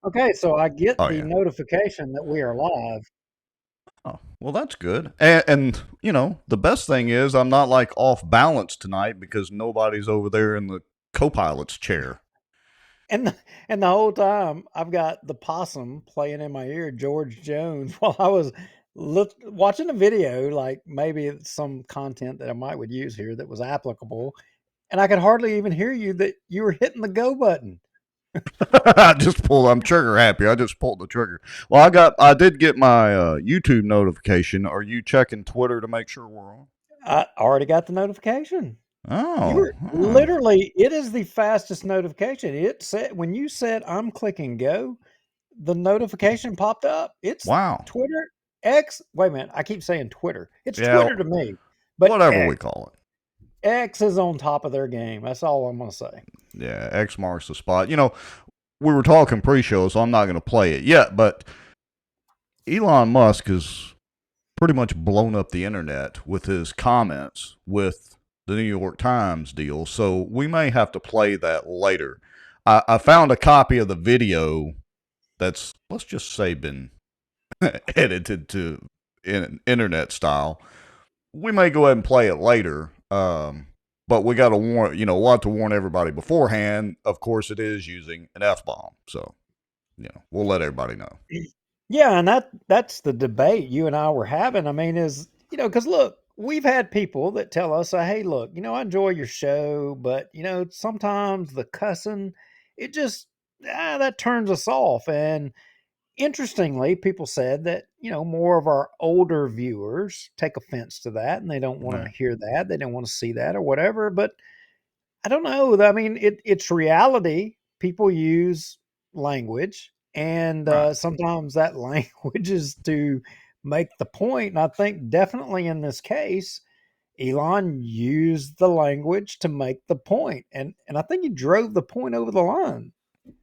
Okay, so I get Oh the yeah. notification that we are live. Oh, well, that's good. And the best thing is I'm not like off balance tonight because nobody's over there in the co-pilot's chair. And the whole time I've got the possum playing in my ear, George Jones, while I was watching a video, like maybe it's some content that I might would use here that was applicable, and I could hardly even hear you that you were hitting the go button. I'm trigger happy. I just pulled the trigger. Well, I did get my YouTube notification. Are you checking Twitter to make sure we're on? I already got the notification. You Oh, were literally, it is the fastest notification. It said when you said I'm clicking go, the notification popped up. It's wow. Twitter, X. Wait a minute, I keep saying Twitter. It's Yeah, Twitter to me, but whatever we call it. X is on top of their game. That's all I'm gonna say. Yeah, X marks the spot. We were talking pre-show, so I'm not going to play it yet, but Elon Musk has pretty much blown up the internet with his comments with the New York Times deal. So we may have to play that later. I found a copy of the video that's, let's just say, been edited to internet style. We may go ahead and play it later. But we got to warn, we'll have to warn everybody beforehand. Of course, it is using an F bomb. So, we'll let everybody know. Yeah, and that's the debate you and I were having. I mean, is because look, we've had people that tell us, "Hey, look, I enjoy your show, but sometimes the cussing, it just that turns us off." And interestingly, people said that more of our older viewers take offense to that, and they don't want Yeah. to hear that, they don't want to see that, or whatever. But I don't know. I mean, it's reality. People use language, and Right. sometimes that language is to make the point. And I think definitely in this case, Elon used the language to make the point, and I think he drove the point over the line.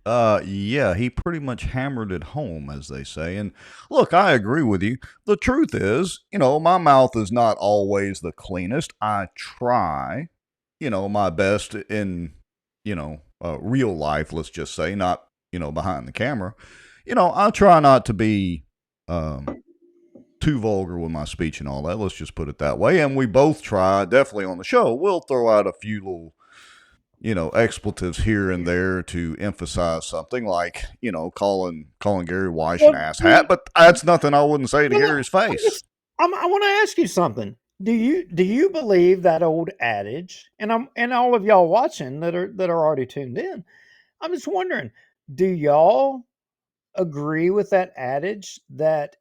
Yeah, he pretty much hammered it home, as they say. And look, I agree with you. The truth is, my mouth is not always the cleanest. I try, my best in, real life, let's just say, not, behind the camera. I try not to be um, too vulgar with my speech and all that. Let's just put it that way. And we both try, definitely on the show, we'll throw out a few little expletives here and there to emphasize something like, calling Gary Weiss an Well, asshat, but that's nothing I wouldn't say to well, Gary's face. I want to ask you something. Do you believe that old adage? And all of y'all watching that are already tuned in. I'm just wondering, do y'all agree with that adage that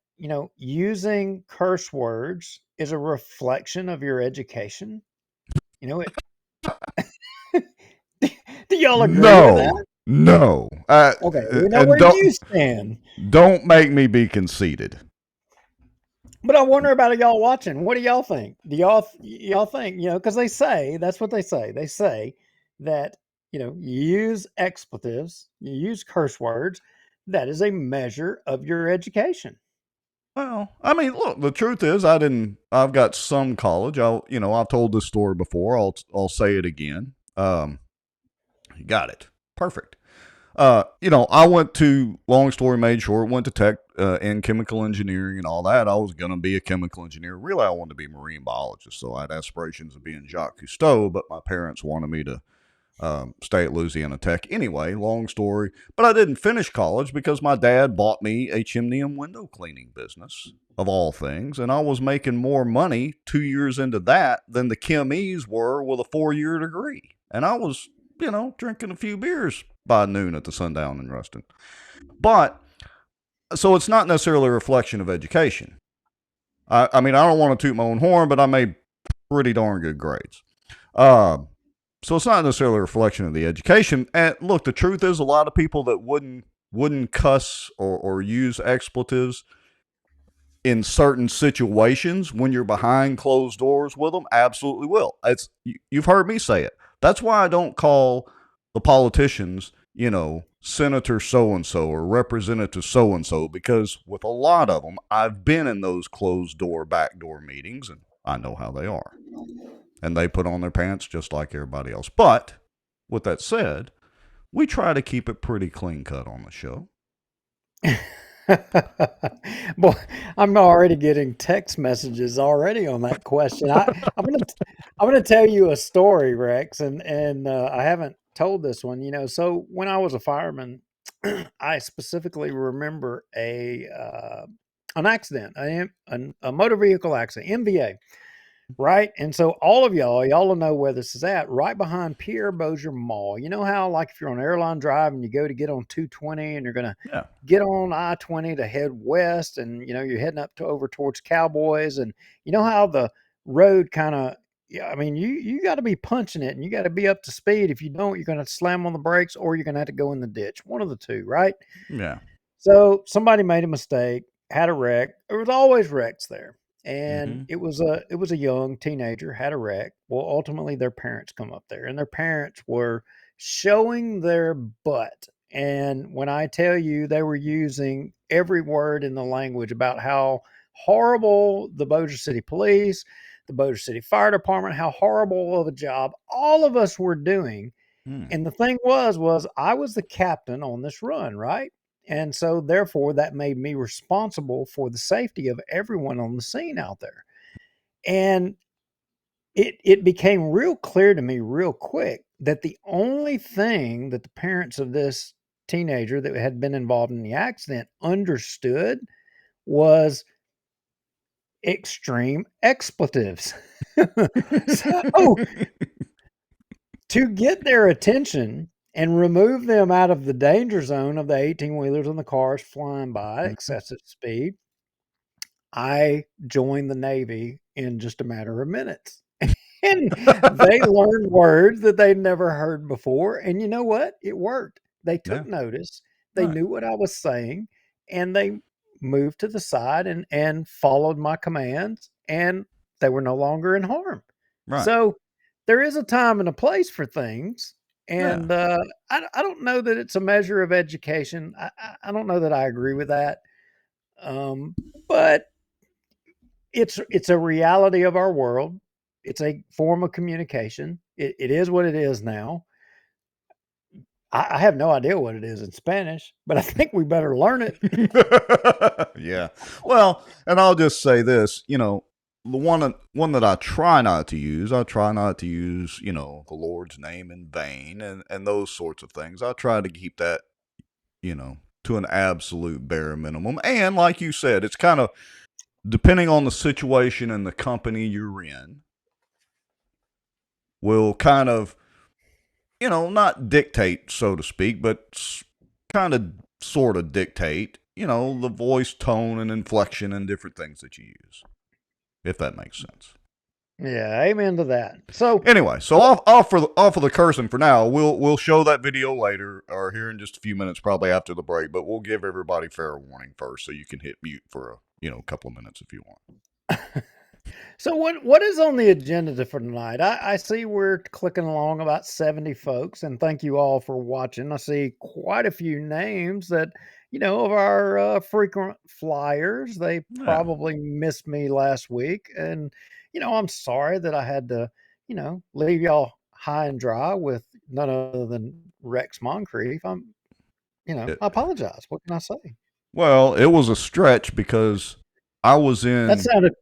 using curse words is a reflection of your education? It. Do y'all agree with No, that? no, Okay, we know and where you stand. don't make me be conceited. But I wonder about y'all watching. What do y'all think? Do y'all think, because they say that's what they say. They say that, you use expletives, you use curse words, that is a measure of your education. Well, I mean, look, the truth is, I didn't. I've got some college. I've told this story before. I'll say it again. You got it. Perfect. I went to, long story made short, went to tech in chemical engineering and all that. I was going to be a chemical engineer. Really, I wanted to be a marine biologist. So I had aspirations of being Jacques Cousteau, but my parents wanted me to stay at Louisiana Tech anyway. Long story. But I didn't finish college because my dad bought me a chimney and window cleaning business, of all things. And I was making more money 2 years into that than the chemies were with a 4 year degree. And I was, drinking a few beers by noon at the Sundown in Ruston. But so it's not necessarily a reflection of education. I mean, I don't want to toot my own horn, but I made pretty darn good grades. Uh, so it's not necessarily a reflection of the education. And look, the truth is, a lot of people that wouldn't cuss or use expletives in certain situations when you're behind closed doors with them absolutely will. You've heard me say it. That's why I don't call the politicians, Senator so and so or Representative so and so, because with a lot of them, I've been in those closed door, backdoor meetings, and I know how they are. And they put on their pants just like everybody else. But with that said, we try to keep it pretty clean cut on the show. Boy, I'm already getting text messages already on that question. I'm gonna tell you a story, Rex, and I haven't told this one. So when I was a fireman, I specifically remember a an accident, a motor vehicle accident, MVA. Right? And so all of y'all will know where this is at, right behind Pierre Bossier Mall. You know how, like, if you're on Airline Drive and you go to get on 220 and you're going to Yeah. get on I-20 to head west, and, you're heading up to over towards Cowboys, and you know how the road kind of, yeah, I mean, you got to be punching it and you got to be up to speed. If you don't, you're going to slam on the brakes or you're going to have to go in the ditch. One of the two, right? Yeah. So somebody made a mistake, had a wreck. There was always wrecks there. And Mm-hmm. it was a young teenager had a wreck. Well, ultimately their parents come up there and their parents were showing their butt. And when I tell you they were using every word in the language about how horrible the Bossier City Police, the Bossier City Fire Department, how horrible of a job all of us were doing. Mm. And the thing was I was the captain on this run, right? And so therefore that made me responsible for the safety of everyone on the scene out there. And it became real clear to me real quick that the only thing that the parents of this teenager that had been involved in the accident understood was extreme expletives. So to get their attention and remove them out of the danger zone of the 18 wheelers and the cars flying by at Mhm. excessive speed, I joined the Navy in just a matter of minutes. And they learned words that they'd never heard before. And you know what? It worked. They took Yeah. notice. They Right. knew what I was saying, and they moved to the side and followed my commands, and they were no longer in harm. Right. So there is a time and a place for things. Yeah. And I don't know that it's a measure of education. I don't know that I agree with that. Um, but it's a reality of our world. It's a form of communication. It is what it is now. I have no idea what it is in Spanish, but I think we better learn it. Yeah. Well, and I'll just say this, the one that I try not to use, the Lord's name in vain and those sorts of things. I try to keep that, you know, to an absolute bare minimum. And like you said, it's kind of depending on the situation and the company you're in, will kind of, not dictate, so to speak, but kind of sort of dictate, the voice tone and inflection and different things that you use, if that makes sense. Yeah, amen to that. So, Anyway, so what? off of the cursing for now. We'll show that video later or here in just a few minutes, probably after the break. But we'll give everybody fair warning first, so you can hit mute for a couple of minutes if you want. So what is on the agenda for tonight? I see we're clicking along about 70 folks, and thank you all for watching. I see quite a few names that of our frequent flyers. They Yeah. probably missed me last week, and I'm sorry that I had to leave y'all high and dry with none other than Rex Moncrief. It, I apologize. What can I say? well, it was a stretch because I was That in. sounded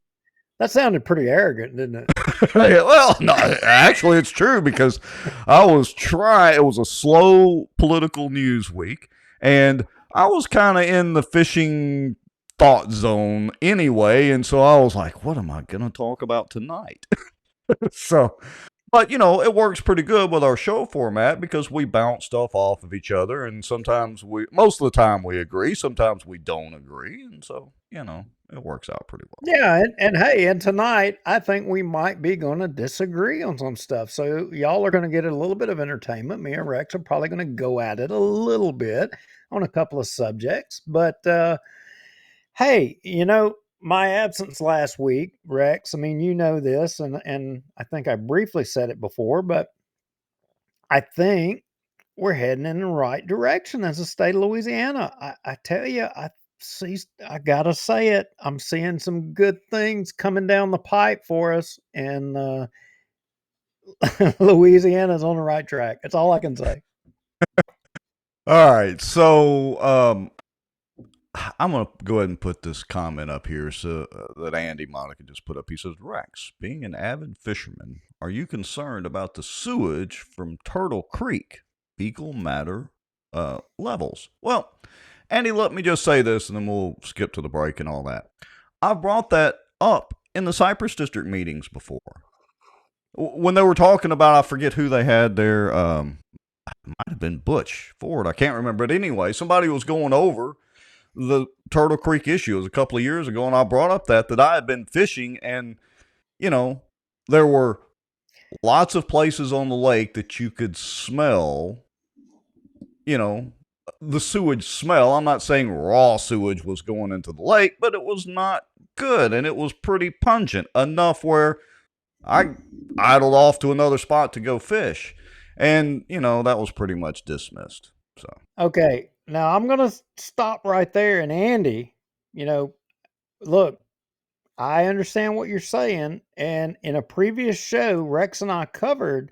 that sounded pretty arrogant, didn't it? Well, no, actually, it's true because I was trying. It was a slow political news week, and I was kind of in the fishing thought zone anyway, and so I was like, "What am I going to talk about tonight?" So, but it works pretty good with our show format because we bounce stuff off of each other, and most of the time, we agree. Sometimes we don't agree, and so it works out pretty well. Yeah, and hey, and tonight I think we might be going to disagree on some stuff. So y'all are going to get a little bit of entertainment. Me and Rex are probably going to go at it a little bit on a couple of subjects. But hey, my absence last week, Rex. I mean, you know this, and I think I briefly said it before, but I think we're heading in the right direction as a state of Louisiana. I tell you, I gotta say it. I'm seeing some good things coming down the pipe for us, and Louisiana's on the right track. That's all I can say. All right, so I'm going to go ahead and put this comment up here so that Andy Monica just put up. He says, Rex, being an avid fisherman, are you concerned about the sewage from Turtle Creek fecal matter levels? Well, Andy, let me just say this and then we'll skip to the break and all that. I've brought that up in the Cypress District meetings before. When they were talking about, I forget who they had there, might have been Butch Ford, I can't remember. But anyway, somebody was going over the Turtle Creek issue. It was a couple of years ago, and I brought up that I had been fishing, and, you know, there were lots of places on the lake that you could smell, you know, the sewage smell. I'm not saying raw sewage was going into the lake, but it was not good, and it was pretty pungent, enough where I idled off to another spot to go fish. And, you know, that was pretty much dismissed. So, Okay, now I'm going to stop right there. And Andy, look, I understand what you're saying. And in a previous show, Rex and I covered,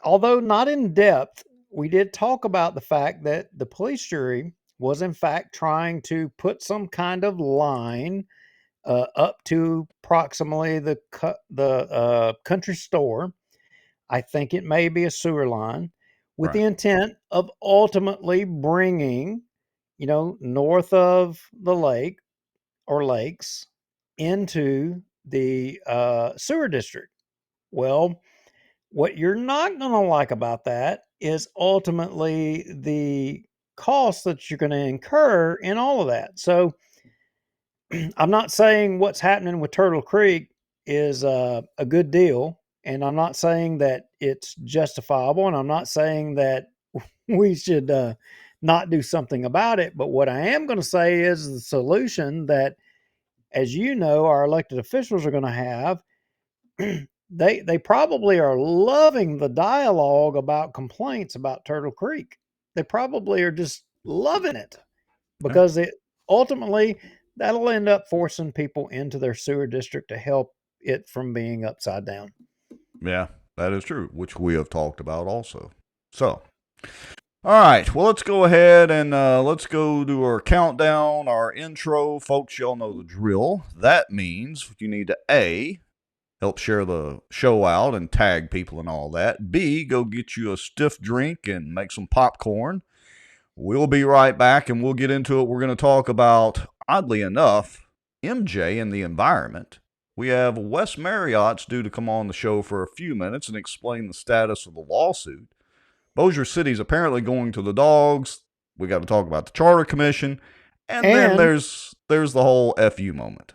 although not in depth, we did talk about the fact that the police jury was in fact trying to put some kind of line up to approximately the country store. I think it may be a sewer line with right. the intent of ultimately bringing, north of the lake or lakes into the sewer district. Well, what you're not going to like about that is ultimately the cost that you're going to incur in all of that. So I'm not saying what's happening with Turtle Creek is a good deal, and I'm not saying that it's justifiable, and I'm not saying that we should not do something about it. But what I am going to say is the solution that, as you know, our elected officials are going to have. They probably are loving the dialogue about complaints about Turtle Creek. They probably are just loving it Yeah. because it ultimately that'll end up forcing people into their sewer district to help it from being upside down. Yeah, that is true, which we have talked about also. So, all right, well, let's go ahead and let's go to our countdown, our intro. Folks, y'all know the drill. That means you need to A, help share the show out and tag people and all that. B, go get you a stiff drink and make some popcorn. We'll be right back and we'll get into it. We're going to talk about, oddly enough, MJ and the environment. We have Wes Marriott's due to come on the show for a few minutes and explain the status of the lawsuit. Bossier City's apparently going to the dogs. We got to talk about the Charter Commission. And then there's the whole FU moment.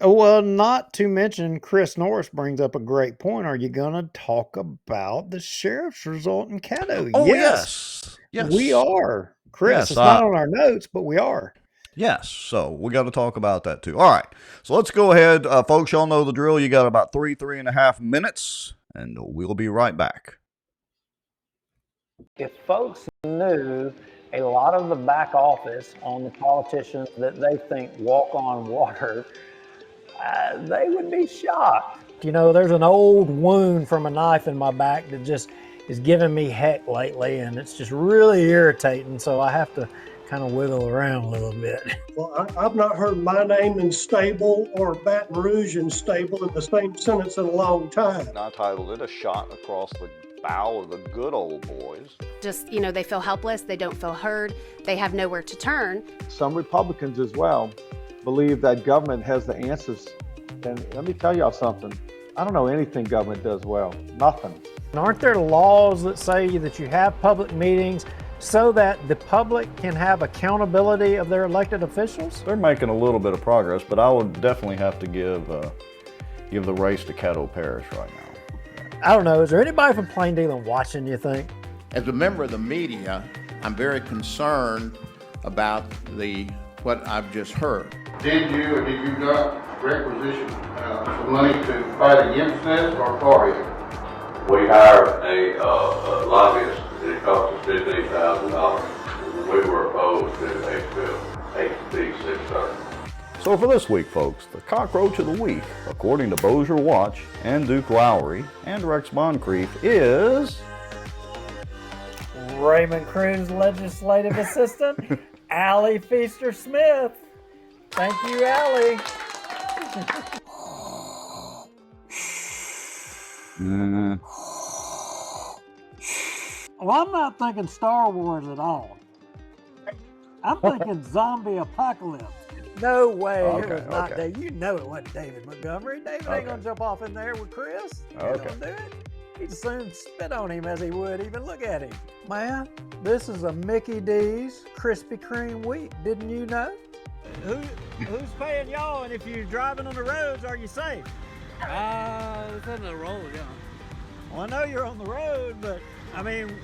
Well, not to mention, Chris Norris brings up a great point. Are you going to talk about the sheriff's result in Caddo? Oh, yes. We are. Chris, yes, it's not on our notes, but we are. Yes, so we got to talk about that too. All right, so let's go ahead. Folks, y'all know the drill. You got about 3.5 minutes, and we'll be right back. If folks knew a lot of the back office on the politicians that they think walk on water, they would be shocked. There's an old wound from a knife in my back that just is giving me heck lately, and it's just really irritating, so I have to kind of wiggle around a little bit. Well, I've not heard my name in stable or Baton Rouge in stable in the same sentence in a long time. And I titled it A Shot Across the Bow of the Good Old Boys. Just, they feel helpless, they don't feel heard, they have nowhere to turn. Some Republicans as well believe that government has the answers. And let me tell y'all something. I don't know anything government does well. Nothing. Aren't there laws that say that you have public meetings so that the public can have accountability of their elected officials? They're making a little bit of progress, but I would definitely have to give the race to Caddo Parish right now. I don't know. Is there anybody from Plain Dealing watching, you think? As a member of the media, I'm very concerned about what I've just heard. Did you or did you not requisition some money to fight against this or for it? We hired a lobbyist and it cost us $15,000. We were opposed to HB 630. So for this week, folks, the cockroach of the week, according to Bossier Watch and Duke Lowry and Rex Moncrief, is Raymond Cruz, legislative assistant, Allie Feaster Smith. Thank you, Allie. Well, I'm not thinking Star Wars at all. I'm thinking zombie apocalypse. No way it was not David. You know it wasn't David Montgomery. David ain't gonna jump off in there with Chris. He ain't gonna do it. He'd as soon spit on him as he would even look at him. Man, this is a Mickey D's Krispy Kreme week. Didn't you know? Who's paying y'all? And if you're driving on the roads, are you safe? It's on the road, yeah. Well, I know you're on the road, but I mean,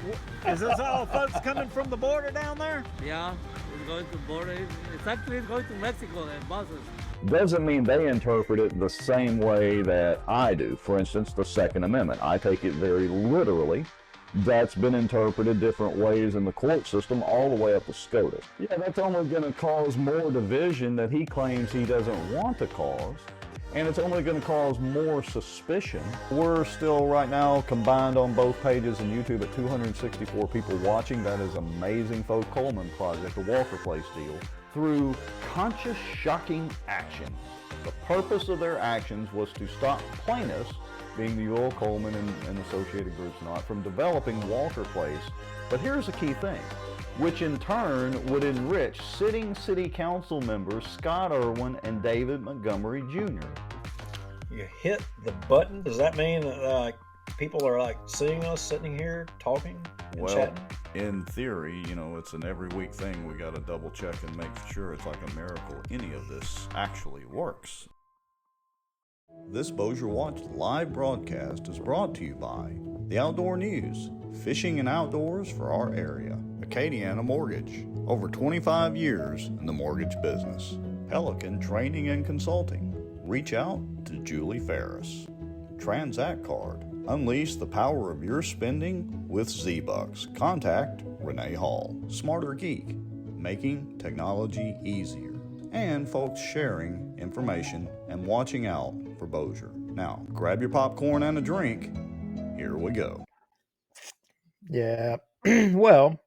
is this all folks coming from the border down there? Yeah, it's going to border. It's actually going to Mexico and buses. Doesn't mean they interpret it the same way that I do. For instance, the Second Amendment. I take it very literally. That's been interpreted different ways in the court system all the way up to SCOTUS. Yeah, that's only going to cause more division that he claims he doesn't want to cause. And it's only going to cause more suspicion. We're still right now combined on both pages and YouTube at 264 people watching. That is amazing. Folks, Coleman Project, the Walker Place deal, through conscious, shocking action. The purpose of their actions was to stop plaintiffs, being the Earl Coleman and associated groups not, from developing Walker Place. But here's the key thing, which in turn would enrich sitting city council members Scott Irwin and David Montgomery Jr. You hit the button. Does that mean that people are seeing us sitting here talking and chatting? In theory, it's an every week thing. We got to double check and make sure it's like a miracle any of this actually works. This Bossier Watch live broadcast is brought to you by the Outdoor News, fishing and outdoors for our area. Acadiana Mortgage, over 25 years in the mortgage business. Pelican Training and Consulting. Reach out to Julie Ferris. Transact Card. Unleash the power of your spending with Z-Bucks. Contact Renee Hall. Smarter Geek. Making technology easier. And folks sharing information and watching out for Bossier. Now, grab your popcorn and a drink. Here we go. Yeah. Well,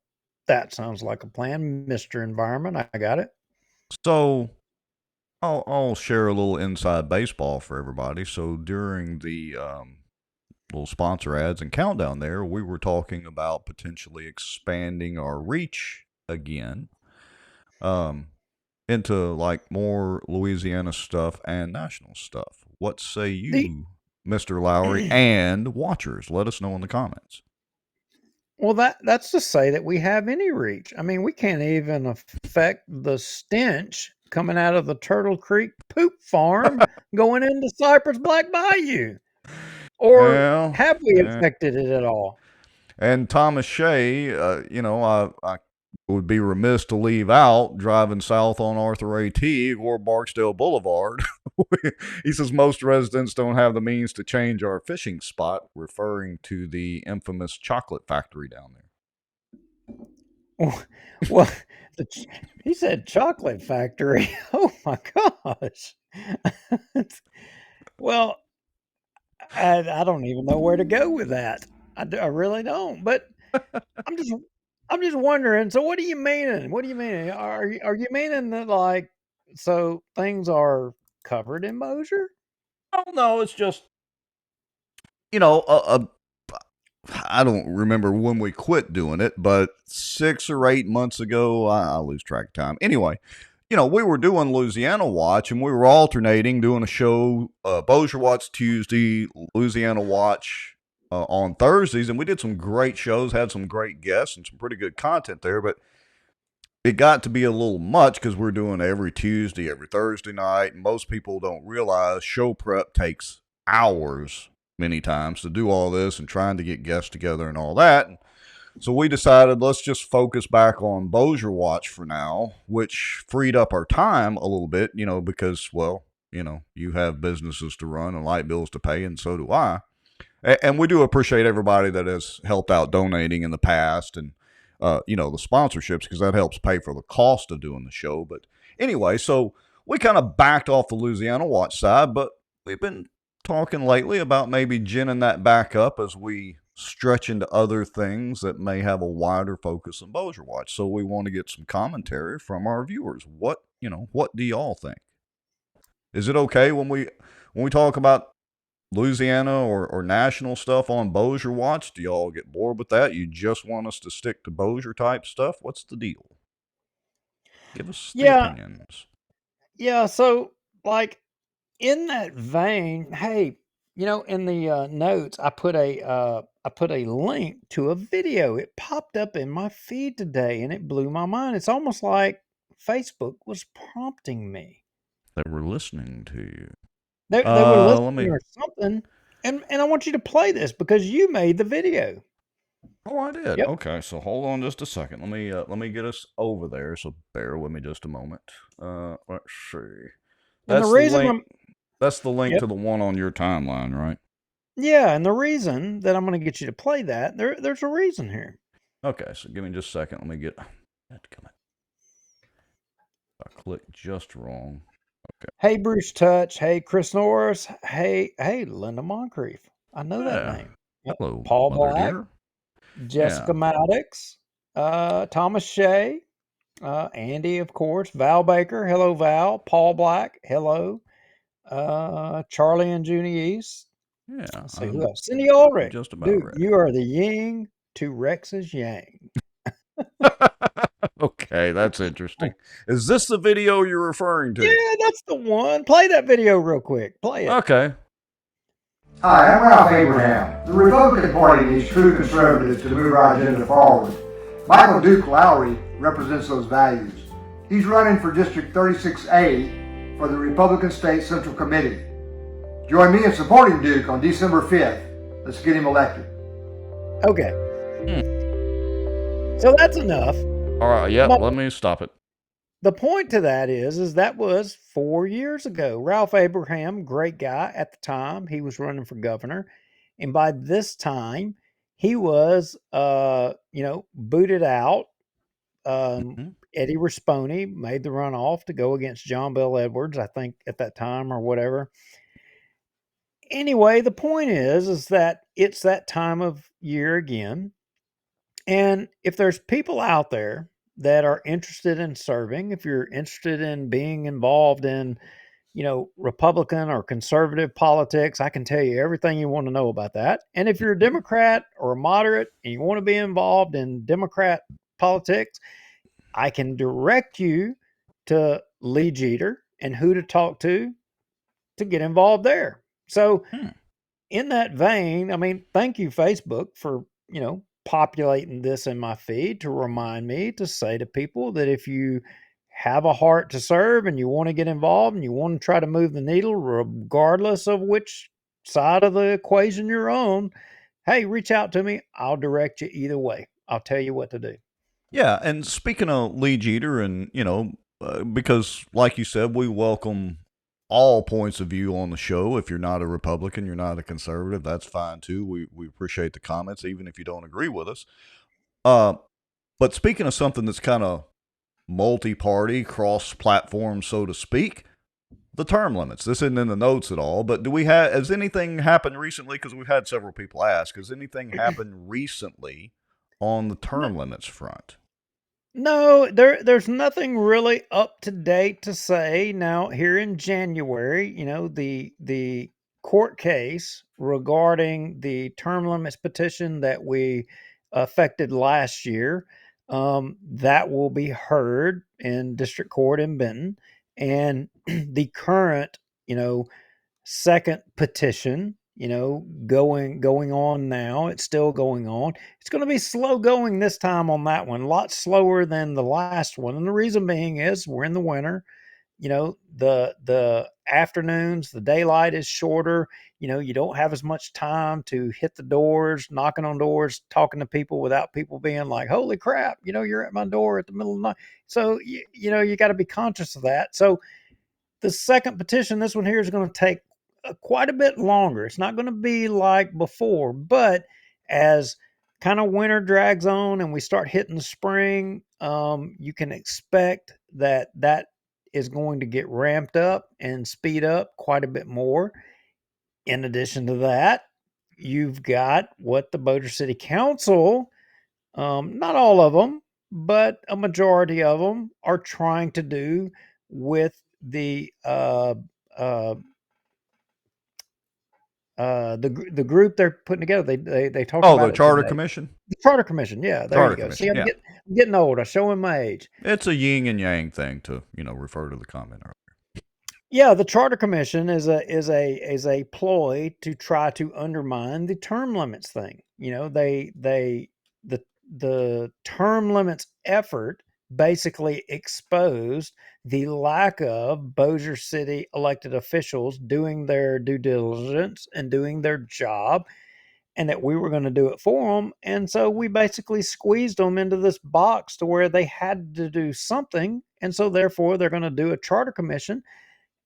that sounds like a plan, Mr. Environment. I got it. So I'll share a little inside baseball for everybody. So during the little sponsor ads and countdown there, we were talking about potentially expanding our reach again into more Louisiana stuff and national stuff. What say you, Mr. Lowry, and watchers? Let us know in the comments. Well, that's to say that we have any reach. I mean, we can't even affect the stench coming out of the Turtle Creek poop farm going into Cypress Black Bayou. Or have we affected it at all? And Thomas Shea, I would be remiss to leave out driving south on Arthur A. Teague or Barksdale Boulevard. He says most residents don't have the means to change our fishing spot, referring to the infamous chocolate factory down there. Well, he said chocolate factory. Oh my gosh. Well, I don't even know where to go with that. I really don't. But I'm just wondering. So, what are you meaning? What do you mean? Are you meaning that so things are covered in Bossier? Oh no, it's just I don't remember when we quit doing it, but 6 or 8 months ago, I lose track of time. Anyway, we were doing Louisiana Watch, and we were alternating doing a show, Bossier Watch Tuesday, Louisiana Watch on Thursdays, and we did some great shows, had some great guests, and some pretty good content there, but it got to be a little much because we're doing every Tuesday, every Thursday night, and most people don't realize show prep takes hours many times to do all this and trying to get guests together and all that. And so we decided let's just focus back on Bossier Watch for now, which freed up our time a little bit, because, you have businesses to run and light bills to pay, and so do I. And we do appreciate everybody that has helped out donating in the past and, the sponsorships, because that helps pay for the cost of doing the show. But anyway, so we kind of backed off the Louisiana Watch side, but we've been talking lately about maybe ginning that back up as we stretch into other things that may have a wider focus than Bossier Watch. So we want to get some commentary from our viewers. What do y'all think? Is it okay when we talk about Louisiana or national stuff on Bossier Watch? Do y'all get bored with that? You just want us to stick to Bossier type stuff? What's the deal? Give us the Yeah, opinions. yeah. So, like in that vein, hey, in the notes, I put a link to a video. It popped up in my feed today, and it blew my mind. It's almost like Facebook was prompting me. They were listening to you. They were Let listening me. or something, and I want you to play this because you made the video. Oh, I did. Yep. Okay, so hold on just a second. Let me get us over there. So bear with me just a moment. Let's see. And the That's the reason link. I'm That's the link Yep. to the one on your timeline, right? Yeah, and the reason that I'm going to get you to play that, there's a reason here. Okay, so give me just a second. Let me get. Come on. I clicked just wrong. Okay. Hey, Bruce Touch. Hey, Chris Norris. Hey, Linda Moncrief. I know that Yeah. name. Yep. Hello, Paul Mother Black, dear. Jessica Yeah. Maddox, Thomas Shea, Andy, of course, Val Baker. Hello, Val. Paul Black. Hello. Charlie and Junie East. Yeah. Let's see who I'm else. Cindy Ulrich. just about Dude, ready. you are the yin to Rex's yang. Okay, that's interesting. Is this the video you're referring to? Yeah, that's the one. Play that video real quick. Play it. Okay. Hi, I'm Ralph Abraham. The Republican Party needs true conservatives to move our agenda forward. Michael Duke Lowry represents those values. He's running for District 36A for the Republican State Central Committee. Join me in supporting Duke on December 5th. Let's get him elected. Okay. So that's enough. All right. Yep. Let me stop it. The point to that is that was 4 years ago. Ralph Abraham, great guy at the time. He was running for governor. And by this time, he was, booted out. Eddie Risponi made the runoff to go against John Bel Edwards, I think, at that time or whatever. Anyway, the point is that it's that time of year again. And if there's people out there that are interested in serving, if you're interested in being involved in, Republican or conservative politics, I can tell you everything you want to know about that. And if you're a Democrat or a moderate and you want to be involved in Democrat politics, I can direct you to Lee Jeter and who to talk to get involved there. So, in that vein, I mean, thank you, Facebook, for, populating this in my feed to remind me to say to people that if you have a heart to serve and you want to get involved and you want to try to move the needle, regardless of which side of the equation you're on, hey, reach out to me. I'll direct you either way. I'll tell you what to do. Yeah, and speaking of Lee Jeter, and because like you said, we welcome all points of view on the show. If you're not a Republican, you're not a conservative, that's fine too. We appreciate the comments, even if you don't agree with us. But speaking of something that's kind of multi-party, cross-platform, so to speak, the term limits. This isn't in the notes at all, but has anything happened recently? Because we've had several people ask, has anything happened recently on the term limits front? No, there's nothing really up to date to say. Now, here in January, the court case regarding the term limits petition that we affected last year, that will be heard in district court in Benton. And the current, second petition, going on now. It's still going on. It's going to be slow going this time on that one, a lot slower than the last one. And the reason being is we're in the winter. The afternoons, the daylight is shorter. You don't have as much time to hit the doors, knocking on doors, talking to people without people being like, "Holy crap, you're at my door at the middle of the night." So you got to be conscious of that. So the second petition, this one here, is going to take quite a bit longer. It's not going to be like before, but as kind of winter drags on and we start hitting the spring, you can expect that is going to get ramped up and speed up quite a bit more. In addition to that, you've got what the Bossier City Council, not all of them, but a majority of them are trying to do with uh, the group they're putting together. They talked Oh, the about it Charter today. Commission? The Charter Commission. Yeah, there Charter you go. See, Commission, I'm yeah. getting old. I'm showing my age. It's a yin and yang thing to, refer to the comment earlier. Yeah, the Charter Commission is a ploy to try to undermine the term limits thing. The term limits effort basically exposed the lack of Bossier City elected officials doing their due diligence and doing their job, and that we were going to do it for them. And so we basically squeezed them into this box to where they had to do something. And so therefore they're going to do a charter commission,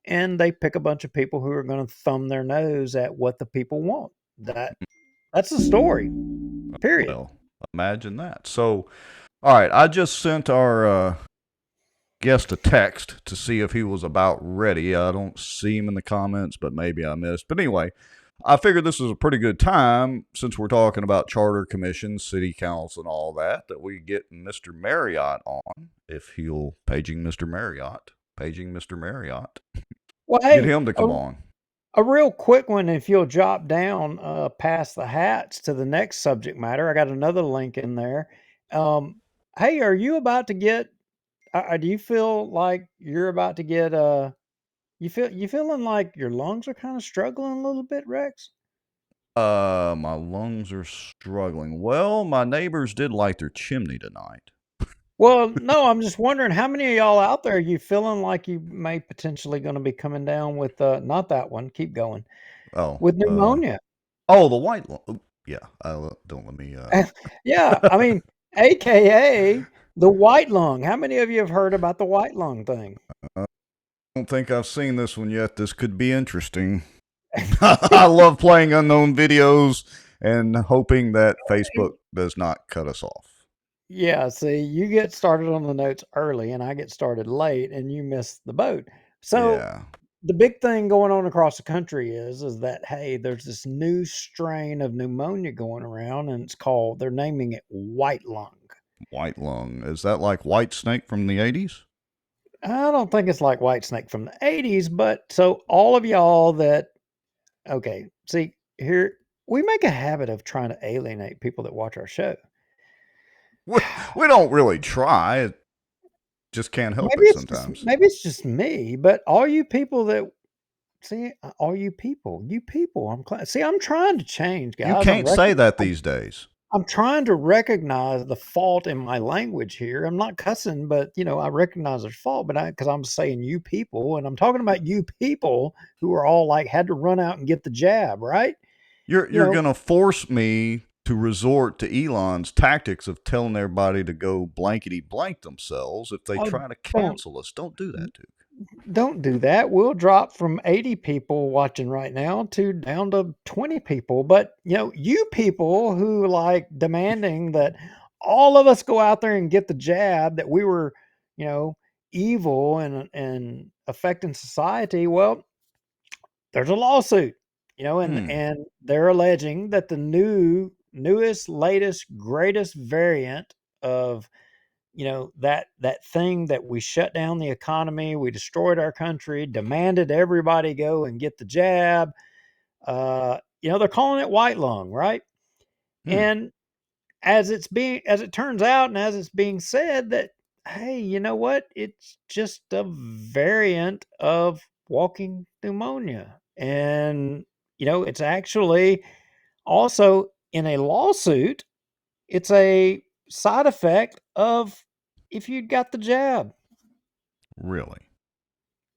and they pick a bunch of people who are going to thumb their nose at what the people want. That's the story. Period. Well, imagine that. So, all right, I just sent our guest a text to see if he was about ready. I don't see him in the comments, but maybe I missed. But anyway, I figured this was a pretty good time, since we're talking about charter commissions, city council, and all that we get Mr. Marriott on. If he'll paging Mr. Marriott. Well, hey, Get him to come on. A real quick one, if you'll drop down past the hats to the next subject matter. I got another link in there. Hey, are you about to get? Do you feel like you're about to get? You feeling like your lungs are kind of struggling a little bit, Rex? My lungs are struggling. Well, my neighbors did light their chimney tonight. Well, no, I'm just wondering how many of y'all out there are you feeling like you may potentially going to be coming down with not that one. Keep going. Oh, With pneumonia. The white lung. Yeah, don't let me. Yeah, I mean, AKA the white lung. How many of you have heard about the white lung thing? I don't think I've seen this one yet. This could be interesting. I love playing unknown videos and hoping that Facebook does not cut us off. Yeah, see, you get started on the notes early and I get started late and you miss the boat. So Yeah. the big thing going on across the country is that, hey, there's this new strain of pneumonia going around, and they're naming it white lung. White lung. Is that like White Snake from the 80s? I don't think it's like White Snake from the 80s, but so all of y'all okay, see, here, we make a habit of trying to alienate people that watch our show. We don't really try. It just can't help it sometimes. Maybe it's just me, but all you people that see, all you people, I'm trying to change, guys. You can't say that these days. I'm trying to recognize the fault in my language here. I'm not cussing, but I recognize there's fault, but because I'm saying you people, and I'm talking about you people who are all like had to run out and get the jab, right? You're going to force me to resort to Elon's tactics of telling everybody to go blankety blank themselves if they try to cancel us. Don't do that, dude. Don't do that. We'll drop from 80 people watching right now to down to 20 people. But, you people who like demanding that all of us go out there and get the jab, that we were, evil and affecting society. Well, there's a lawsuit, and they're alleging that the newest, latest, greatest variant of that thing that we shut down the economy, we destroyed our country, demanded everybody go and get the jab. They're calling it white lung, right? And as it turns out, and as it's being said, that, hey, you know what? It's just a variant of walking pneumonia. And, it's actually also in a lawsuit, it's a side effect of if you'd got the jab. Really?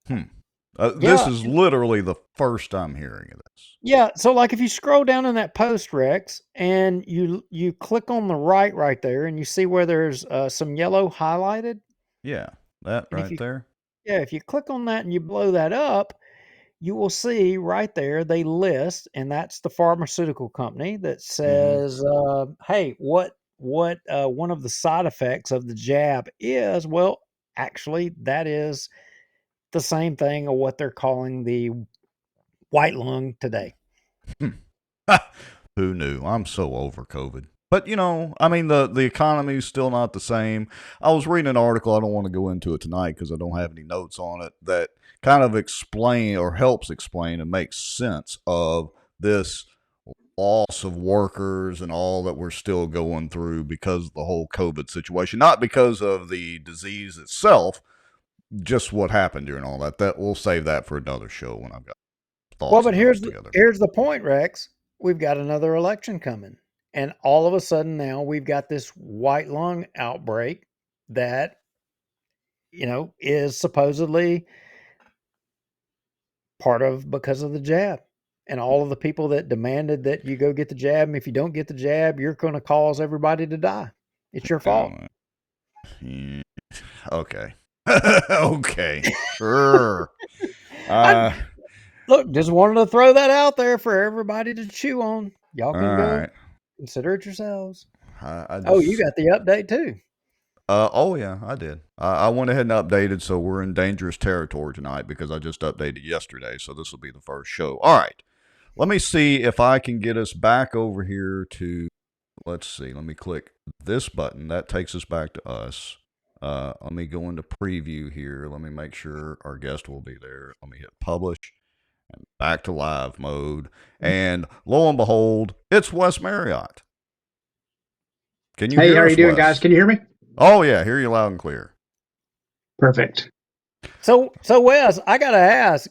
This is literally the first I'm hearing of this. Yeah, so like if you scroll down in that post, Rex, and you click on the right there, and you see where there's some yellow highlighted. Yeah, that right there. Yeah, if you click on that and you blow that up, you will see right there they list, and that's the pharmaceutical company that says, hey, what one of the side effects of the jab is. Well, actually, that is the same thing of what they're calling the white lung today. Who knew? I'm so over COVID. But I mean, the economy is still not the same. I was reading an article. I don't want to go into it tonight because I don't have any notes on it. That kind of explain or helps explain and makes sense of this loss of workers and all that we're still going through because of the whole COVID situation. Not because of the disease itself, just what happened during all that. That we'll save that for another show when I've got thoughts. Well, but here's together. here's the point, Rex. We've got another election coming, and all of a sudden now we've got this white lung outbreak that is supposedly part of because of the jab. And all of the people that demanded that you go get the jab, and if you don't get the jab, you're going to cause everybody to die. It's your fault. Yeah. Okay. Okay. Sure. Look, just wanted to throw that out there for everybody to chew on. Y'all can go consider it yourselves. You got the update too. Oh yeah, I did. I went ahead and updated, so we're in dangerous territory tonight because I just updated yesterday, so this will be the first show. All right. Let me see if I can get us back over here to, let's see, let me click this button. That takes us back to us. Let me go into preview here. Let me make sure our guest will be there. Let me hit publish and back to live mode. And lo and behold, it's Wes Marriott. Can you hear us, how are you doing, Wes? guys? Can you hear me? Oh, yeah. Hear you loud and clear. Perfect. So Wes, I got to ask,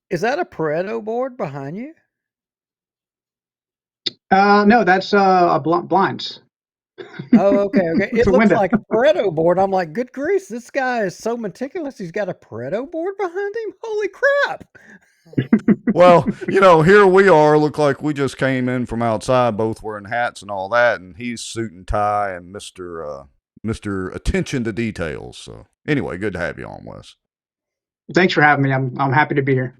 is that a Pareto board behind you? No, that's blinds. Oh, okay. It looks window. like a Pareto board. I'm like, good grief, this guy is so meticulous. He's got a Pareto board behind him. Holy crap. Well, here we are. Look like we just came in from outside, both wearing hats and all that, and he's suit and tie and Mr. Attention to Details. So anyway, good to have you on, Wes. Thanks for having me. I'm happy to be here.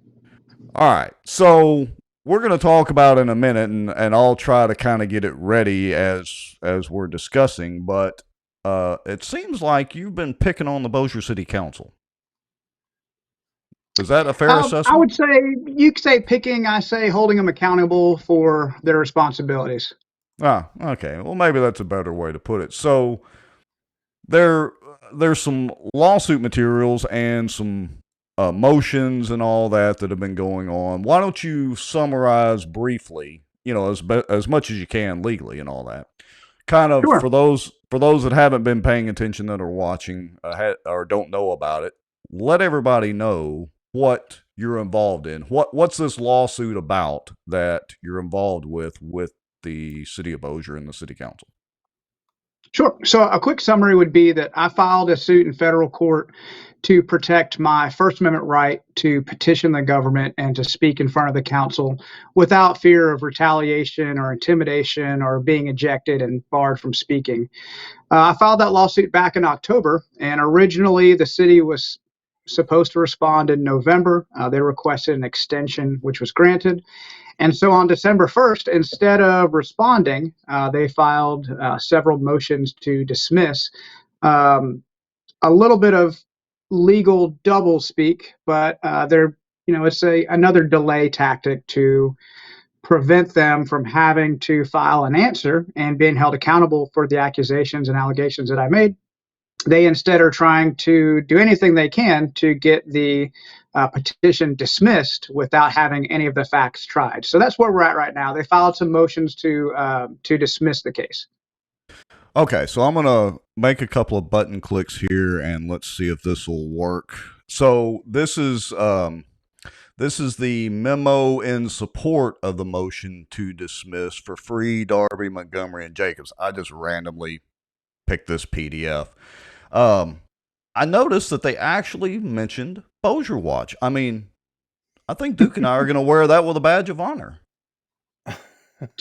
All right. So we're going to talk about it in a minute, and I'll try to kind of get it ready as we're discussing. But it seems like you've been picking on the Bossier City Council. Is that a fair assessment? I would say you could say picking. I say holding them accountable for their responsibilities. Ah, okay. Well, maybe that's a better way to put it. So there's some lawsuit materials and some motions and all that have been going on. Why don't you summarize briefly, as much as you can legally and all that, kind of Sure. for those that haven't been paying attention, that are watching or don't know about it, let everybody know what you're involved in. What's this lawsuit about that you're involved with the city of Bossier and the city council? Sure. So a quick summary would be that I filed a suit in federal court to protect my First Amendment right to petition the government and to speak in front of the council without fear of retaliation or intimidation or being ejected and barred from speaking. I filed that lawsuit back in October, and originally the city was supposed to respond in November. They requested an extension, which was granted. And so on December 1st, instead of responding, they filed several motions to dismiss. A little bit of legal double speak, but it's another delay tactic to prevent them from having to file an answer and being held accountable for the accusations and allegations that I made. They instead are trying to do anything they can to get the petition dismissed without having any of the facts tried. So that's where we're at right now. They filed some motions to dismiss the case. Okay, so I'm going to make a couple of button clicks here, and let's see if this will work. So this is the memo in support of the motion to dismiss for Free, Darby, Montgomery, and Jacobs. I just randomly picked this PDF. I noticed that they actually mentioned bossierwatch. I mean, I think Duke and I are going to wear that with a badge of honor.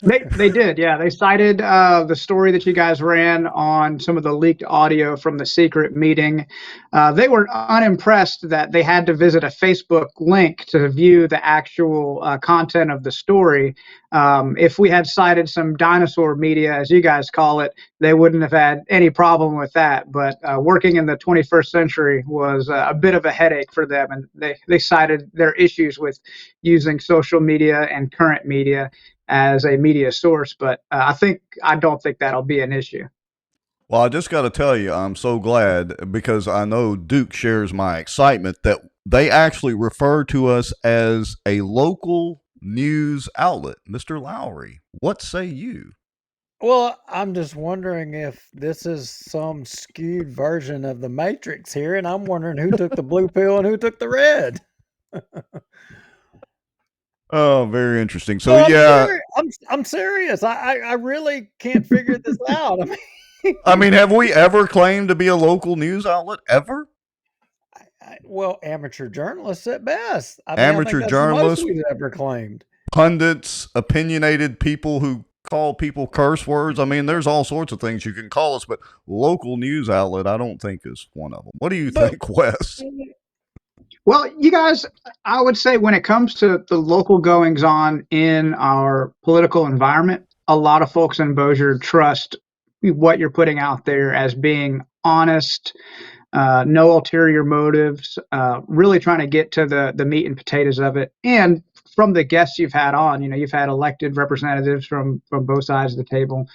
They did, yeah. They cited the story that you guys ran on some of the leaked audio from the secret meeting. They were unimpressed that they had to visit a Facebook link to view the actual content of the story. If we had cited some dinosaur media, as you guys call it, they wouldn't have had any problem with that. But working in the 21st century was a bit of a headache for them, and they cited their issues with using social media and current media. as a media source. But I don't think that'll be an issue. Well, I just got to tell you, I'm so glad because I know Duke shares my excitement that they actually refer to us as a local news outlet. Mr. Lowry, what say you? Well, I'm just wondering if this is some skewed version of the Matrix here, and I'm wondering who took the blue pill and who took the red. Oh, very interesting. So No, I'm yeah, serious. I'm serious. I really can't figure this out. I mean, have we ever claimed to be a local news outlet ever? Well, amateur journalists at best. I mean, I think Amateur that's the most journalists, we've ever claimed. pundits, opinionated people who call people curse words. I mean, there's all sorts of things you can call us, but local news outlet, I don't think is one of them. What do you But think, Wes? Well, you guys, I would say when it comes to the local goings on in our political environment, a lot of folks in Bossier trust what you're putting out there as being honest, no ulterior motives, really trying to get to the meat and potatoes of it. And from the guests you've had on, you've had elected representatives from both sides of the table.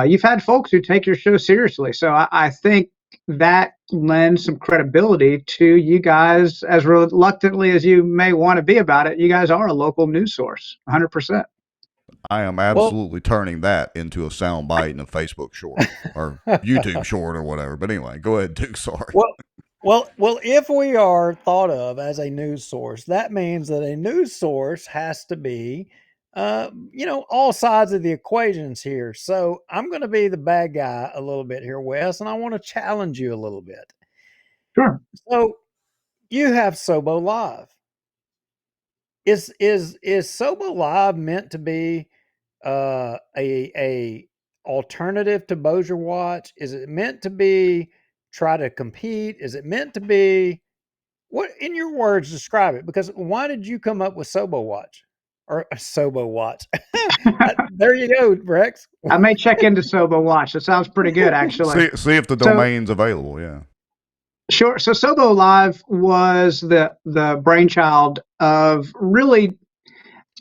You've had folks who take your show seriously. So I think that lends some credibility to you guys, as reluctantly as you may want to be about it. You guys are a local news source, 100%. I am well, absolutely turning that into a sound bite in a Facebook short or YouTube short or whatever. But anyway, go ahead, Duke. Sorry. well, if we are thought of as a news source, that means that a news source has to be, all sides of the equations here. So I'm going to be the bad guy a little bit here, Wes, and I want to challenge you a little bit. Sure. So you have Sobo Live. Is Sobo Live meant to be a alternative to Bossier Watch? Is it meant to be try to compete? Is it meant to be what in your words describe it? Because why did you come up with Sobo Watch or Sobo Watch? There you go, Rex. I may check into Sobo Watch. It sounds pretty good, actually. See if the domain's available. Yeah. Sure. So Sobo Live was the brainchild of really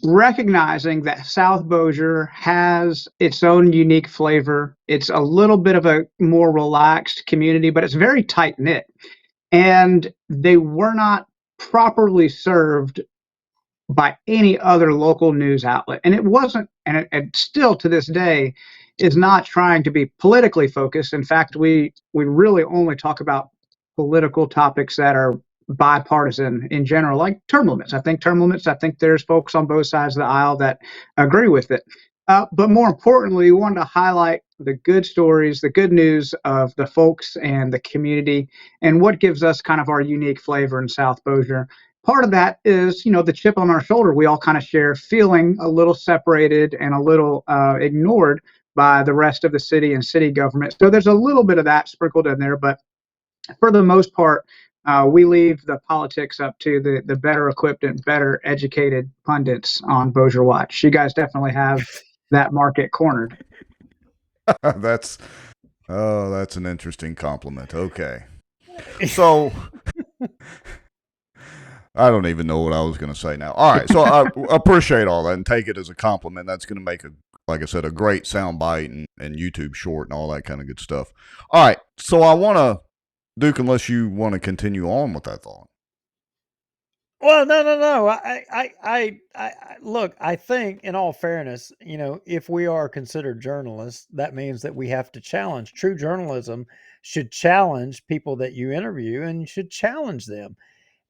recognizing that South Bossier has its own unique flavor. It's a little bit of a more relaxed community, but it's very tight knit. And they were not properly served by any other local news outlet. And it wasn't, and it still to this day is not trying to be politically focused. In fact, we really only talk about political topics that are bipartisan in general, like term limits. I think there's folks on both sides of the aisle that agree with it. But more importantly, we wanted to highlight the good stories, the good news of the folks and the community, and what gives us kind of our unique flavor in South Bossier. Part of that is, the chip on our shoulder. We all kind of share feeling a little separated and a little ignored by the rest of the city and city government. So there's a little bit of that sprinkled in there, but for the most part, we leave the politics up to the better equipped and better educated pundits on Bossier Watch. You guys definitely have that market cornered. that's an interesting compliment. Okay. So I don't even know what I was going to say now. All right. So I appreciate all that and take it as a compliment. That's going to make like I said, a great sound bite and YouTube short and all that kind of good stuff. All right. So I want to, Duke, unless you want to continue on with that thought. Well, no. I look. I think, in all fairness, if we are considered journalists, that means that we have to challenge. True journalism should challenge people that you interview, and should challenge them.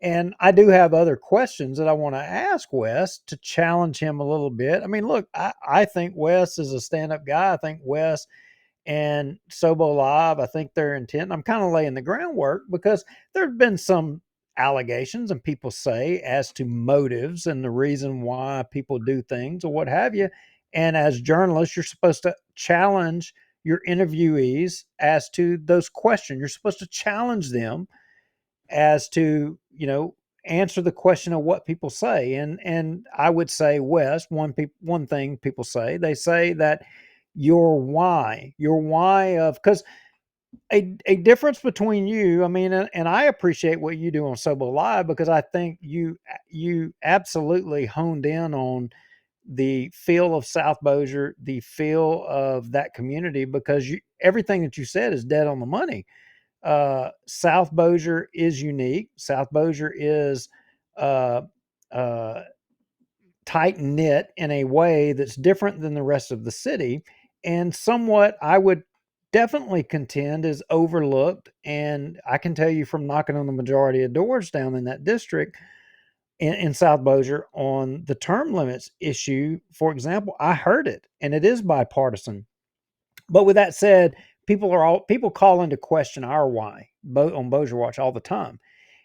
And I do have other questions that I want to ask Wes to challenge him a little bit. I mean, look, I think Wes is a stand-up guy. I think Wes and Sobo Live, I think they're intent. I'm kind of laying the groundwork because there have been some allegations and people say as to motives and the reason why people do things or what have you. And as journalists, you're supposed to challenge your interviewees as to those questions. You're supposed to challenge them as to, answer the question of what people say. And I would say, Wes, one thing people say, they say that your why of, because a difference between you, I mean, and I appreciate what you do on Sobo Live because I think you absolutely honed in on the feel of South Bossier, the feel of that community, because everything that you said is dead on the money. South Bossier is unique. South Bossier is uh, uh, tight knit in a way that's different than the rest of the city, and somewhat, I would definitely contend, is overlooked. And I can tell you from knocking on the majority of doors down in that district in South Bossier on the term limits issue, for example, I heard it, and it is bipartisan. But with that said, people call into question our why on Bossier Watch all the time.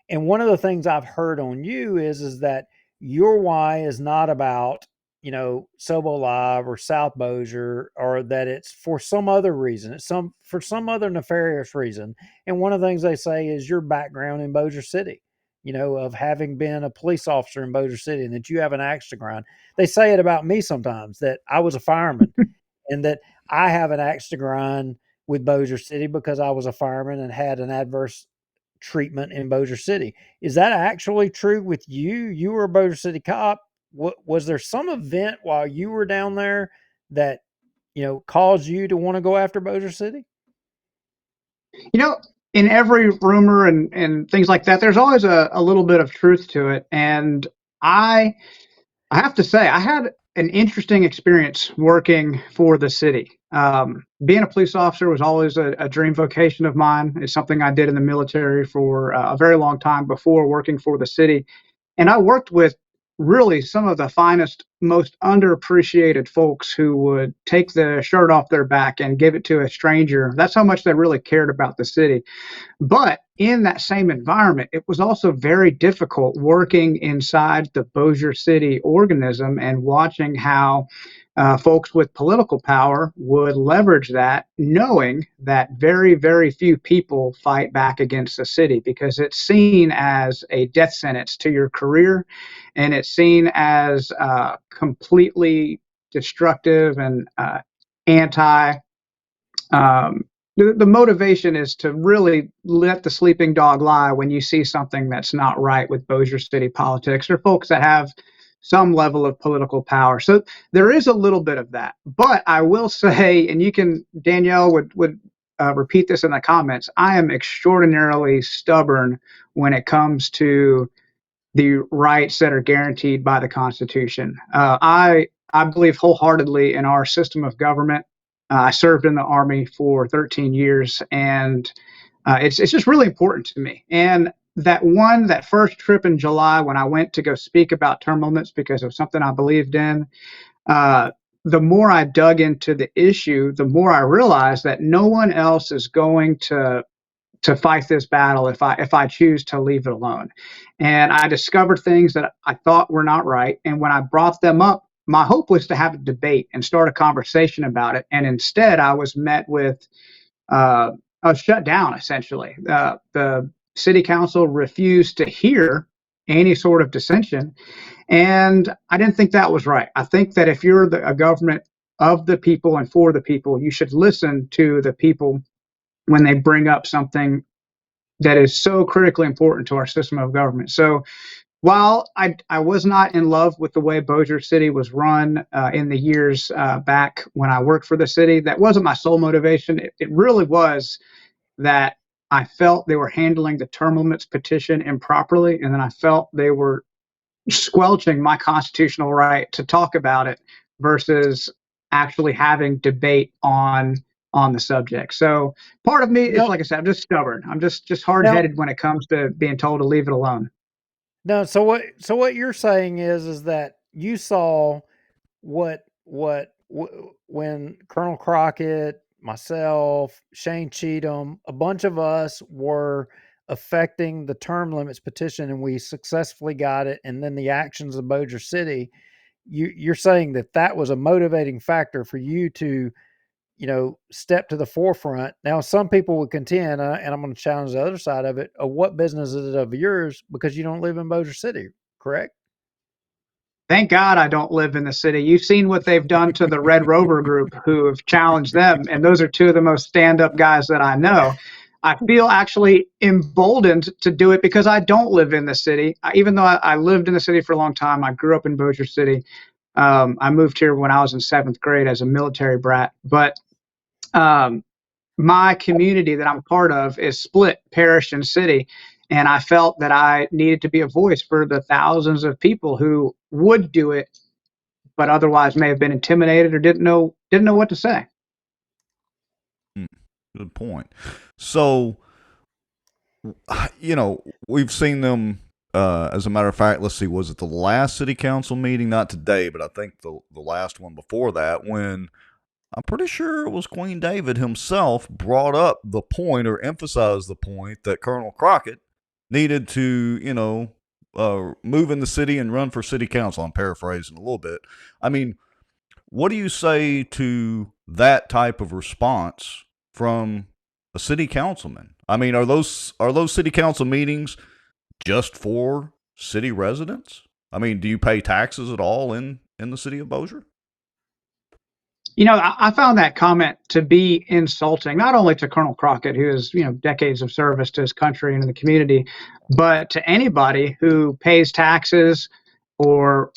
And one of the things I've heard on you is that your why is not about, Sobo Live or South Bossier, or that it's for some other reason. It's for some other nefarious reason. And one of the things they say is your background in Bossier City, of having been a police officer in Bossier City, and that you have an axe to grind. They say it about me sometimes, that I was a fireman and that I have an axe to grind with Bossier City because I was a fireman and had an adverse treatment in Bossier City. Is that actually true with you? You were a Bossier City cop. Was there some event while you were down there that caused you to want to go after Bossier City? In every rumor and things like that, there's always a little bit of truth to it. And I have to say, I had an interesting experience working for the city. Being a police officer was always a dream vocation of mine. It's something I did in the military for a very long time before working for the city. And I worked with really some of the finest, most underappreciated folks who would take the shirt off their back and give it to a stranger. That's how much they really cared about the city. But in that same environment, it was also very difficult working inside the Bossier City organism and watching how folks with political power would leverage that, knowing that very, very few people fight back against the city because it's seen as a death sentence to your career, and it's seen as completely destructive and anti. The motivation is to really let the sleeping dog lie when you see something that's not right with Bossier City politics or folks that have some level of political power. So there is a little bit of that. But I will say, and Danielle would repeat this in the comments, I am extraordinarily stubborn when it comes to the rights that are guaranteed by the Constitution. I believe wholeheartedly in our system of government. I served in the Army for 13 years, and it's just really important to me. And that first trip in July when I went to go speak about term limits because of something I believed in, the more I dug into the issue, the more I realized that no one else is going to fight this battle if I choose to leave it alone. And I discovered things that I thought were not right. And when I brought them up, my hope was to have a debate and start a conversation about it. And instead, I was met with I was shut down, essentially. The city council refused to hear any sort of dissension. And I didn't think that was right. I think that if you're a government of the people and for the people, you should listen to the people when they bring up something that is so critically important to our system of government. So while I was not in love with the way Bossier City was run in the years back when I worked for the city, that wasn't my sole motivation. It really was that I felt they were handling the term limits petition improperly, and then I felt they were squelching my constitutional right to talk about it versus actually having debate on the subject. So part of me is, like I said, I'm just stubborn. I'm just hard-headed when it comes to being told to leave it alone. No, so what you're saying is that you saw when Colonel Crockett, myself, Shane Cheatham, a bunch of us were affecting the term limits petition, and we successfully got it, and then the actions of Bossier City, you're saying that was a motivating factor for you to step to the forefront. Now, some people would contend, and I'm going to challenge the other side of it, what business is it of yours because you don't live in Bossier City, correct? Thank God I don't live in the city. You've seen what they've done to the Red Rover group who have challenged them, and those are two of the most stand-up guys that I know. I feel actually emboldened to do it because I don't live in the city. Even though I lived in the city for a long time, I grew up in Bossier City. I moved here when I was in 7th grade as a military brat, but my community that I'm part of is split parish and city. And I felt that I needed to be a voice for the thousands of people who would do it, but otherwise may have been intimidated or didn't know what to say. Good point. So, we've seen them. As a matter of fact, let's see, was it the last city council meeting? Not today, but I think the last one before that, when I'm pretty sure it was Queen David himself brought up the point or emphasized the point that Colonel Crockett needed to, move in the city and run for city council. I'm paraphrasing a little bit. I mean, what do you say to that type of response from a city councilman? I mean, are those city council meetings just for city residents? I mean, do you pay taxes at all in the city of Bossier? I found that comment to be insulting, not only to Colonel Crockett, who has, decades of service to his country and in the community, but to anybody who pays taxes or,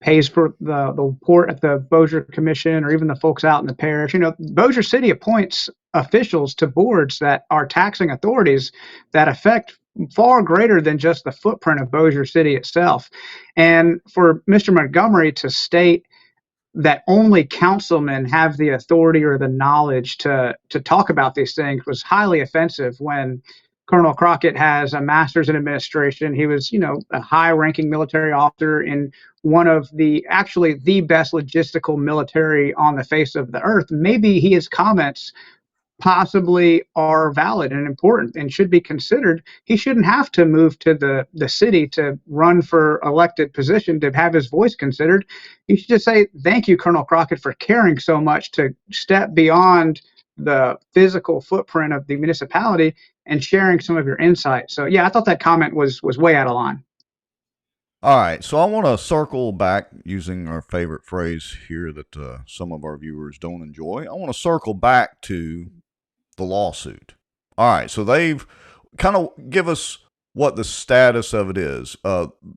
pays for the report at the Bossier Commission or even the folks out in the parish. Bossier City appoints officials to boards that are taxing authorities that affect far greater than just the footprint of Bossier City itself. And for Mr. Montgomery to state that only councilmen have the authority or the knowledge to talk about these things was highly offensive when Colonel Crockett has a master's in administration. He was, a high-ranking military officer in one of the best logistical military on the face of the earth. Maybe his comments possibly are valid and important and should be considered. He shouldn't have to move to the city to run for elected position to have his voice considered. He should just say, thank you, Colonel Crockett, for caring so much to step beyond the physical footprint of the municipality and sharing some of your insight. So yeah, I thought that comment was way out of line. All right, so I want to circle back using our favorite phrase here that some of our viewers don't enjoy. I want to circle back to the lawsuit. All right, so they've kind of give us what the status of it is.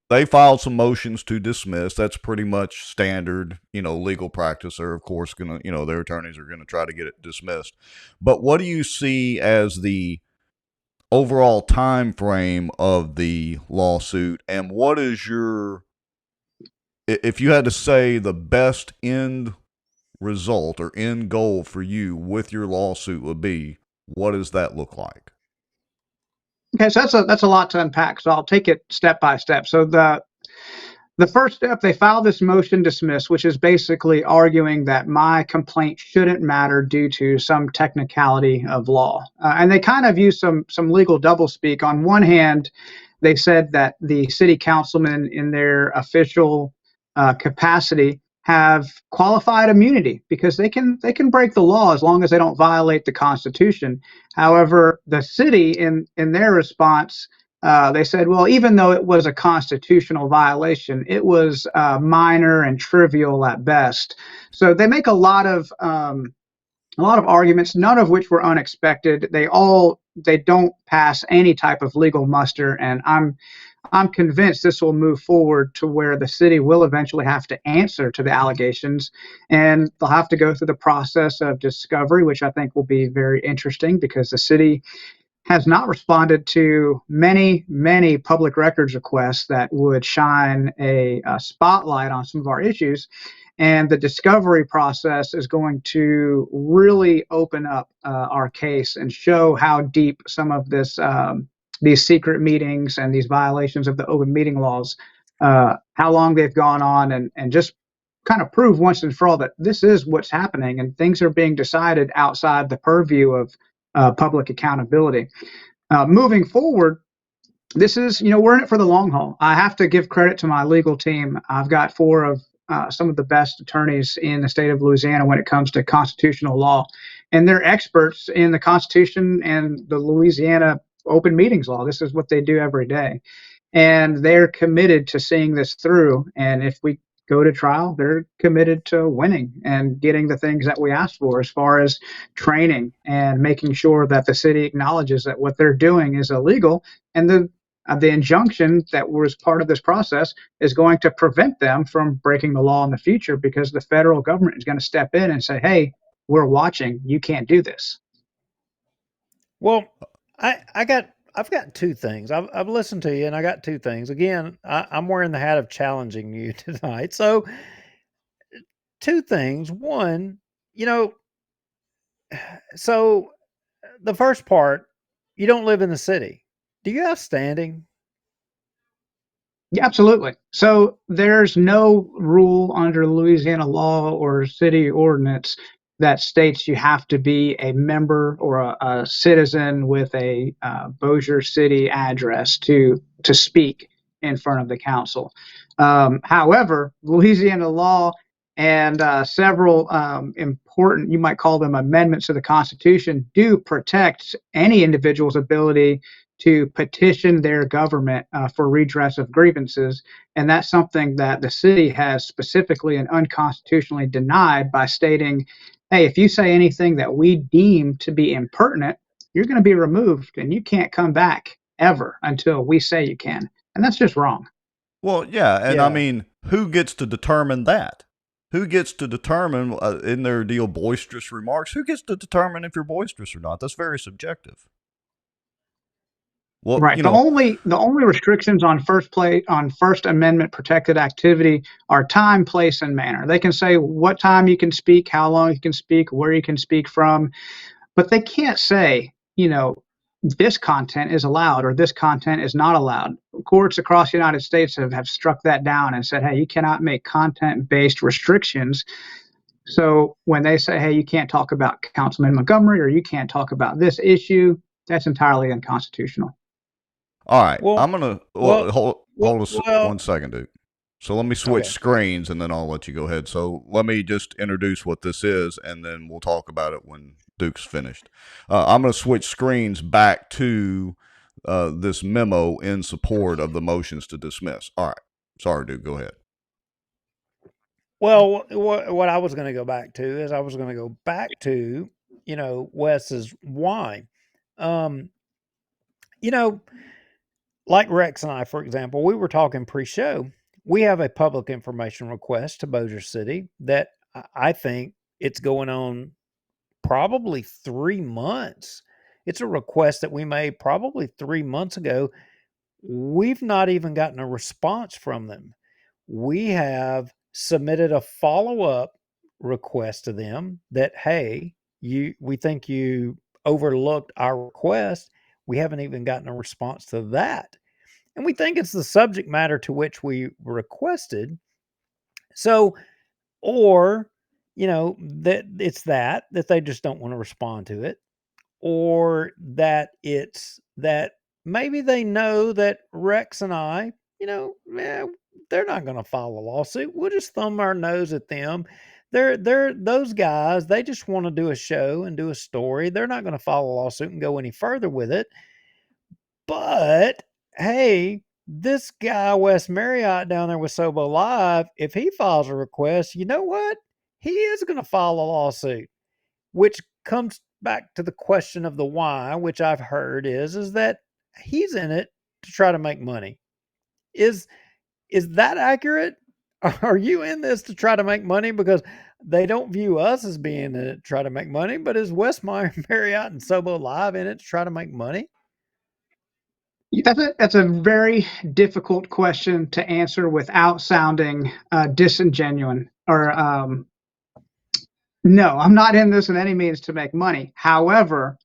They filed some motions to dismiss. That's pretty much standard, legal practice. They're of course gonna, their attorneys are gonna try to get it dismissed. But what do you see as the overall time frame of the lawsuit, and what is if you had to say the best end result or end goal for you with your lawsuit would be, what does that look like? Okay, so that's a lot to unpack. So I'll take it step by step. So the first step, they filed this motion dismiss, which is basically arguing that my complaint shouldn't matter due to some technicality of law. And they kind of use some legal doublespeak. On one hand, they said that the city councilmen in their official capacity have qualified immunity because they can break the law as long as they don't violate the Constitution. However, the city in their response, they said, well, even though it was a constitutional violation, it was minor and trivial at best. So they make a lot of arguments, none of which were unexpected. They don't pass any type of legal muster, and I'm convinced this will move forward to where the city will eventually have to answer to the allegations, and they'll have to go through the process of discovery, which I think will be very interesting because the city has not responded to many, many public records requests that would shine a spotlight on some of our issues. And the discovery process is going to really open up our case and show how deep some of these secret meetings and these violations of the open meeting laws, how long they've gone on, and just kind of prove once and for all that this is what's happening and things are being decided outside the purview of public accountability. Moving forward, this is, we're in it for the long haul. I have to give credit to my legal team. I've got 4 of some of the best attorneys in the state of Louisiana when it comes to constitutional law. And they're experts in the Constitution and the Louisiana open meetings law. This is what they do every day. And they're committed to seeing this through. And if we go to trial, they're committed to winning and getting the things that we asked for as far as training and making sure that the city acknowledges that what they're doing is illegal. And The injunction that was part of this process is going to prevent them from breaking the law in the future because the federal government is going to step in and say, hey, we're watching. You can't do this. Well, I've got two things. I've listened to you, and I got two things. Again, I'm wearing the hat of challenging you tonight. So, two things. One, you know, so the first part, you don't live in the city. Do you have standing? Yeah, absolutely. So there's no rule under Louisiana law or city ordinance that states you have to be a member or a citizen with a Bossier City address to speak in front of the council. However, Louisiana law and several important, you might call them amendments to the Constitution, do protect any individual's ability to petition their government for redress of grievances. And that's something that the city has specifically and unconstitutionally denied by stating, hey, if you say anything that we deem to be impertinent, you're going to be removed and you can't come back ever until we say you can. And that's just wrong. Well, yeah, and I Yeah. mean, who gets to determine that? Who gets to determine in their deal boisterous remarks? Who gets to determine if you're boisterous or not? That's very subjective. Well, Right. The only restrictions on First Amendment protected activity are time, place, and manner. They can say what time you can speak, how long you can speak, where you can speak from, but they can't say, this content is allowed or this content is not allowed. Courts across the United States have struck that down and said, hey, you cannot make content-based restrictions. So when they say, hey, you can't talk about Councilman Montgomery or you can't talk about this issue, that's entirely unconstitutional. all right, Well, I'm gonna well, hold us well. 1 second, Duke. So let me switch Okay. screens and then I'll let you go ahead. So let me just introduce what this is, and then we'll talk about it when Duke's finished. I'm going to switch screens back to this memo in support of the motions to dismiss. All right. Sorry, Duke. Go ahead. Well, what I was going to go back to is Wes's why. Um, you know, like Rex and I, for example, we were talking pre-show. We have a public information request to Bossier City that I think it's going on probably 3 months. It's a request that we made probably 3 months ago. We've not even gotten a response from them. We have submitted a follow-up request to them that, hey, we think you overlooked our request. We haven't even gotten a response to that. And we think it's the subject matter to which we requested. So, or, that it's that they just don't want to respond to it, or that it's that maybe they know that Rex and I, they're not going to file a lawsuit. We'll just thumb our nose at them. They're those guys. They just want to do a show and do a story. They're not going to file a lawsuit and go any further with it. But hey, this guy Wes Marriott down there with Sobo Live, if he files a request, you know what? He is going to file a lawsuit, which comes back to the question of the why, which I've heard is that he's in it to try to make money. Is that accurate? Are you in this to try to make money? Because they don't view us as being in it to try to make money, but is Wes Marriott and Sobo Live in it to try to make money? That's a very difficult question to answer without sounding disingenuous or no, I'm not in this in any means to make money. However,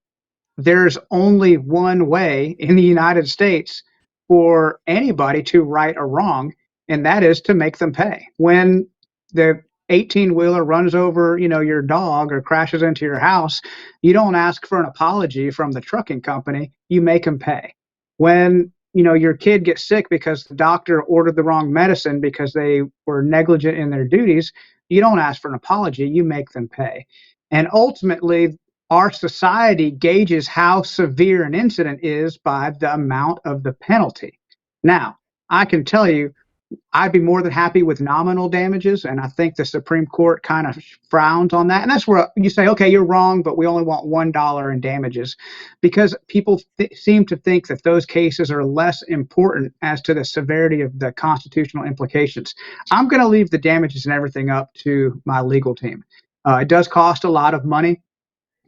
there's only one way in the United States for anybody to right a wrong, and that is to make them pay. When the 18-wheeler runs over, your dog or crashes into your house, you don't ask for an apology from the trucking company, you make them pay. When, your kid gets sick because the doctor ordered the wrong medicine because they were negligent in their duties, you don't ask for an apology, you make them pay. And ultimately, our society gauges how severe an incident is by the amount of the penalty. Now, I can tell you I'd be more than happy with nominal damages, and I think the Supreme Court kind of frowns on that. And that's where you say, okay, you're wrong, but we only want $1 in damages, because people seem to think that those cases are less important as to the severity of the constitutional implications. I'm going to leave the damages and everything up to my legal team. It does cost a lot of money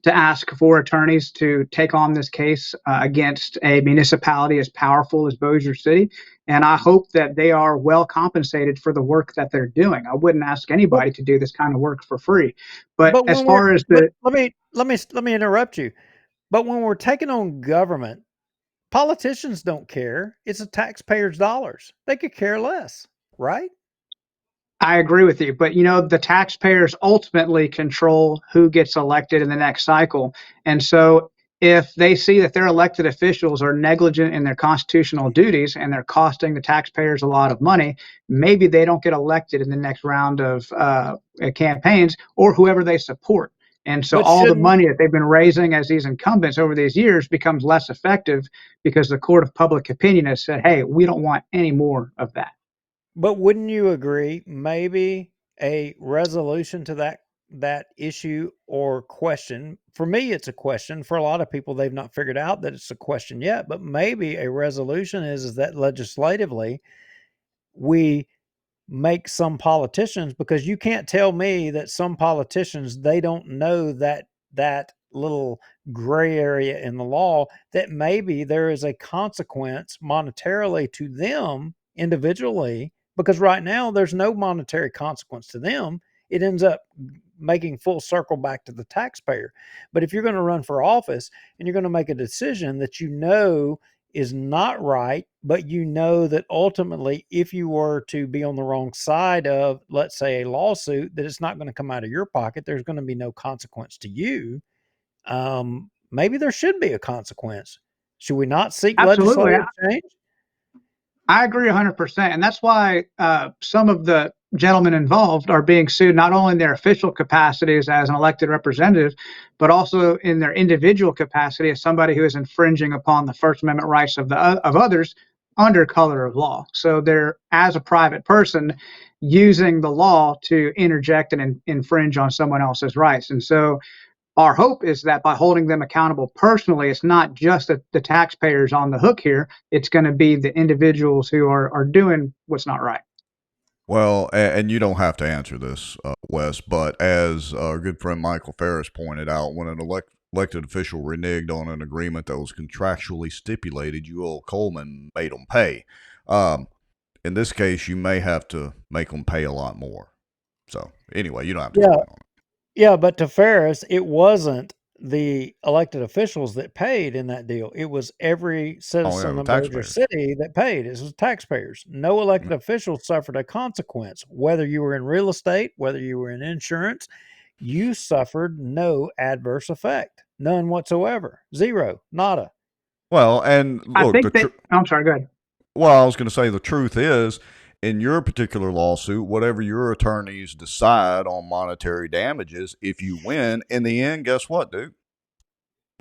to ask for attorneys to take on this case against a municipality as powerful as Bossier City. And I hope that they are well compensated for the work that they're doing. I wouldn't ask anybody to do this kind of work for free. But as far as the let me interrupt you. But when we're taking on government, politicians don't care. It's the taxpayers' dollars. They could care less, right? I agree with you, but the taxpayers ultimately control who gets elected in the next cycle. And so if they see that their elected officials are negligent in their constitutional duties and they're costing the taxpayers a lot of money, maybe they don't get elected in the next round of campaigns, or whoever they support. And so But all the shouldn't money that they've been raising as these incumbents over these years becomes less effective, because the court of public opinion has said, hey, we don't want any more of that. But wouldn't you agree maybe a resolution to that issue or question? For me, it's a question. For a lot of people, they've not figured out that it's a question yet. But maybe a resolution is that legislatively we make some politicians, because you can't tell me that some politicians, they don't know that little gray area in the law, that maybe there is a consequence monetarily to them individually, because right now there's no monetary consequence to them. It ends up making full circle back to the taxpayer. But if you're going to run for office and you're going to make a decision that is not right, but that ultimately, if you were to be on the wrong side of, let's say, a lawsuit, that it's not going to come out of your pocket, there's going to be no consequence to you. Maybe there should be a consequence. Should we not seek Absolutely. legislative change? I agree 100%. And that's why some of the gentlemen involved are being sued, not only in their official capacities as an elected representative, but also in their individual capacity as somebody who is infringing upon the First Amendment rights of others under color of law. So they're, as a private person, using the law to interject and infringe on someone else's rights. And so our hope is that by holding them accountable personally, it's not just the taxpayers on the hook here. It's going to be the individuals who are doing what's not right. Well, and you don't have to answer this, Wes, but as our good friend Michael Ferris pointed out, when an elected official reneged on an agreement that was contractually stipulated, UL Coleman made them pay. In this case, you may have to make them pay a lot more. So anyway, you don't have to comment on it. Yeah, but to Ferris, it wasn't the elected officials that paid in that deal. It was every citizen of Bossier City that paid. It was taxpayers. No elected official suffered a consequence. Whether you were in real estate, whether you were in insurance, you suffered no adverse effect. None whatsoever. Zero. Nada. Well, and look, I'm sorry, go ahead. Well, I was going to say the truth is, in your particular lawsuit, whatever your attorneys decide on monetary damages, if you win, in the end, guess what, dude?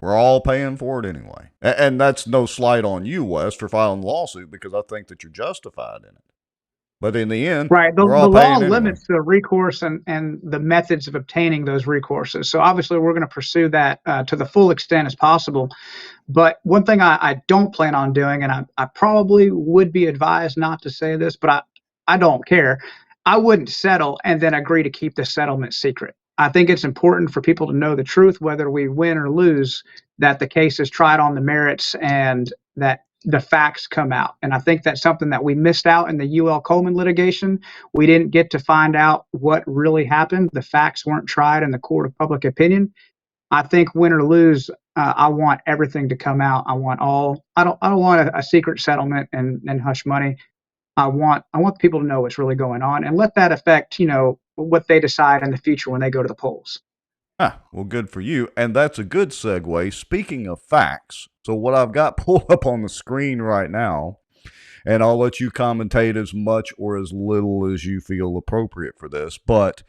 We're all paying for it anyway. And that's no slight on you, Wes, for filing the lawsuit, because I think that you're justified in it. But in the end, right, the law limits the recourse and the methods of obtaining those recourses. So obviously we're going to pursue that to the full extent as possible. But one thing I don't plan on doing, and I probably would be advised not to say this, but I don't care. I wouldn't settle and then agree to keep the settlement secret. I think it's important for people to know the truth, whether we win or lose, that the case is tried on the merits and that the facts come out. And I think that's something that we missed out in the UL Coleman litigation. We didn't get to find out what really happened. The facts weren't tried in the court of public opinion. I think win or lose, I want everything to come out. I don't want a secret settlement and hush money. I want people to know what's really going on and let that affect, what they decide in the future when they go to the polls. Well, good for you. And that's a good segue. Speaking of facts, so what I've got pulled up on the screen right now, and I'll let you commentate as much or as little as you feel appropriate for this, but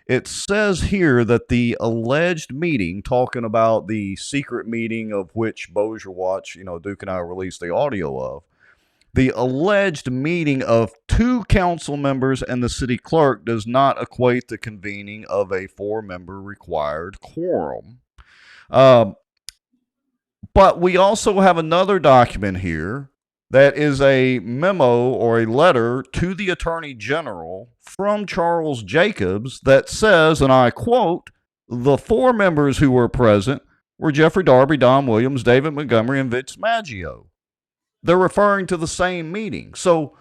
it says here that the alleged meeting, talking about the secret meeting of which bossierwatch, Duke and I released the audio of, The alleged meeting of 2 council members and the city clerk does not equate the convening of a 4-member required quorum. But we also have another document here that is a memo or a letter to the Attorney General from Charles Jacobs that says, and I quote, "The 4 members who were present were Jeffrey Darby, Don Williams, David Montgomery, and Vince Maggio." They're referring to the same meeting. So,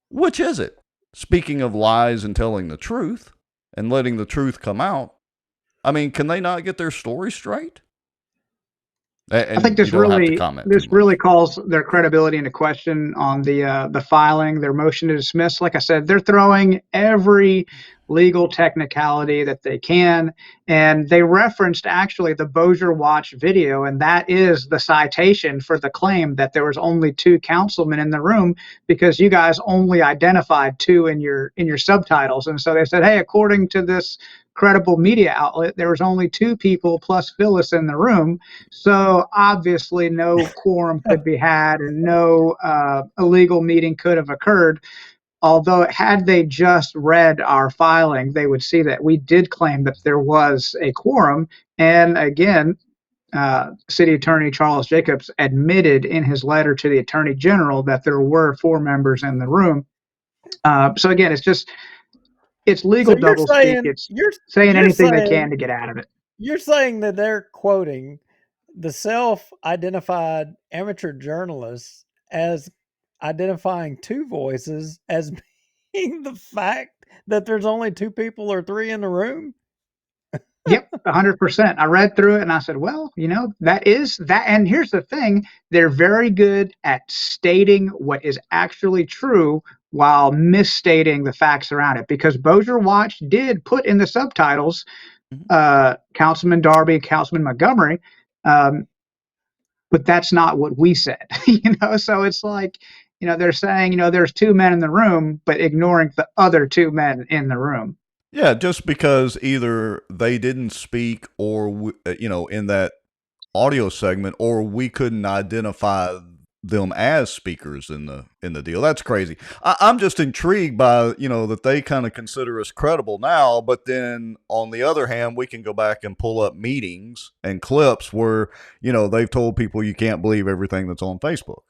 which is it? Speaking of lies and telling the truth and letting the truth come out, I mean, can they not get their story straight? And I think you don't have to comment too much. really calls their credibility into question on the filing, their motion to dismiss. Like I said, they're throwing every legal technicality that they can, and they referenced actually the Bossier Watch video, and that is the citation for the claim that there was only 2 councilmen in the room because you guys only identified 2 in your subtitles, and so they said, hey, according to this credible media outlet, there was only 2 people plus Phyllis in the room. So obviously no quorum could be had and no illegal meeting could have occurred. Although had they just read our filing, they would see that we did claim that there was a quorum. And again, City Attorney Charles Jacobs admitted in his letter to the Attorney General that there were 4 members in the room. So again, it's legal doublespeak. It's saying anything they can to get out of it. You're saying that they're quoting the self-identified amateur journalists as identifying 2 voices as being the fact that there's only 2 people or 3 in the room? Yep, 100%. I read through it and I said, well, that is that. And here's the thing, they're very good at stating what is actually true while misstating the facts around it, because Bossier Watch did put in the subtitles Councilman Darby, Councilman Montgomery, but that's not what we said. So it's like, they're saying, there's 2 men in the room, but ignoring the other 2 men in the room. Yeah, just because either they didn't speak or, in that audio segment, or we couldn't identify them as speakers in the deal. That's crazy. I'm just intrigued by, that they kind of consider us credible now, but then on the other hand, we can go back and pull up meetings and clips where, they've told people you can't believe everything that's on Facebook.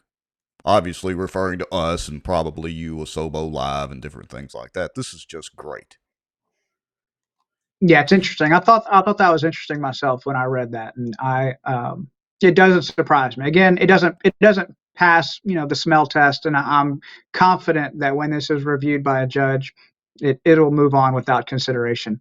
Obviously referring to us and probably you with Sobo Live and different things like that. This is just great. Yeah, it's interesting. I thought that was interesting myself when I read that, and it doesn't surprise me. Again, it doesn't pass, the smell test, and I'm confident that when this is reviewed by a judge, it'll move on without consideration.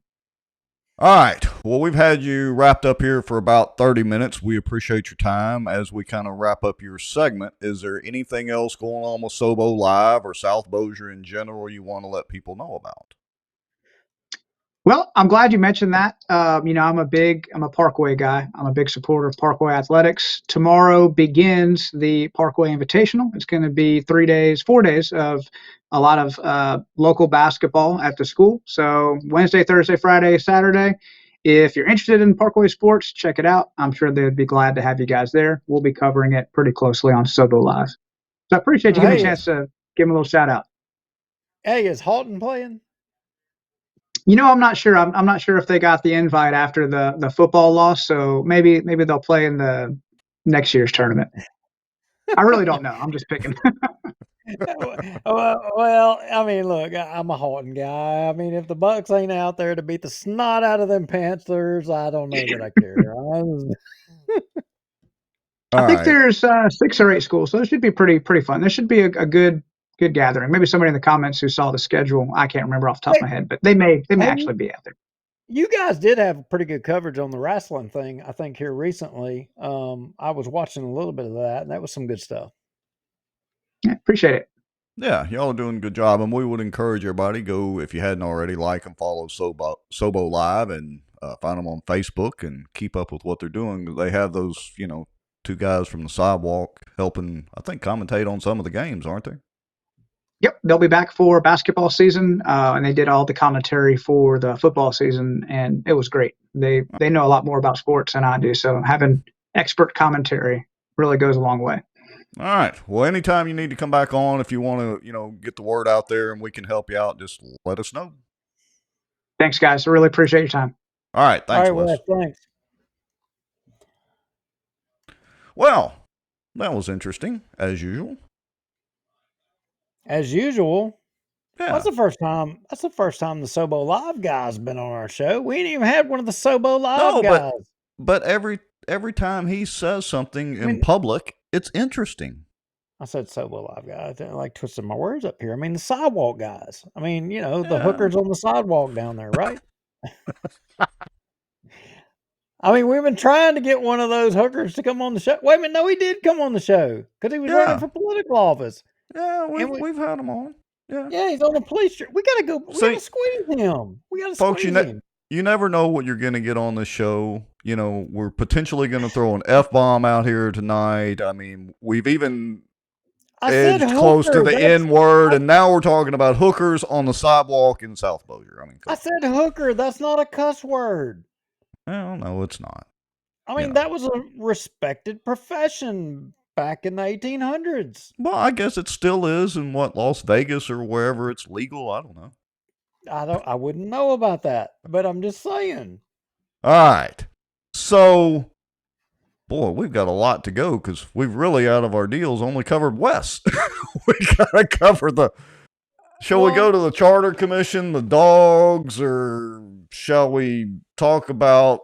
All right. Well, we've had you wrapped up here for about 30 minutes. We appreciate your time. As we kind of wrap up your segment, is there anything else going on with Sobo Live or South Bossier in general you want to let people know about? Well, I'm glad you mentioned that. I'm a Parkway guy. I'm a big supporter of Parkway athletics. Tomorrow begins the Parkway Invitational. It's going to be 4 days of a lot of local basketball at the school. So Wednesday, Thursday, Friday, Saturday. If you're interested in Parkway sports, check it out. I'm sure they'd be glad to have you guys there. We'll be covering it pretty closely on Sobo Live. So I appreciate you giving me a chance to give them a little shout out. Hey, is Halton playing? I'm not sure. I'm not sure if they got the invite after the football loss, so maybe they'll play in the next year's tournament. I really don't know. I'm just picking. Well, I mean, look, I'm a Halton guy. I mean, if the Bucks ain't out there to beat the snot out of them Panthers, I don't know that I care. I think there's 6 or 8 schools, so it should be pretty fun. There should be a good gathering. Maybe somebody in the comments who saw the schedule, I can't remember off the top of my head, but they may actually be out there. You guys did have pretty good coverage on the wrestling thing, I think, here recently. I was watching a little bit of that, and that was some good stuff. Yeah, appreciate it. Yeah, y'all are doing a good job, and we would encourage everybody, go, if you hadn't already, like and follow Sobo Live, and find them on Facebook and keep up with what they're doing. They have those, 2 guys from the sidewalk helping, I think, commentate on some of the games, aren't they? Yep, they'll be back for basketball season, and they did all the commentary for the football season, and it was great. They know a lot more about sports than I do, so having expert commentary really goes a long way. All right. Well, anytime you need to come back on, if you want to, get the word out there and we can help you out, just let us know. Thanks, guys. I really appreciate your time. All right. All Thanks, right, Wes. Wes, thanks. Well, that was interesting, as usual. As usual. Yeah. That's the first time. That's the first time the Sobo Live guy's been on our show. We ain't even had one of the Sobo Live No, guys. but every time he says something in public, it's interesting. I said Sobo Live guy. I like twisting my words up here. I mean the sidewalk guys. I mean, the hookers on the sidewalk down there, right? I mean, we've been trying to get one of those hookers to come on the show. Wait a minute, no, he did come on the show because he was running for political office. Yeah, we've had him on. Yeah, he's on the police street. We gotta go. We gotta squeeze him. We gotta Folks, squeeze him. you never know what you're going to get on the show. We're potentially going to throw an F-bomb out here tonight. I mean, we've even edged close to the N-word, and now we're talking about hookers on the sidewalk in South Bossier. I mean, I said hooker. That's not a cuss word. Well, no, it's not. I mean, that was a respected profession back in the 1800s. Well, I guess it still is in Las Vegas or wherever it's legal. I don't know. I wouldn't know about that, but I'm just saying. All right. So, boy, we've got a lot to go because we've really, out of our deals, only covered West. We got to cover the... Shall we go to the Charter Commission, the dogs, or shall we talk about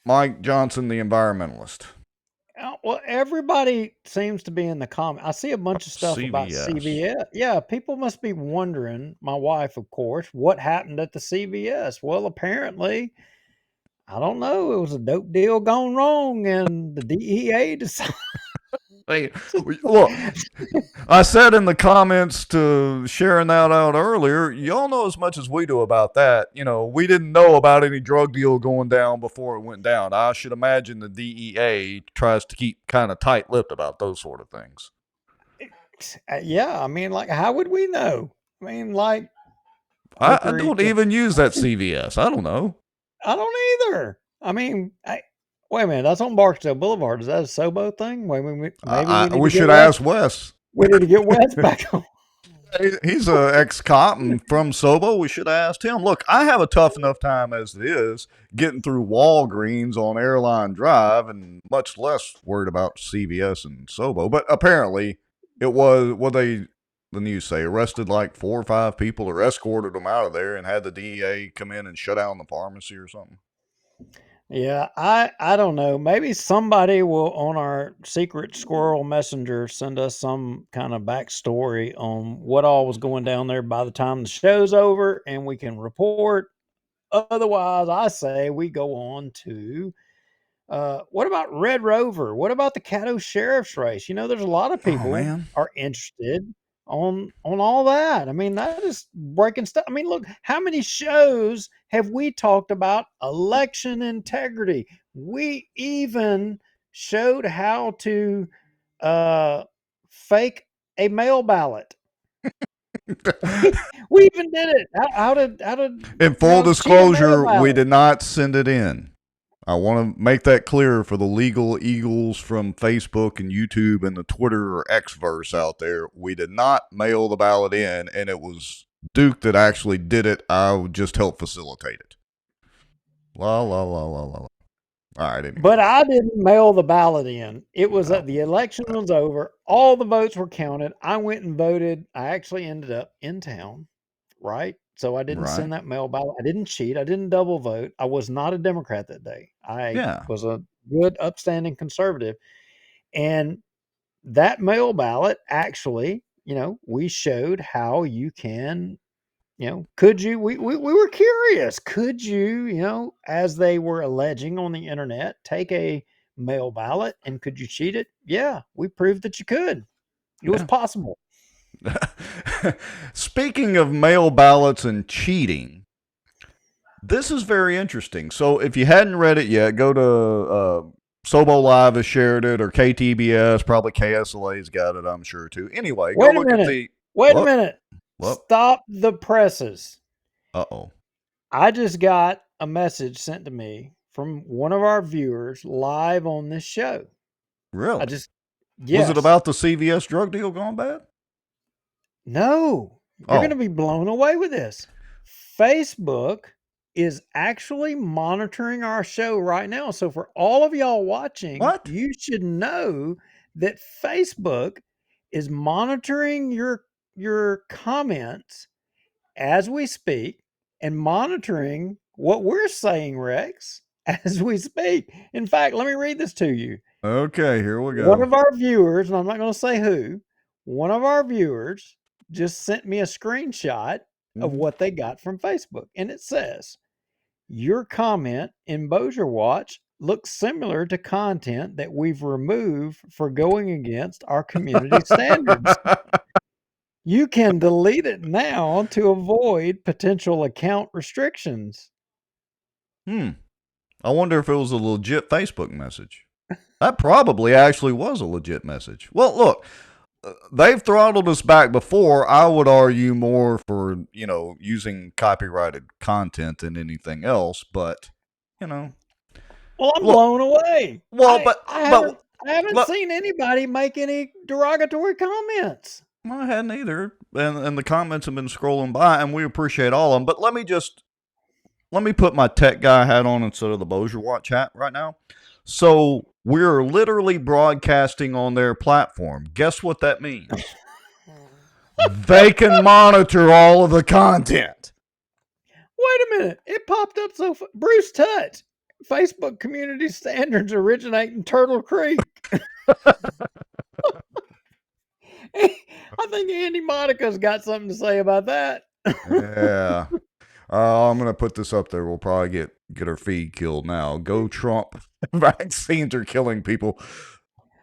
Mike Johnson, the environmentalist? Well, everybody seems to be in the comment. I see a bunch of stuff about CVS. Yeah, people must be wondering, my wife, of course, what happened at the CVS. Well, apparently, I don't know. It was a dope deal gone wrong, and the DEA decided. Hey, look, I said in the comments to sharing that out earlier, y'all know as much as we do about that. We didn't know about any drug deal going down before it went down. I should imagine the DEA tries to keep kind of tight-lipped about those sort of things. Yeah, I mean, how would we know? I mean, I don't even use that CVS. I don't know. I don't either. I mean, wait a minute, that's on Barksdale Boulevard. Is that a Sobo thing? Maybe we should ask Wes. We need to get Wes back on. He's an ex-cop and from Sobo. We should have asked him. Look, I have a tough enough time as it is getting through Walgreens on Airline Drive, and much less worried about CVS and Sobo. But apparently, it was what the news say, arrested like 4 or 5 people or escorted them out of there and had the DEA come in and shut down the pharmacy or something. Yeah, I don't know. Maybe somebody will, on our secret squirrel messenger, send us some kind of backstory on what all was going down there by the time the show's over, and we can report. Otherwise, I say we go on to what about Red Rover? What about the Caddo Sheriff's race? There's a lot of people are interested on all that. I mean, that is breaking stuff. I mean, look, how many shows have we talked about election integrity? We even showed how to fake a mail ballot. We even did it. How did in full disclosure, we did not send it in. I want to make that clear for the legal eagles from Facebook and YouTube and the Twitter or Xverse out there. We did not mail the ballot in, and it was Duke that actually did it. I would just help facilitate it. La, la, la, la, la. All right. Anyway. But I didn't mail the ballot in. It was that the election was over. All the votes were counted. I went and voted. I actually ended up in town, right? So I didn't send that mail ballot. I didn't cheat. I didn't double vote. I was not a Democrat that day. I was a good, upstanding conservative. And that mail ballot actually, we showed how you can, could you, we were curious. Could you, as they were alleging on the internet, take a mail ballot and could you cheat it? Yeah, we proved that you could. It was possible. Speaking of mail ballots and cheating, this is very interesting. So if you hadn't read it yet, go to Sobo Live has shared it, or KTBS, probably KSLA's got it, I'm sure, too. Anyway, Wait a minute. Stop the presses. Uh-oh. I just got a message sent to me from one of our viewers live on this show. Really? Yes. Was it about the CVS drug deal gone bad? No. You're Oh. going to be blown away with this. Facebook is actually monitoring our show right now. So for all of y'all watching, What? you should know that Facebook is monitoring your comments as we speak and monitoring what we're saying, Rex, as we speak. In fact, let me read this to you. Okay, here we One go. of our viewers, and I'm not going to say who, one of our viewers just sent me a screenshot of what they got from Facebook. And it says, your comment in Bossier Watch looks similar to content that we've removed for going against our community standards. You can delete it now to avoid potential account restrictions. I wonder if it was a legit Facebook message. That probably actually was a legit message. Well, look, they've throttled us back before. I would argue more for, using copyrighted content than anything else, but, Well, I'm blown away. Well, I haven't seen anybody make any derogatory comments. I hadn't either. And the comments have been scrolling by, and we appreciate all of them. But let me put my tech guy hat on instead of the Bossier Watch hat right now. So we're literally broadcasting on their platform. Guess what that means? They can monitor all of the content. Wait a minute. It popped up Bruce Tutt. Facebook community standards originate in Turtle Creek. I think Andy Monica's got something to say about that. Yeah. I'm going to put this up there. We'll probably get our feed killed now. Go Trump. Vaccines are killing people.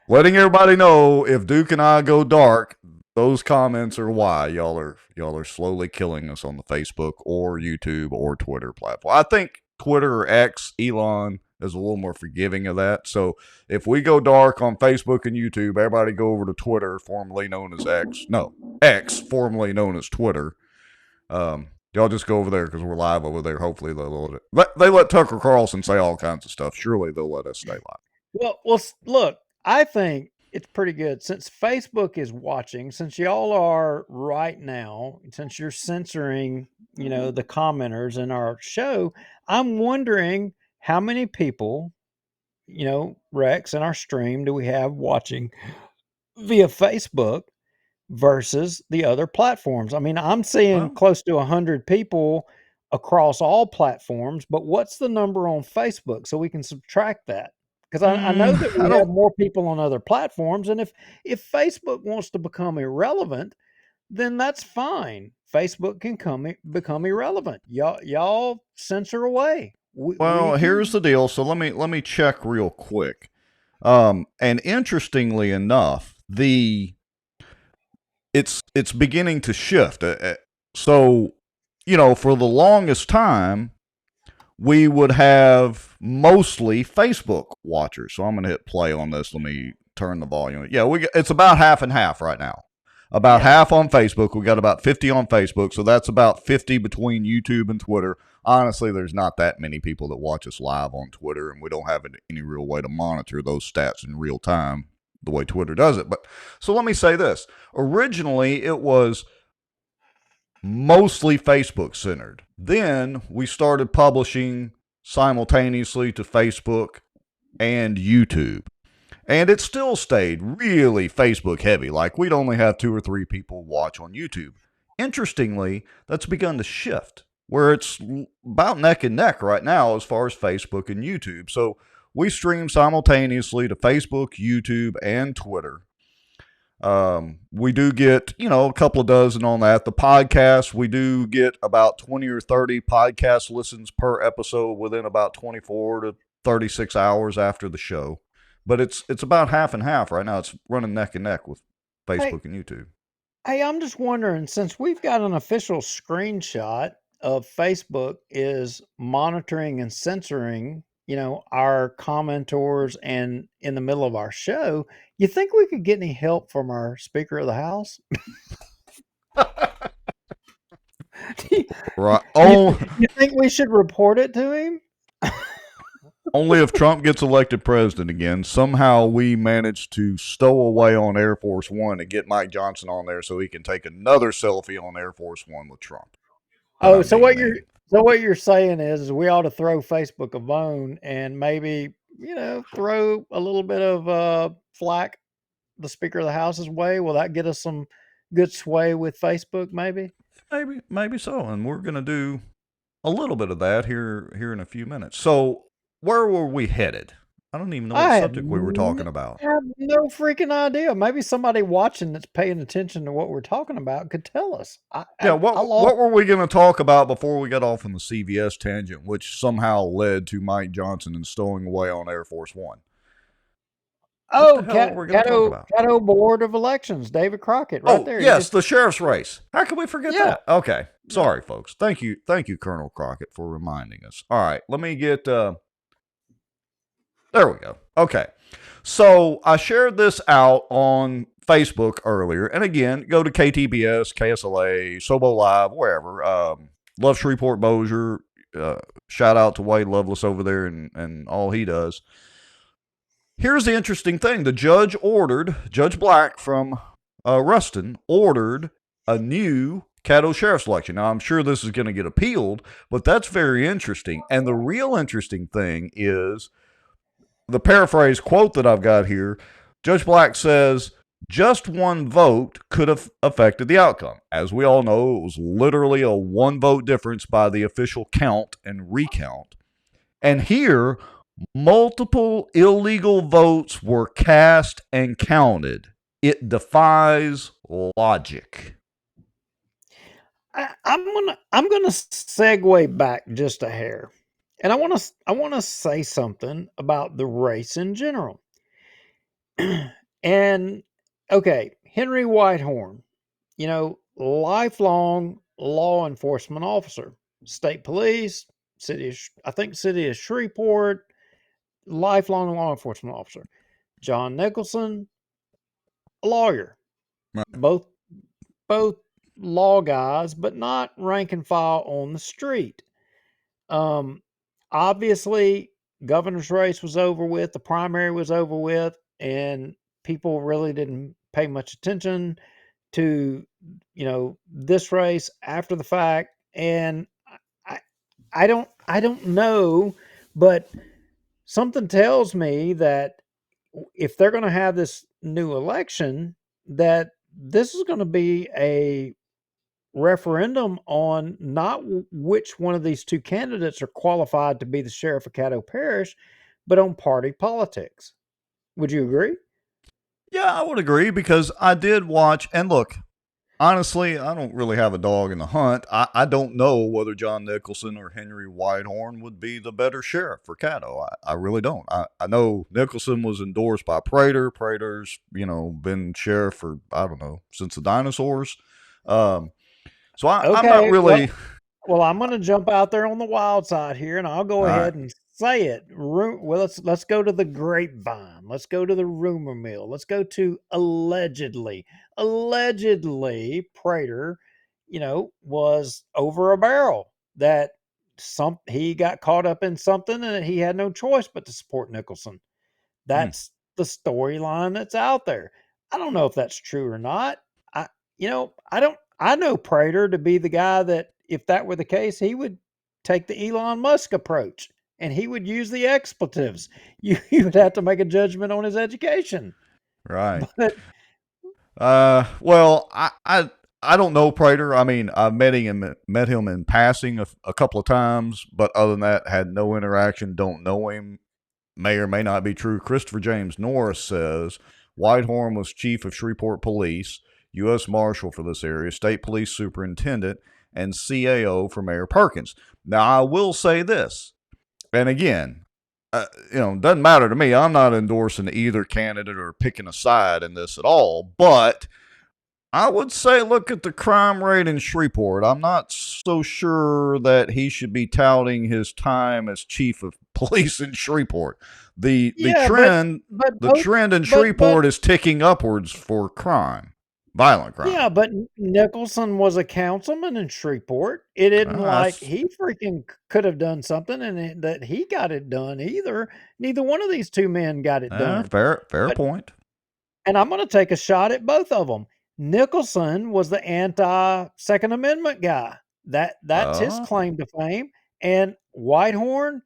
Letting everybody know, if Duke and I go dark, those comments are why. Y'all are slowly killing us on the Facebook or YouTube or Twitter platform. I think Twitter or X, Elon, is a little more forgiving of that. So if we go dark on Facebook and YouTube, everybody go over to Twitter, formerly known as X. No, X, formerly known as Twitter. Y'all just go over there because we're live over there. Hopefully they let Tucker Carlson say all kinds of stuff. Surely they'll let us stay live. Well, look, I think it's pretty good since Facebook is watching, since y'all are right now, since you're censoring, the commenters in our show. I'm wondering how many people, Rex, in our stream do we have watching via Facebook versus the other platforms? I mean, I'm seeing close to 100 people across all platforms, but what's the number on Facebook so we can subtract that? Because I know that we have more people on other platforms, and if Facebook wants to become irrelevant, then that's fine. Facebook can become irrelevant. Y'all censor away. Here's the deal. So let me check real quick. And interestingly enough, it's beginning to shift. So, for the longest time, we would have mostly Facebook watchers. So I'm going to hit play on this. Let me turn the volume. Yeah, it's about half and half right now. About half on Facebook. We got about 50 on Facebook. So that's about 50 between YouTube and Twitter. Honestly, there's not that many people that watch us live on Twitter, and we don't have any real way to monitor those stats in real time the way Twitter does it. But so let me say this. Originally, it was mostly Facebook centered. Then we started publishing simultaneously to Facebook and YouTube. And it still stayed really Facebook heavy. Like, we'd only have 2 or 3 people watch on YouTube. Interestingly, that's begun to shift, where it's about neck and neck right now as far as Facebook and YouTube. So we stream simultaneously to Facebook, YouTube, and Twitter. We do get, a couple of dozen on that. The podcast, we do get about 20 or 30 podcast listens per episode within about 24 to 36 hours after the show. But it's about half and half right now. It's running neck and neck with Facebook and YouTube. Hey, I'm just wondering, since we've got an official screenshot of Facebook is monitoring and censoring, our commenters and in the middle of our show, you think we could get any help from our Speaker of the House? Right. You think we should report it to him? Only if Trump gets elected president again, somehow we manage to stow away on Air Force One and get Mike Johnson on there so he can take another selfie on Air Force One with Trump. Oh, so what you're saying is we ought to throw Facebook a bone and maybe, throw a little bit of flack the Speaker of the House's way. Will that get us some good sway with Facebook, maybe? Maybe so. And we're going to do a little bit of that here in a few minutes. So where were we headed? I don't even know what subject we were talking about. I have no freaking idea. Maybe somebody watching that's paying attention to what we're talking about could tell us. What were we going to talk about before we got off on the CVS tangent, which somehow led to Mike Johnson and stowing away on Air Force One? Oh, Caddo Board of Elections, David Crockett, right there. Yes, the sheriff's race. How can we forget that? Okay, sorry, folks. Thank you, Colonel Crockett, for reminding us. All right, let me get. There we go. Okay, so I shared this out on Facebook earlier, and again, go to KTBS, KSLA, Sobo Live, wherever. Love Shreveport Bossier. Shout out to Wade Lovelace over there and all he does. Here's the interesting thing. The Judge Black from Ruston ordered a new Caddo sheriff's election. Now, I'm sure this is going to get appealed, but that's very interesting. And the real interesting thing is the paraphrase quote that I've got here. Judge Black says, just one vote could have affected the outcome. As we all know, it was literally a one vote difference by the official count and recount. And here, multiple illegal votes were cast and counted. It defies logic. I'm gonna segue back just a hair, and I want to say something about the race in general. And okay, Henry Whitehorn, lifelong law enforcement officer, state police, city of Shreveport. Lifelong law enforcement officer. John Nicholson, a lawyer. Right. Both law guys, but not rank and file on the street. Obviously, governor's race was over with, the primary was over with, and people really didn't pay much attention to, this race after the fact. And I don't know, but something tells me that if they're going to have this new election, that this is going to be a referendum on not which one of these two candidates are qualified to be the sheriff of Caddo Parish, but on party politics. Would you agree? Yeah, I would agree because I did watch, and look, honestly, I don't really have a dog in the hunt. I don't know whether John Nicholson or Henry Whitehorn would be the better sheriff for Caddo. I really don't. I know Nicholson was endorsed by Prater. Prater's, been sheriff for, I don't know, since the dinosaurs. So I'm not really... Well, I'm going to jump out there on the wild side here, and I'll go ahead and say it. Well, let's go to the grapevine. Let's go to the rumor mill. Let's go to allegedly Prater, was over a barrel, that he got caught up in something and he had no choice but to support Nicholson. That's the storyline that's out there. I don't know if that's true or not. I know Prater to be the guy that, if that were the case, he would take the Elon Musk approach and he would use the expletives. You would have to make a judgment on his education. Right. But, well, I don't know Prater. I mean, I met him in passing a couple of times, but other than that, had no interaction, don't know him. May or may not be true. Christopher James Norris says Whitehorn was chief of Shreveport Police, U.S. Marshal for this area, State Police Superintendent, and CAO for Mayor Perkins. Now, I will say this, and again, doesn't matter to me. I'm not endorsing either candidate or picking a side in this at all, but I would say look at the crime rate in Shreveport. I'm not so sure that he should be touting his time as chief of police in Shreveport. The trend in Shreveport is ticking upwards for crime. Violent crime. Yeah, but Nicholson was a councilman in Shreveport. It isn't like That's he freaking could have done something and that he got it done either. Neither one of these two men got it done. fair But point. and I'm going to take a shot at both of them. Nicholson was the anti-Second Amendment guy. That's his Oh, claim to fame. And Whitehorn,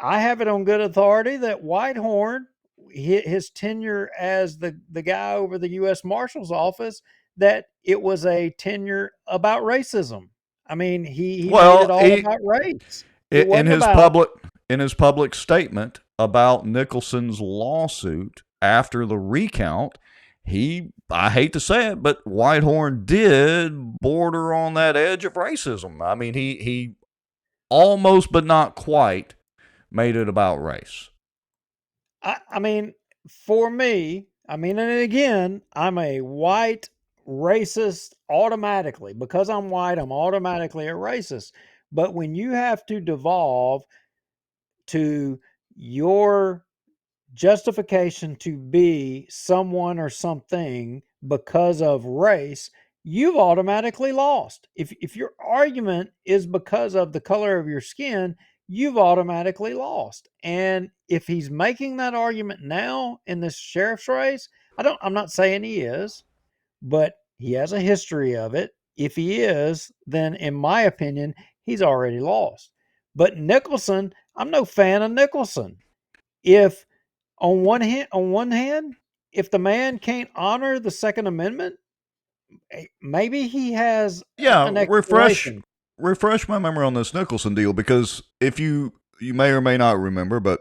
I have it on good authority that Whitehorn, his tenure as the guy over the U.S. Marshal's office, that it was a tenure about racism. I mean, he made it well, all about race. It in wasn't his about public statement about Nicholson's lawsuit after the recount, I hate to say it, but Whitehorn did border on that edge of racism. I mean, he almost but not quite made it about race. I mean, for me, I mean, and again, I'm a white racist automatically. Because I'm white, I'm automatically a racist. But when you have to devolve to your justification to be someone or something because of race, you've automatically lost. If your argument is because of the color of your skin, you've automatically lost. And if he's making that argument now in this sheriff's race, I'm not saying he is, but he has a history of it. If he is, then in my opinion, he's already lost. But Nicholson, I'm no fan of Nicholson. If on one hand, if the man can't honor the Second Amendment, maybe he has Yeah, an explanation. refresh my memory on this Nicholson deal, because if you may or may not remember, but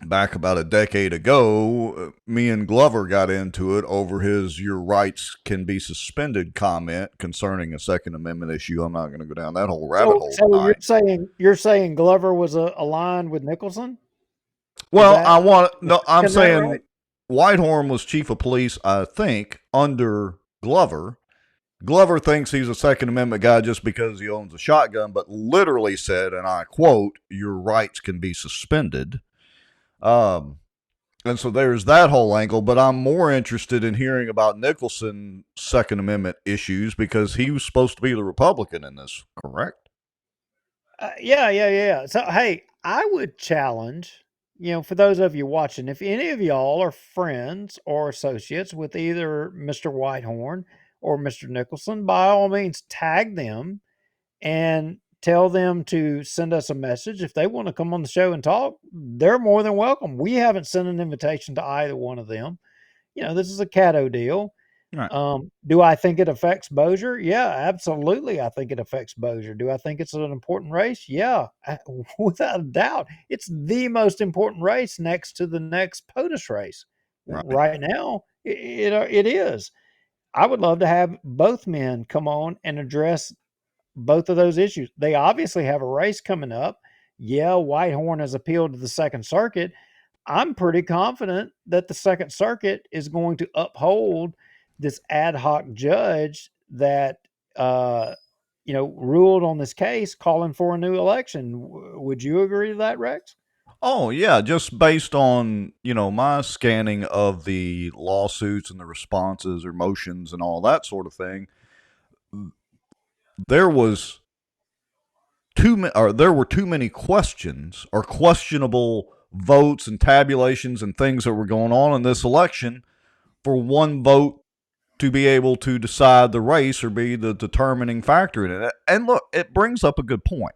back about a decade ago, me and Glover got into it over his "your rights can be suspended" comment concerning a Second Amendment issue. I'm not going to go down that whole rabbit So, hole so tonight. you're saying Glover was aligned with Nicholson? Is Well, that I'm is that saying right? Whitehorn was chief of police, I think, under Glover. Glover thinks he's a Second Amendment guy just because he owns a shotgun, but literally said, and I quote, "your rights can be suspended." Um, and so there's that whole angle, but I'm more interested in hearing about Nicholson's Second Amendment issues because he was supposed to be the Republican in this, correct? Yeah. So, hey, I would challenge, for those of you watching, if any of y'all are friends or associates with either Mr. Whitehorn or Mr. Nicholson, by all means, tag them and tell them to send us a message. If they want to come on the show and talk, they're more than welcome. We haven't sent an invitation to either one of them. This is a Caddo deal. Right. Do I think it affects Bossier? Yeah, absolutely. I think it affects Bossier. Do I think it's an important race? Yeah, without a doubt. It's the most important race next to the next POTUS race. Right. Right now, it is. I would love to have both men come on and address both of those issues. They obviously have a race coming up. Yeah, Whitehorn has appealed to the Second Circuit. I'm pretty confident that the Second Circuit is going to uphold this ad hoc judge that ruled on this case, calling for a new election. Would you agree to that, Rex? Oh, yeah, just based on, my scanning of the lawsuits and the responses or motions and all that sort of thing, there was there were too many questions or questionable votes and tabulations and things that were going on in this election for one vote to be able to decide the race or be the determining factor in it. And look, it brings up a good point.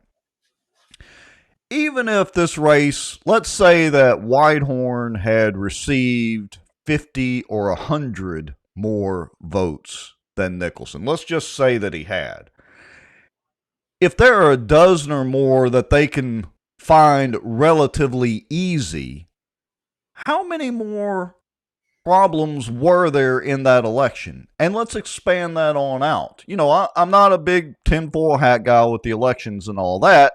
Even if this race, let's say that Whitehorn had received 50 or 100 more votes than Nicholson, let's just say that he had. If there are a dozen or more that they can find relatively easy, how many more problems were there in that election? And let's expand that on out. I'm not a big tinfoil hat guy with the elections and all that,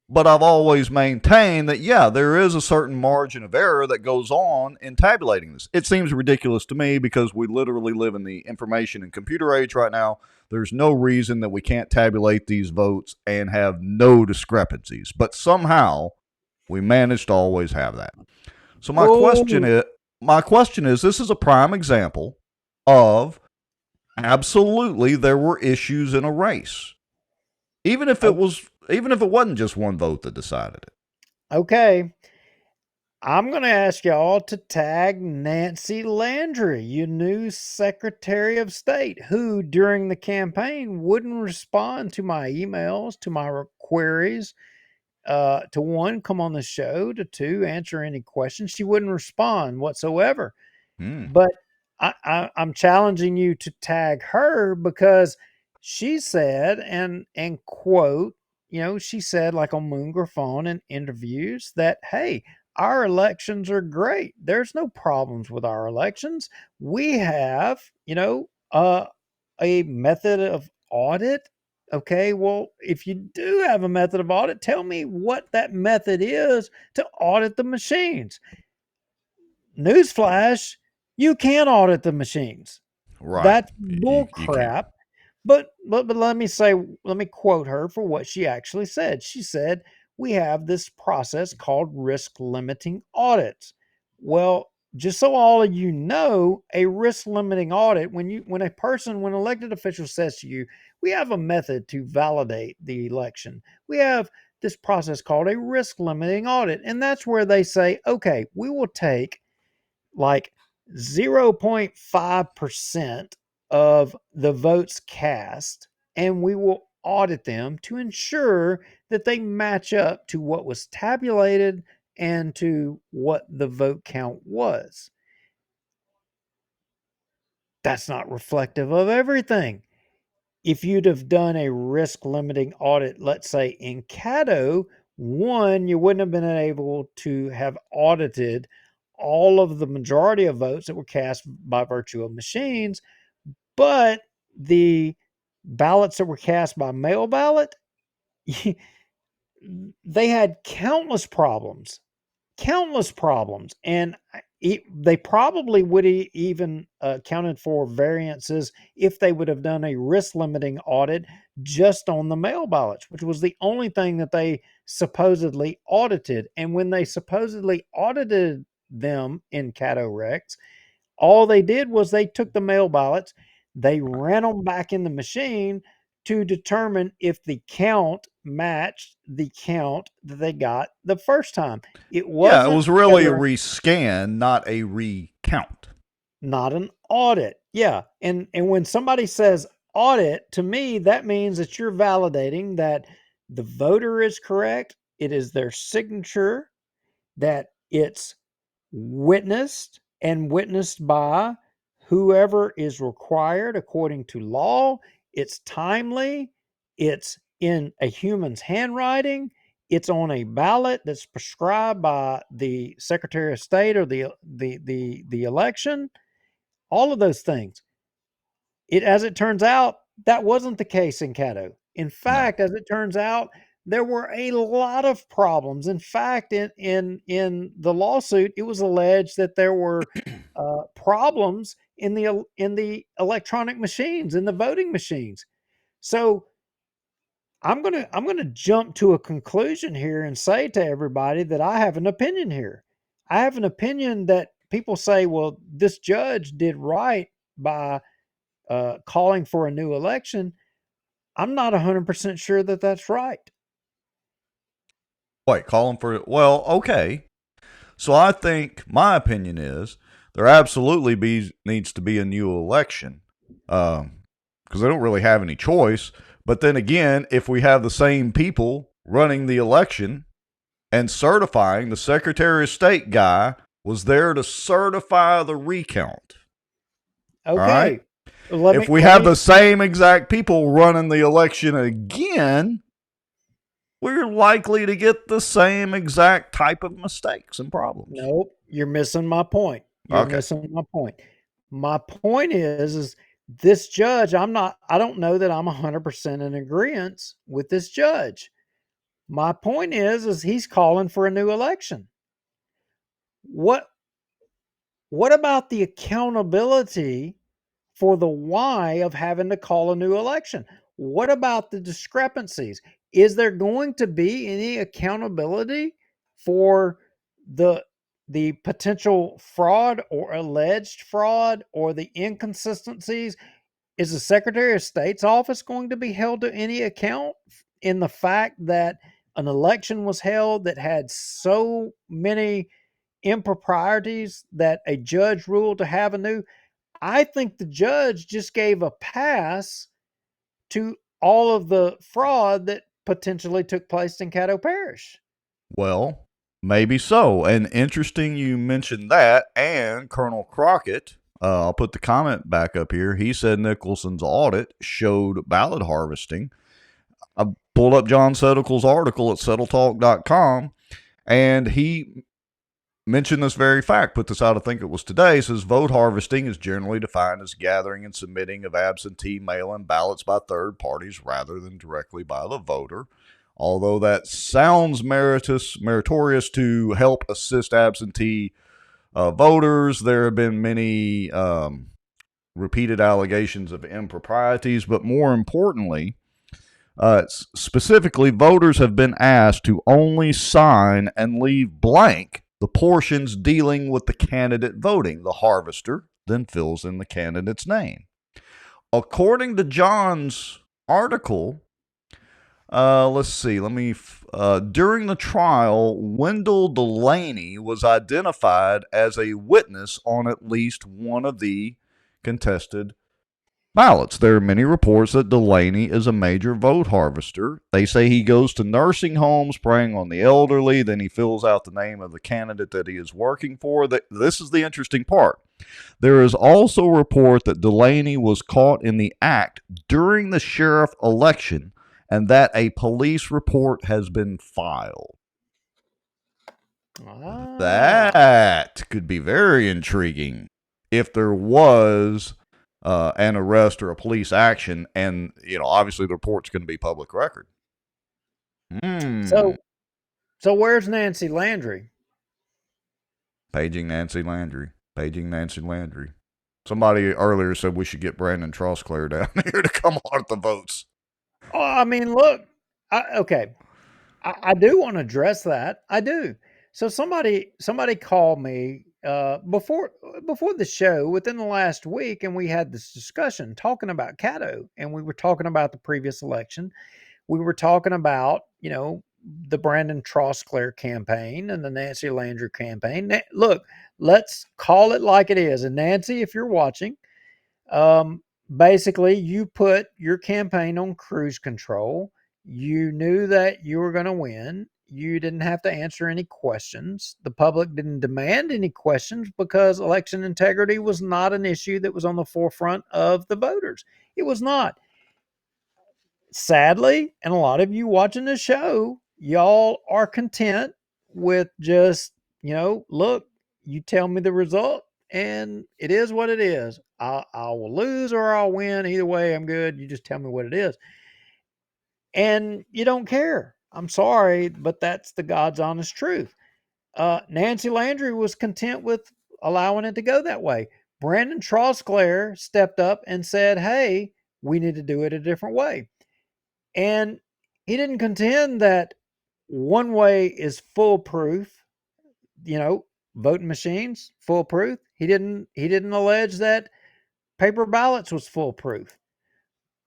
but I've always maintained that, yeah, there is a certain margin of error that goes on in tabulating this. It seems ridiculous to me because we literally live in the information and computer age right now. There's no reason that we can't tabulate these votes and have no discrepancies. But somehow we managed to always have that. So my question is, this is a prime example of absolutely there were issues in a race. Even if it wasn't just one vote that decided it. Okay. I'm going to ask y'all to tag Nancy Landry, your new Secretary of State, who during the campaign wouldn't respond to my emails, to my queries, to one, come on the show, to two, answer any questions. She wouldn't respond whatsoever. But I'm challenging you to tag her because she said, and quote, she said, like on Moon Griffon in interviews, that hey, our elections are great. There's no problems with our elections. We have, a method of audit. Okay, well, if you do have a method of audit, tell me what that method is to audit the machines. Newsflash, you can audit the machines. Right. That's bull You can. crap. But let me quote her for what she actually said. She said, "We have this process called risk limiting audits." Well, just so all of you know, a risk limiting audit, when an elected official says to you, "We have a method to validate the election. We have this process called a risk limiting audit." And that's where they say, "Okay, we will take like 0.5% of the votes cast, and we will audit them to ensure that they match up to what was tabulated and to what the vote count was." That's not reflective of everything. If you'd have done a risk limiting audit, let's say in Caddo, one, you wouldn't have been able to have audited all of the majority of votes that were cast by virtue of machines, but the ballots that were cast by mail ballot, they had countless problems, and they probably would have even accounted for variances if they would have done a risk limiting audit just on the mail ballots, which was the only thing that they supposedly audited. And when they supposedly audited them in Caddo Rex, all they did was they took the mail ballots, they ran them back in the machine to determine if the count matched the count that they got the first time. It Yeah, it wasn't was really a ever rescan, not a recount. not an audit. Yeah. And when somebody says audit, to me, that means that you're validating that the voter is correct, it is their signature, that it's witnessed and witnessed by whoever is required according to law. It's timely. It's in a human's handwriting. It's on a ballot that's prescribed by the Secretary of State or the election. All of those things. As it turns out, that wasn't the case in Caddo. In fact, as it turns out, there were a lot of problems. In fact, in the lawsuit, it was alleged that there were problems in the electronic machines, in the voting machines. So I'm gonna jump to a conclusion here and say to everybody that I have an opinion here. I have an opinion that people say, well, this judge did right by calling for a new election. I'm not 100% sure that that's right. Wait, calling for it? Well, okay. So I think my opinion is there absolutely needs to be a new election because they don't really have any choice. But then again, if we have the same people running the election and certifying, the Secretary of State guy was there to certify the recount. Okay. All right. Let If me, we let have me, the same exact people running the election again, we're likely to get the same exact type of mistakes and problems. Nope, you're missing my point. You're Okay. missing my point. My point is this judge, I don't know that I'm 100% in agreement with this judge. My point is he's calling for a new election. What about the accountability for the why of having to call a new election? What about the discrepancies? Is there going to be any accountability for the the potential fraud or alleged fraud or the inconsistencies is the Secretary of State's office going to be held to any account in the fact that an election was held that had so many improprieties that a judge ruled to have anew? I think the judge just gave a pass to all of the fraud that potentially took place in Caddo Parish. Well, maybe so. And interesting you mentioned that. And Colonel Crockett, I'll put the comment back up here. He said Nicholson's audit showed ballot harvesting. I pulled up John Settlec's article at settletalk.com, and he mentioned this very fact. Put this out, I think it was today. It says vote harvesting is generally defined as gathering and submitting of absentee mail-in ballots by third parties rather than directly by the voter. Although that sounds meritorious to help assist absentee voters, there have been many repeated allegations of improprieties. But more importantly, specifically, voters have been asked to only sign and leave blank the portions dealing with the candidate voting. The harvester then fills in the candidate's name. According to John's article, let's see. During the trial, Wendell Delaney was identified as a witness on at least one of the contested ballots. There are many reports that Delaney is a major vote harvester. They say he goes to nursing homes preying on the elderly, then he fills out the name of the candidate that he is working for. This is the interesting part. There is also a report that Delaney was caught in the act during the sheriff election and that a police report has been filed. That could be very intriguing if there was an arrest or a police action, and obviously the report's going to be public record. So where's Nancy Landry? Paging Nancy Landry. Somebody earlier said we should get Brandon Trosclair down here to come on at the votes. Oh, I mean, look, I do want to address that. I do. So somebody called me before the show within the last week, and we had this discussion talking about Caddo, and we were talking about the previous election. We were talking about the Brandon Trosclair campaign and the Nancy Landry campaign. Look, let's call it like it is. And Nancy, if you're watching, basically you put your campaign on cruise control. You knew that you were going to win. You didn't have to answer any questions. The public didn't demand any questions because election integrity was not an issue that was on the forefront of the voters. It was not. Sadly, and a lot of you watching the show, y'all are content with just, look, you tell me the result and it is what it is. I will lose or I'll win. Either way, I'm good. You just tell me what it is. And you don't care. I'm sorry, but that's the God's honest truth. Nancy Landry was content with allowing it to go that way. Brandon Trosclair stepped up and said, hey, we need to do it a different way. And he didn't contend that one way is foolproof, voting machines foolproof. He didn't allege that paper ballots was foolproof.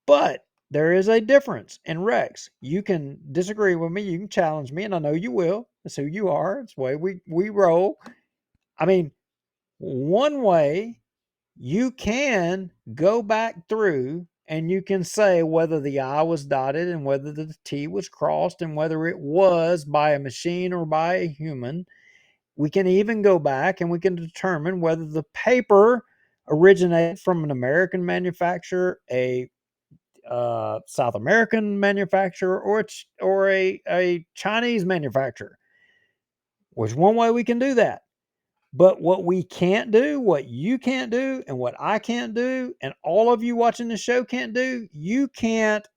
But there is a difference. And Rex, you can disagree with me, you can challenge me, and I know you will. That's who you are. It's the way we roll. I mean, one way you can go back through and you can say whether the I was dotted and whether the T was crossed and whether it was by a machine or by a human. We can even go back and we can determine whether the paper originated from an American manufacturer, a South American manufacturer, or a Chinese manufacturer. There's one way we can do that. But what we can't do, what you can't do, and what I can't do, and all of you watching the show can't do, you can't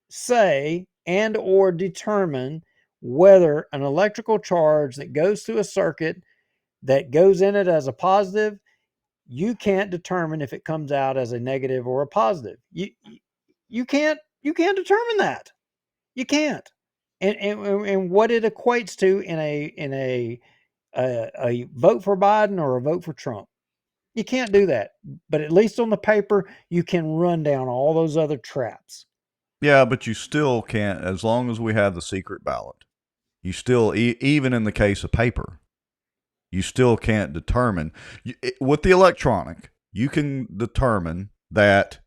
say and or determine whether an electrical charge that goes through a circuit that goes in it as a positive, you can't determine if it comes out as a negative or a positive. You can't determine that. You can't. And what it equates to in a vote for Biden or a vote for Trump. You can't do that. But at least on the paper, you can run down all those other traps. Yeah, but you still can't, as long as we have the secret ballot, you still, even in the case of paper, you still can't determine. With the electronic, you can determine that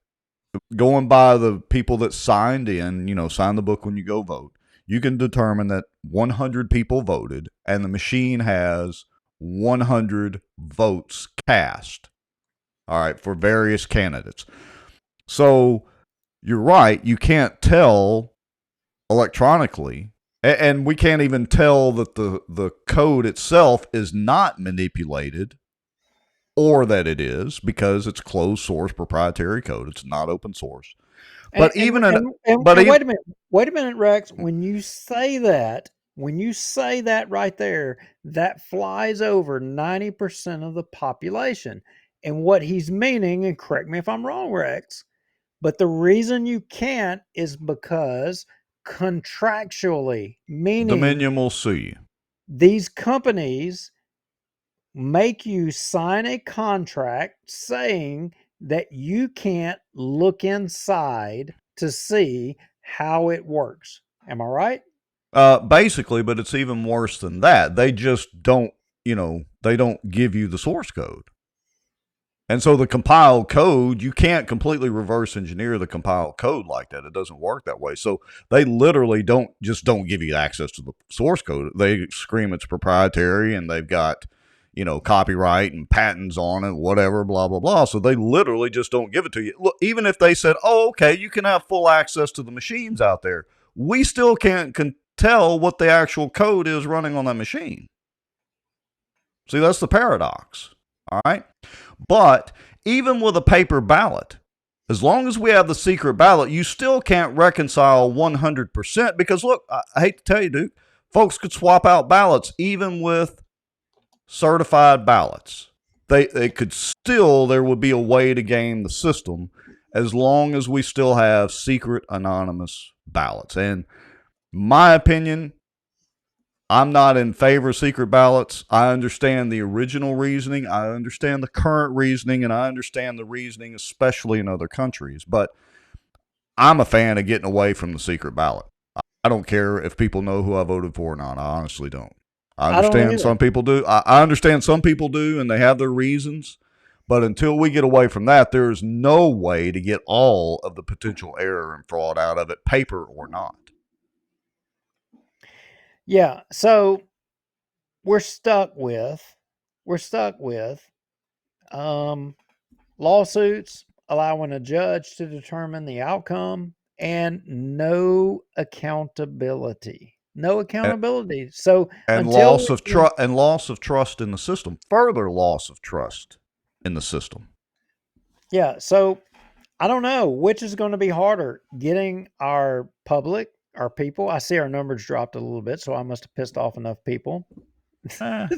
going by the people that signed in, sign the book when you go vote, you can determine that 100 people voted and the machine has 100 votes cast, all right, for various candidates. So you're right, you can't tell electronically, and we can't even tell that the code itself is not manipulated or that it is, because it's closed source proprietary code. It's not open source. But Wait a minute. Wait a minute, Rex. When you say that right there, that flies over 90% of the population. And what he's meaning, and correct me if I'm wrong, Rex, but the reason you can't is because contractually, meaning Dominion will sue you. These companies make you sign a contract saying that you can't look inside to see how it works. Am I right? Basically, but it's even worse than that. They just don't, they don't give you the source code. And so the compiled code, you can't completely reverse engineer the compiled code like that. It doesn't work that way. So they literally don't give you access to the source code. They scream it's proprietary and they've got, copyright and patents on it, whatever, blah, blah, blah. So they literally just don't give it to you. Look, even if they said, oh, okay, you can have full access to the machines out there, we still can't tell what the actual code is running on that machine. See, that's the paradox. All right. But even with a paper ballot, as long as we have the secret ballot, you still can't reconcile 100% because, look, I hate to tell you, Duke, folks could swap out ballots even with certified ballots. They could still, there would be a way to game the system as long as we still have secret anonymous ballots. And my opinion, I'm not in favor of secret ballots. I understand the original reasoning. I understand the current reasoning, and I understand the reasoning, especially in other countries. But I'm a fan of getting away from the secret ballot. I don't care if people know who I voted for or not. I honestly don't. I understand some people do. I understand some people do, and they have their reasons. But until we get away from that, there is no way to get all of the potential error and fraud out of it, paper or not. Yeah, so we're stuck with lawsuits allowing a judge to determine the outcome and no accountability. So and loss of trust in the system. Further loss of trust in the system. Yeah, so I don't know which is going to be harder, getting our public, our people. I see our numbers dropped a little bit, so I must have pissed off enough people. They're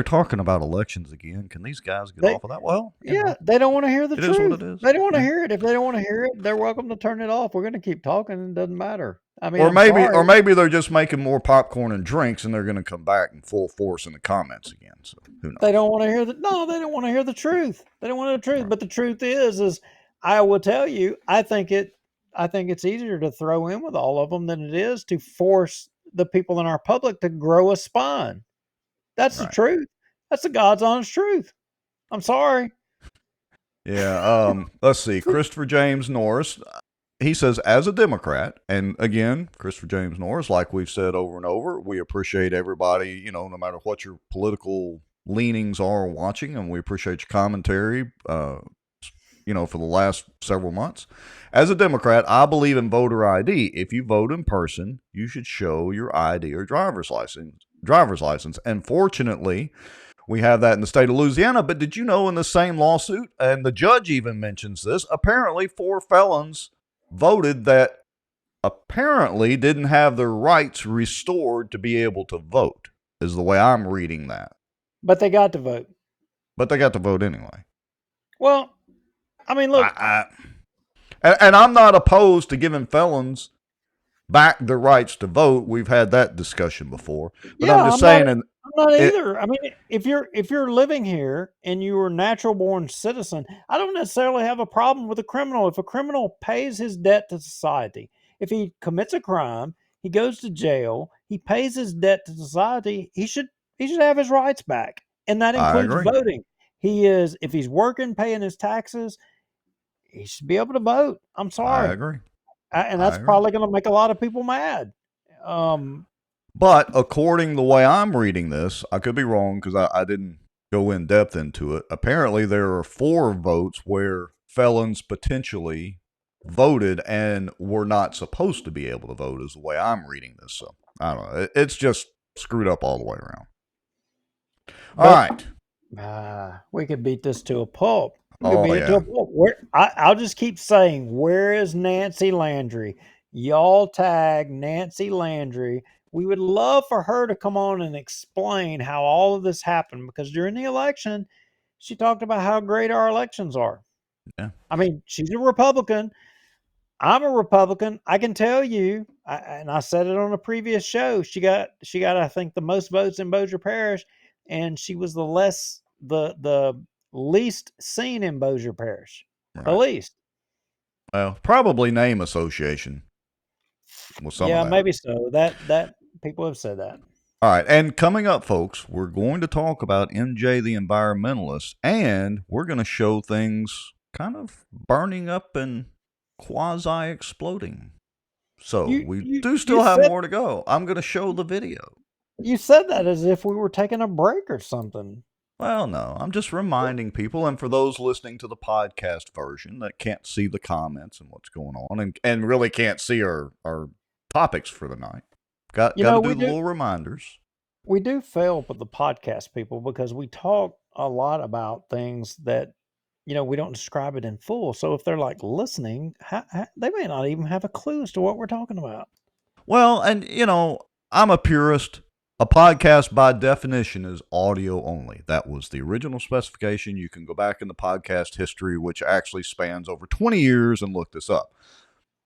talking about elections again. Can these guys get off of that? Well, they don't want to hear the truth. It is what it is. They don't want to hear it. If they don't want to hear it, they're welcome to turn it off. We're going to keep talking. It doesn't matter. I mean, or maybe they're just making more popcorn and drinks, and they're going to come back in full force in the comments again. So who knows? They don't want to hear No, they don't want to hear the truth. They don't want the truth. Right. But the truth is I will tell you, I think it's easier to throw in with all of them than it is to force the people in our public to grow a spine. That's right. The truth. That's the God's honest truth. I'm sorry. Yeah. Let's see. Christopher James Norris. He says, as a Democrat, and again, Christopher James Norris, like we've said over and over, we appreciate everybody, no matter what your political leanings are watching, and we appreciate your commentary, for the last several months. As a Democrat, I believe in voter ID. If you vote in person, you should show your ID or driver's license. And fortunately, we have that in the state of Louisiana. But did you know in the same lawsuit, and the judge even mentions this, apparently 4 felons voted that apparently didn't have their rights restored to be able to vote, is the way I'm reading that. But they got to vote. But they got to vote anyway. Well, I mean, look. And I'm not opposed to giving felons back their rights to vote. We've had that discussion before. But I'm just saying, I'm not either. I mean, if you're living here and you're a natural born citizen, I don't necessarily have a problem with a criminal. If a criminal pays his debt to society, if he commits a crime, he goes to jail, he pays his debt to society, he should have his rights back. And that I includes agree. voting. If he's working, paying his taxes, he should be able to vote. I'm I sorry. agree. And I that's agree. probably going to make a lot of people mad. But according the way I'm reading this, I could be wrong because I didn't go in depth into it. Apparently, there are 4 votes where felons potentially voted and were not supposed to be able to vote, is the way I'm reading this. So I don't know. It's just screwed up all the way around. All right. We could beat this to a pulp. We could Oh, beat it to yeah. a pulp. I'll just keep saying, where is Nancy Landry? Y'all tag Nancy Landry. We would love for her to come on and explain how all of this happened, because during the election, she talked about how great our elections are. Yeah. I mean, she's a Republican. I'm a Republican. I can tell you, and I said it on a previous show. She got, I think, the most votes in Bossier Parish, and she was the least seen in Bossier Parish. Right. The least. Well, probably name association with some of that. Maybe so. That people have said that. All right, and coming up, folks, we're going to talk about MJ the Environmentalist, and we're going to show things kind of burning up and quasi-exploding. So we do still have more to go. I'm going to show the video. You said that as if we were taking a break or something. Well, no, I'm just reminding people, and for those listening to the podcast version that can't see the comments and what's going on, and really can't see our topics for the night, got to do the little reminders. We do fail with the podcast people because we talk a lot about things that, we don't describe it in full. So if they're like listening, they may not even have a clue as to what we're talking about. Well, and I'm a purist. A podcast, by definition, is audio only. That was the original specification. You can go back in the podcast history, which actually spans over 20 years, and look this up.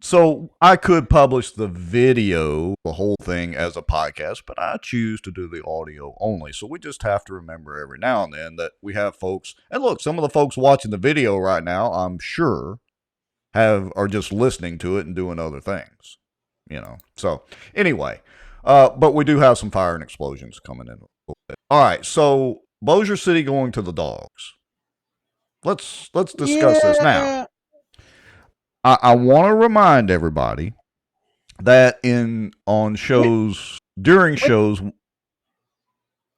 So I could publish the video, the whole thing, as a podcast, but I choose to do the audio only. So we just have to remember every now and then that we have folks, and look, some of the folks watching the video right now, I'm sure, are just listening to it and doing other things. So anyway. But we do have some fire and explosions coming in a little bit. All right, so Bossier City going to the dogs. Let's discuss this now. I want to remind everybody that during shows.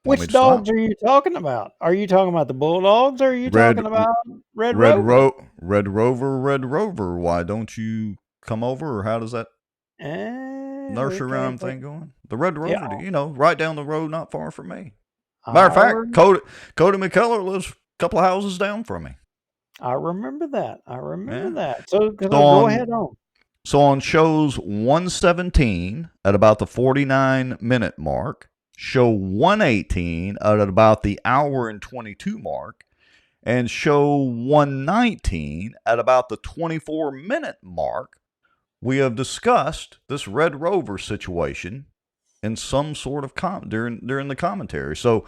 Which dogs are you talking about? Are you talking about the Bulldogs, or are you talking about Red Rover? Red Rover. Why don't you come over, or how does that nursery rhyme thing going? The Red Rover, right down the road, not far from me. Matter of fact, Cody McCullough lives a couple of houses down from me. I remember that. So go ahead on. So on shows 117 at about the 49-minute mark, show 118 at about the hour and 22 mark, and show 119 at about the 24-minute mark, we have discussed this Red Rover situation in some sort of during the commentary. So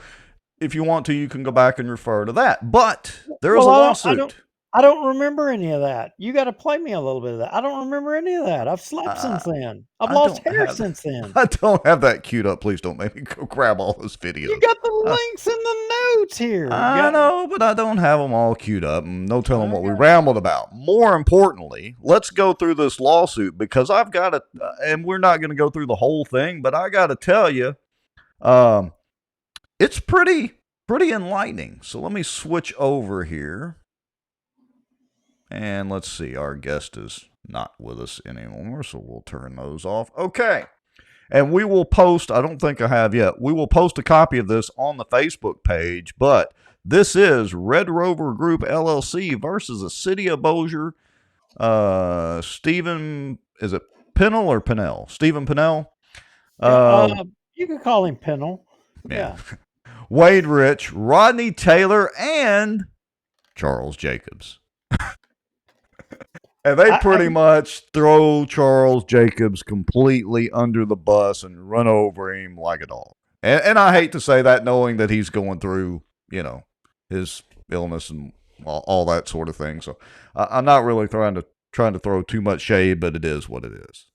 if you want to, you can go back and refer to that. But there is a lawsuit. I don't remember any of that. You got to play me a little bit of that. I don't remember any of that. I've slept since then. I've lost hair since then. I don't have that queued up. Please don't make me go grab all those videos. You got the links in the notes here. I know, but I don't have them all queued up. And no telling what we rambled about. More importantly, let's go through this lawsuit, because I've got to, and we're not going to go through the whole thing, but I got to tell you, it's pretty enlightening. So let me switch over here. And let's see, our guest is not with us anymore, so we'll turn those off. Okay. And we will post, I don't think I have yet, we will post a copy of this on the Facebook page, but this is Red Rover Group LLC versus the City of Bossier. Stephen, is it Pennell or Pennell? Stephen Pennell? You can call him Pennell. Yeah. Wade Rich, Rodney Taylor, and Charles Jacobs. And they pretty much throw Charles Jacobs completely under the bus and run over him like a dog. And I hate to say that, knowing that he's going through, his illness and all that sort of thing. So I'm not really trying to throw too much shade, but it is what it is.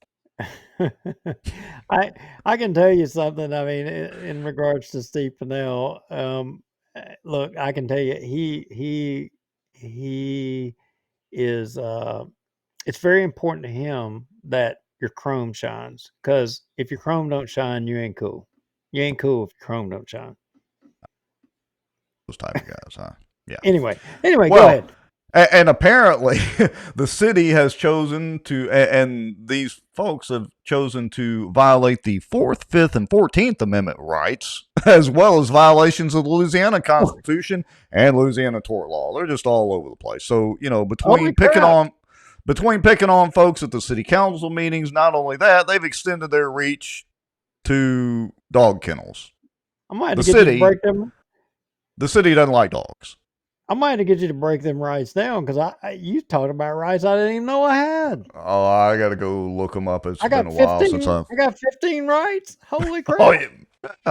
I can tell you something. I mean, in regards to Steve Pennell, look, I can tell you, he is. It's very important to him that your chrome shines, because if your chrome don't shine, you ain't cool. You ain't cool if your chrome don't shine. Those type of guys, huh? Yeah. Anyway, go ahead. And apparently, the city has chosen to, and these folks have chosen to violate the 4th, 5th, and 14th Amendment rights, as well as violations of the Louisiana Constitution and Louisiana tort law. They're just all over the place. So, between picking on folks at the city council meetings, not only that, they've extended their reach to dog kennels. I might have to get you to break them. The city doesn't like dogs. I might have to get you to break them rights down, because you talked about rights I didn't even know I had. Oh, I got to go look them up. It's been a 15, while since I got 15 rights. Holy crap! Oh, yeah.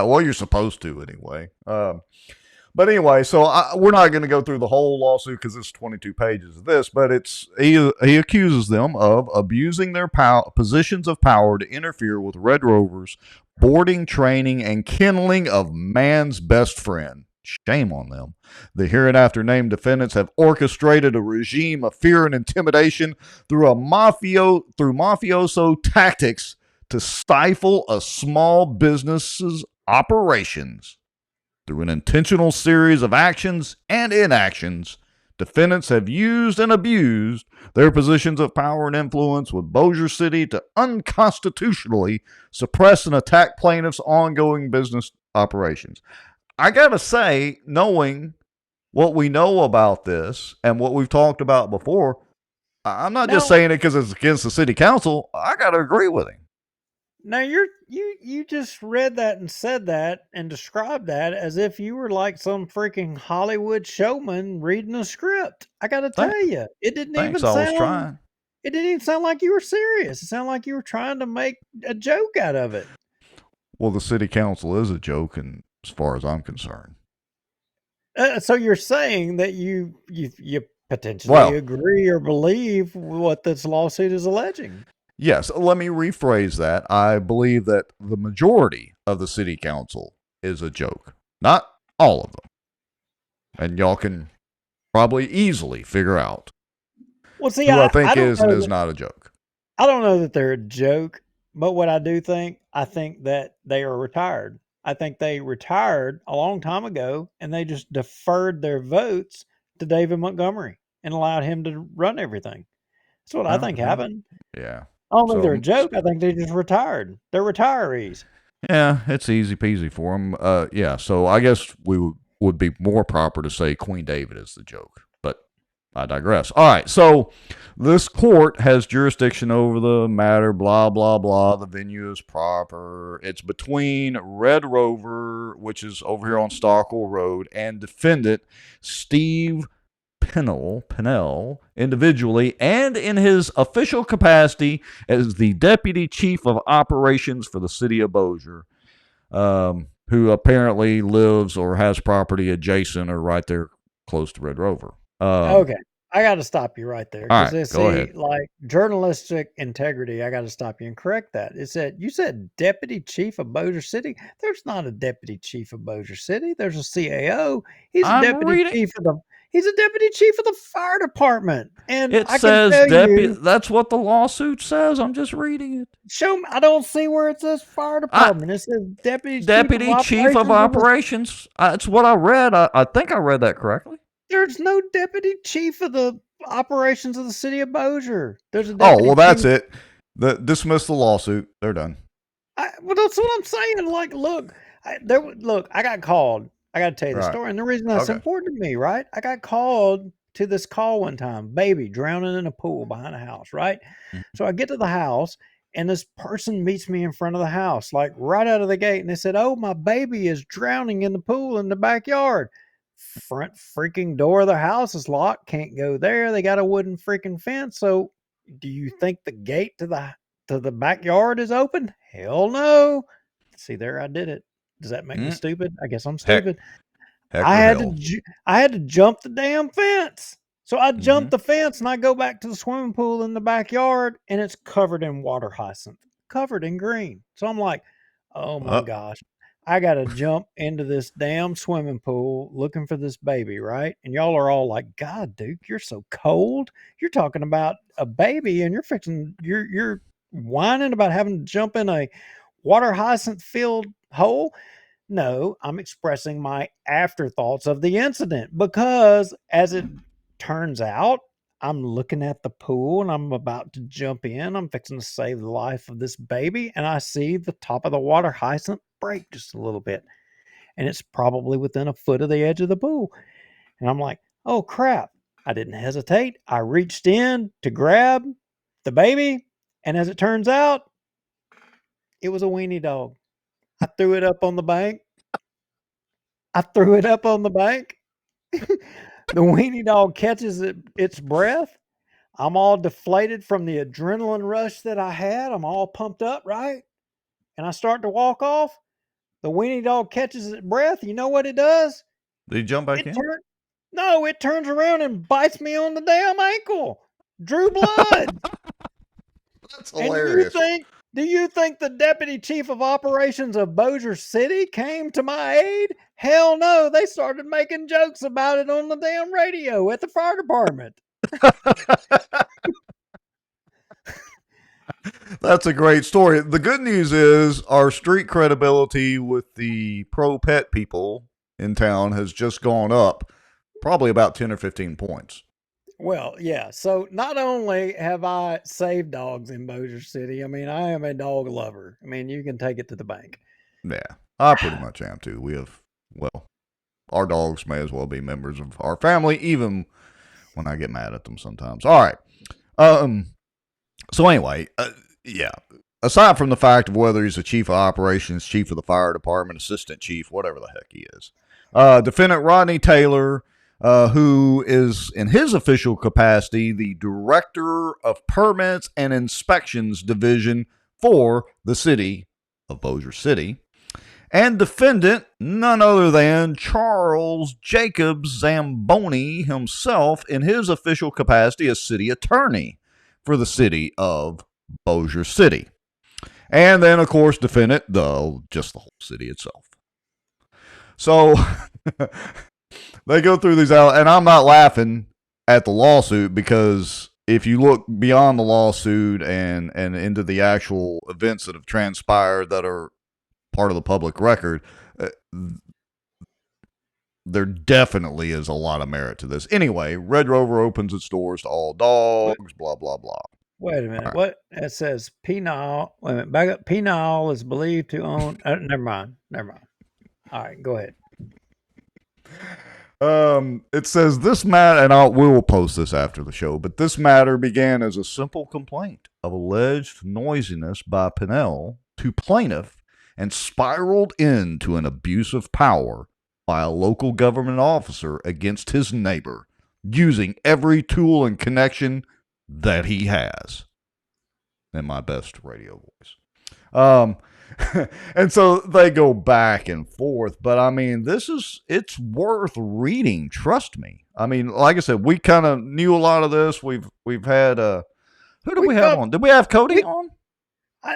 Well, you're supposed to anyway. But anyway, so we're not going to go through the whole lawsuit because it's 22 pages of this. But he accuses them of abusing their positions of power to interfere with Red Rover's boarding, training, and kenneling of man's best friend. Shame on them. The hereinafter named defendants have orchestrated a regime of fear and intimidation through mafioso tactics to stifle a small business's operations. Through an intentional series of actions and inactions, defendants have used and abused their positions of power and influence with Bossier City to unconstitutionally suppress and attack plaintiffs' ongoing business operations. I got to say, knowing what we know about this and what we've talked about before, I'm not just saying it because it's against the city council. I got to agree with him. Now you just read that and said that and described that as if you were like some freaking Hollywood showman reading a script. I got to tell you, it didn't even sound. It didn't even sound like you were serious. It sounded like you were trying to make a joke out of it. Well, the city council is a joke, and as far as I'm concerned. So you're saying that you potentially agree or believe what this lawsuit is alleging? Yes. Let me rephrase that. I believe that the majority of the city council is a joke. Not all of them. And y'all can probably easily figure out who I think is and is not a joke. I don't know that they're a joke, but what I do think, I think that they are retired. I think they retired a long time ago, and they just deferred their votes to David Montgomery and allowed him to run everything. That's what I think happened. Yeah. I don't think they're a joke. I think they just retired. They're retirees. Yeah, it's easy peasy for them. Yeah, so I guess we would be more proper to say Queen David is the joke, but I digress. All right, so this court has jurisdiction over the matter, blah, blah, blah. The venue is proper. It's between Red Rover, which is over here on Stockwell Road, and defendant Steve Pennell, individually and in his official capacity as the Deputy Chief of Operations for the City of Bossier, who apparently lives or has property adjacent or right there close to Red Rover. Okay, I got to stop you right there. All right, go ahead. Like journalistic integrity, I got to stop you and correct that. You said Deputy Chief of Bossier City. There's not a Deputy Chief of Bossier City. There's a CAO. He's a deputy chief of the fire department. And it says deputy. That's what the lawsuit says. I'm just reading it. Show me. I don't see where it says fire department. It says deputy chief of operations. That's what I read. I think I read that correctly. There's no deputy chief of the operations of the city of Bossier. There's a deputy chief. That's it. Dismiss the lawsuit. They're done. Well, that's what I'm saying. Like, look, I got called. I got to tell you the story. And the reason that's important to me, right? I got called to this call one time, baby drowning in a pool behind a house, right? Mm-hmm. So I get to the house, and this person meets me in front of the house, like right out of the gate. And they said, "Oh, my baby is drowning in the pool in the backyard." Front freaking door of the house is locked. Can't go there. They got a wooden freaking fence. So do you think the gate to the backyard is open? Hell no. See, there I did it. Does that make me stupid? I guess I'm Heck, stupid. heck I or had hell. I had to jump the damn fence. So I jumped Mhm. the fence and I go back to the swimming pool in the backyard and it's covered in water hyacinth, covered in green. So I'm like, oh my Uh, gosh, I got to jump into this damn swimming pool looking for this baby, right? And y'all are all like, God, Duke, you're so cold. You're talking about a baby and you're whining about having to jump in a water hyacinth filled hole. No, I'm expressing my afterthoughts of the incident because as it turns out, I'm looking at the pool and I'm about to jump in. I'm fixing to save the life of this baby, and I see the top of the water hyacinth break just a little bit. And it's probably within a foot of the edge of the pool. And I'm like, oh crap. I didn't hesitate. I reached in to grab the baby, and as it turns out, it was a weenie dog. I threw it up on the bank. I threw it up on the bank. The weenie dog catches its breath. I'm all deflated from the adrenaline rush that I had. I'm all pumped up, right? And I start to walk off. The weenie dog catches its breath. You know what it does? Did he jump back It in? turns No, it turns around and bites me on the damn ankle. Drew blood. That's And hilarious. do you think the deputy chief of operations of Bossier City came to my aid? Hell no, they started making jokes about it on the damn radio at the fire department. That's a great story. The good news is our street credibility with the pro pet people in town has just gone up probably about 10 or 15 points. Well, yeah. So not only have I saved dogs in Bossier City, I mean, I am a dog lover. I mean, you can take it to the bank. Yeah, I pretty much am too. We have, well, our dogs may as well be members of our family, even when I get mad at them sometimes. All right. So anyway, yeah. Aside from the fact of whether he's the chief of operations, chief of the fire department, assistant chief, whatever the heck he is, Defendant Rodney Taylor, who is in his official capacity the director of permits and inspections division for the city of Bossier City, and defendant none other than Charles Jacob Zamboni himself in his official capacity as city attorney for the city of Bossier City. And then, of course, defendant just the whole city itself. So they go through these out, and I'm not laughing at the lawsuit because if you look beyond the lawsuit and into the actual events that have transpired that are part of the public record, there definitely is a lot of merit to this. Anyway, Red Rover opens its doors to all dogs, blah, blah, blah. Wait a minute. What? It says penal. Wait a minute. Back up. Penal is believed to own. Never mind. Never mind. All right. Go ahead. It says this matter, and we will post this after the show, but this matter began as a simple complaint of alleged noisiness by Pinnell to plaintiff and spiraled into an abuse of power by a local government officer against his neighbor, using every tool and connection that he has. In my best radio voice. And so they go back and forth, but I mean, it's worth reading. Trust me. I mean, like I said, we kind of knew a lot of this. We've had who did we have on? Did we have Cody on?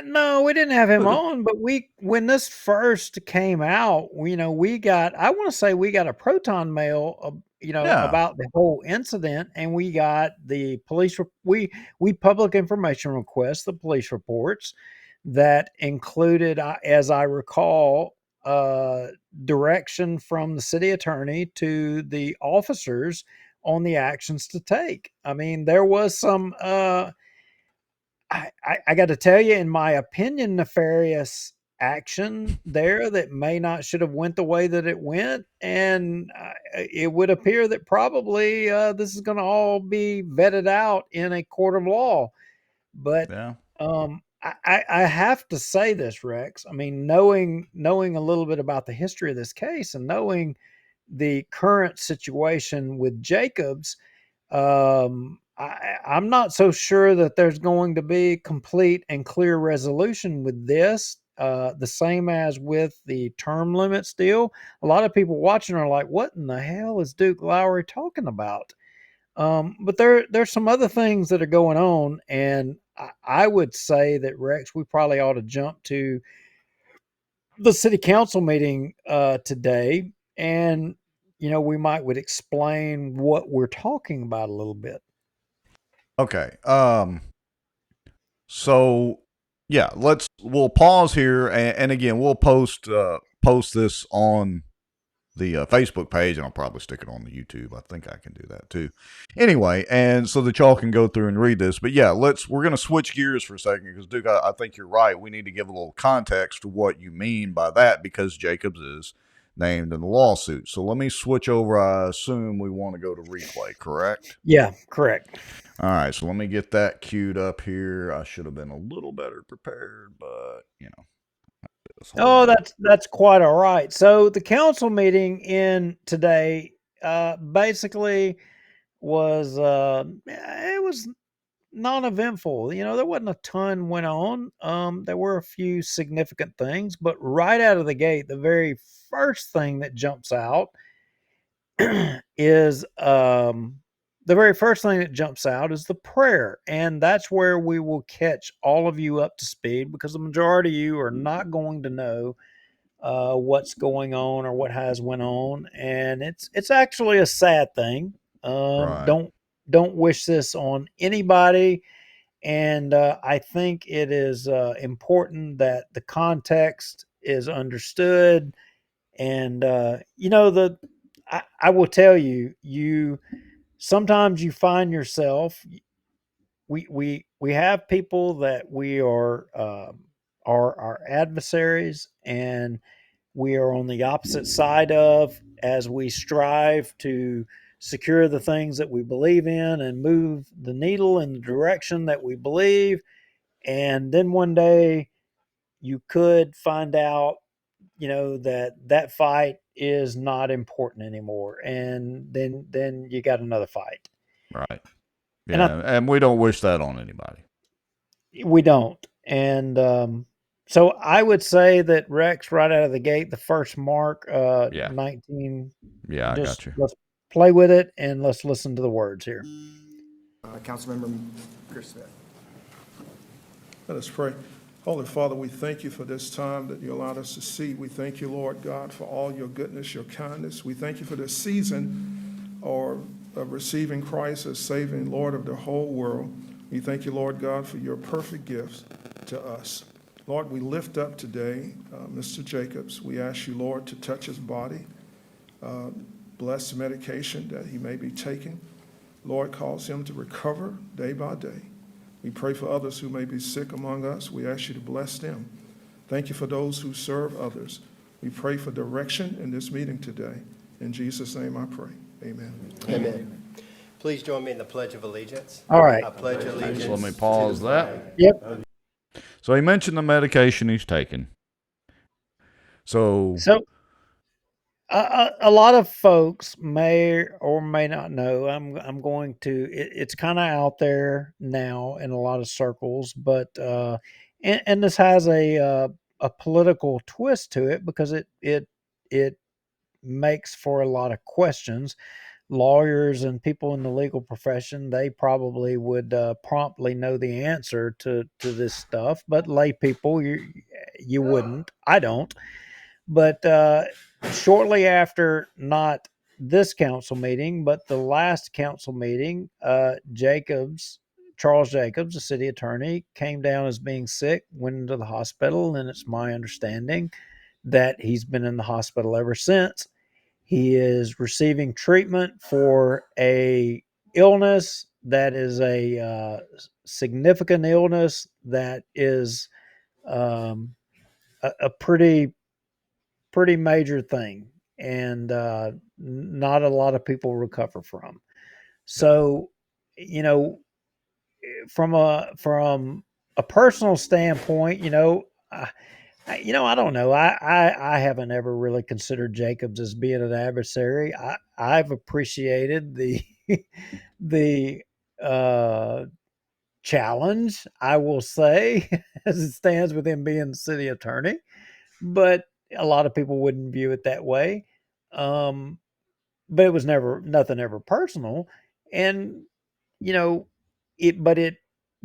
No, we didn't have him on, but when this first came out, we got, I want to say we got a proton mail, about the whole incident, and we got the police, we public information requests, the police reports that included, as I recall, direction from the city attorney to the officers on the actions to take. I mean, there was some, I got to tell you, in my opinion, nefarious action there that may not should have went the way that it went, and it would appear that probably this is going to all be vetted out in a court of law. But I have to say this, Rex. I mean, knowing a little bit about the history of this case and knowing the current situation with Jacobs, I'm not so sure that there's going to be complete and clear resolution with this. the same as with the term limits deal. A lot of people watching are like, "What in the hell is Duke Lowry talking about?" But there's some other things that are going on, and I would say that Rex, we probably ought to jump to the city council meeting today, and we might would explain what we're talking about a little bit. Okay. So yeah, we'll pause here, and again, we'll post this on the Facebook page, and I'll probably stick it on the YouTube. I think I can do that too. Anyway, and so that y'all can go through and read this. But yeah, we're going to switch gears for a second because Duke, I think you're right. We need to give a little context to what you mean by that because Jacobs is named in the lawsuit. So let me switch over. I assume we want to go to replay, correct? Yeah, correct. All right, so let me get that queued up here. I should have been a little better prepared, but Oh, that's quite all right. So the council meeting in today basically was it was non-eventful. There wasn't a ton went on. There were a few significant things, but right out of the gate, the very first thing that jumps out is the prayer, and that's where we will catch all of you up to speed because the majority of you are not going to know what's going on or what has went on, and it's actually a sad thing. Right. Don't wish this on anybody, and I think it is important that the context is understood. And I will tell you, sometimes you find yourself. We have people that we are our adversaries, and we are on the opposite side of as we strive to secure the things that we believe in and move the needle in the direction that we believe. And then one day you could find out, that fight is not important anymore. And then you got another fight. Right. And Yeah, and we don't wish that on anybody. we don't. And so I would say that Rex, right out of the gate, the first mark, 19. Yeah, I got you. Let's play with it and let's listen to the words here. Councilmember Chris. Let us pray. Holy Father, we thank you for this time that you allowed us to see. We thank you, Lord God, for all your goodness, your kindness. We thank you for this season of receiving Christ as saving Lord of the whole world. We thank you, Lord God, for your perfect gifts to us. Lord, we lift up today Mr. Jacobs. We ask you, Lord, to touch his body, bless the medication that he may be taking. Lord, cause him to recover day by day. We pray for others who may be sick among us. We ask you to bless them. Thank you for those who serve others. We pray for direction in this meeting today. In Jesus' name I pray. Amen. Amen. Please join me in the Pledge of Allegiance. All right. I pledge allegiance. Let me pause that. Yep. So he mentioned the medication he's taking. So a lot of folks may or may not know. I'm going to. It's kind of out there now in a lot of circles, but and this has a political twist to it because it makes for a lot of questions. Lawyers and people in the legal profession, they probably would promptly know the answer to this stuff, but lay people, you wouldn't. I don't. But shortly after, not this council meeting, but the last council meeting, Charles Jacobs, the city attorney, came down as being sick, went into the hospital, and it's my understanding that he's been in the hospital ever since. He is receiving treatment for a illness that is a significant illness that is a pretty major thing, and not a lot of people recover from. So, from a personal standpoint, I don't know. I haven't ever really considered Jacobs as being an adversary. I've appreciated the the challenge, I will say. as it stands with him being the city attorney, but a lot of people wouldn't view it that way. Um, but it was never nothing ever personal, and you know, it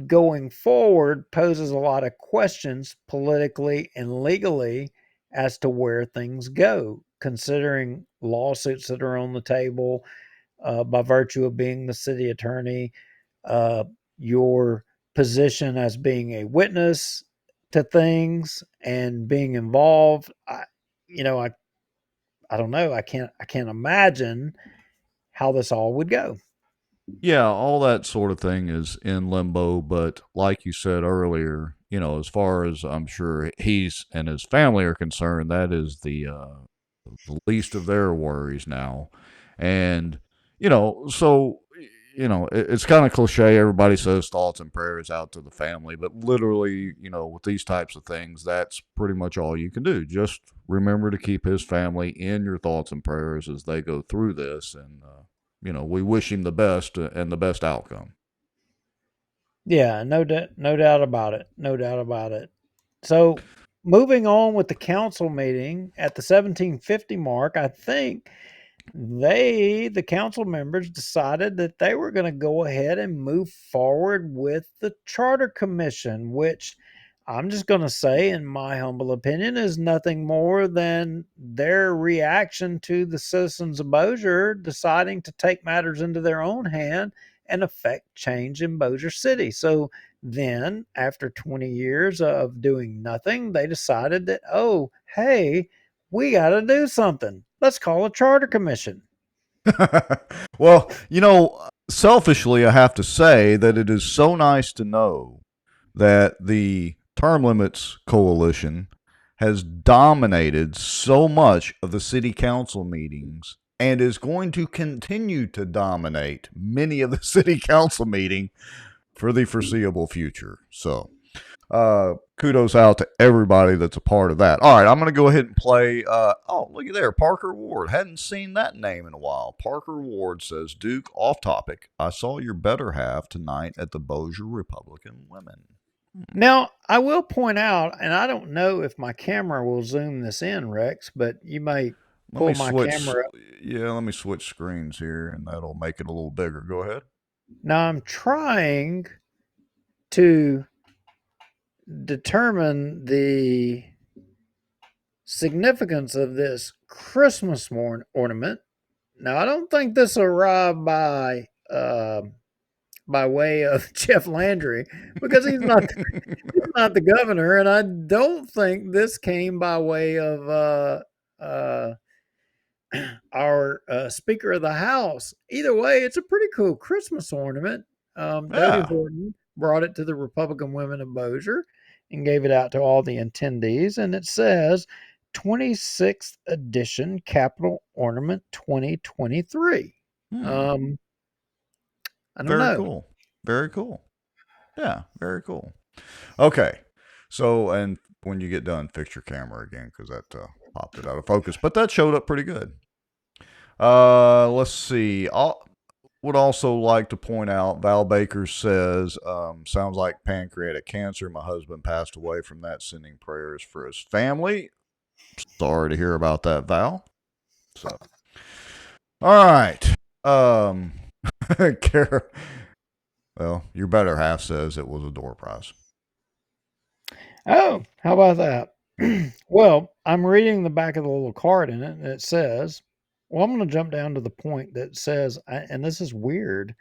going forward poses a lot of questions politically and legally as to where things go, considering lawsuits that are on the table by virtue of being the city attorney, uh, your position as being a witness to things and being involved. You know, I don't know. I can't imagine how this all would go. Yeah, all that sort of thing is in limbo, but like you said earlier, as far as I'm sure he's and his family are concerned, that is the least of their worries now. And, so, it's kind of cliche. Everybody says thoughts and prayers out to the family, but literally, with these types of things, that's pretty much all you can do. Just remember to keep his family in your thoughts and prayers as they go through this. And, we wish him the best and the best outcome. Yeah, no doubt about it. No doubt about it. So, moving on with the council meeting at the 1750 mark, I think the council members, decided that they were going to go ahead and move forward with the charter commission, which I'm just going to say, in my humble opinion, is nothing more than their reaction to the citizens of Bossier deciding to take matters into their own hand and affect change in Bossier City. So then, after 20 years of doing nothing, they decided that, oh, hey, we got to do something. Let's call a charter commission. Well, selfishly, I have to say that it is so nice to know that the Term Limits Coalition has dominated so much of the city council meetings and is going to continue to dominate many of the city council meeting for the foreseeable future. So, kudos out to everybody that's a part of that. All right, I'm going to go ahead and play. Oh, look at there. Parker Ward. Hadn't seen that name in a while. Parker Ward says, Duke, off topic. I saw your better half tonight at the Bossier Republican Women. Now, I will point out, and I don't know if my camera will zoom this in, Rex, but you may pull my camera up. Yeah, let me switch screens here, and that'll make it a little bigger. Go ahead. Now, I'm trying to determine the significance of this Christmas ornament. Now, I don't think this arrived by way of Jeff Landry, because he's not the governor, and I don't think this came by way of our Speaker of the House. Either way, it's a pretty cool Christmas ornament. Dodie Horton brought it to the Republican Women of Bossier and gave it out to all the attendees, and it says 26th edition Capitol Ornament 2023. I don't know. Cool. Very cool. Yeah, very cool. Okay. So, and when you get done, fix your camera again, because that popped it out of focus. But that showed up pretty good. Let's see. I would also like to point out, Val Baker says, sounds like pancreatic cancer. My husband passed away from that, sending prayers for his family. Sorry to hear about that, Val. So, all right. Well, your better half says it was a door prize. Oh, how about that? Well, I'm reading the back of the little card in it, and it says, well, I'm going to jump down to the point that says, and this is weird,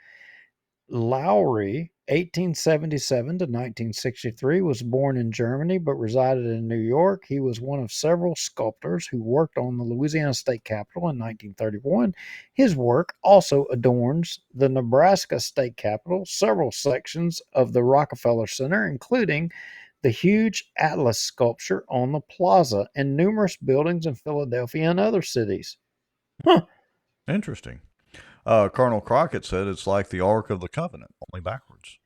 Lowry, 1877 to 1963, was born in Germany but resided in New York. He was one of several sculptors who worked on the Louisiana State Capitol in 1931. His work also adorns the Nebraska State Capitol, several sections of the Rockefeller Center, including the huge Atlas sculpture on the plaza, and numerous buildings in Philadelphia and other cities. Huh. Interesting. Colonel Crockett said it's like the Ark of the Covenant, only backwards.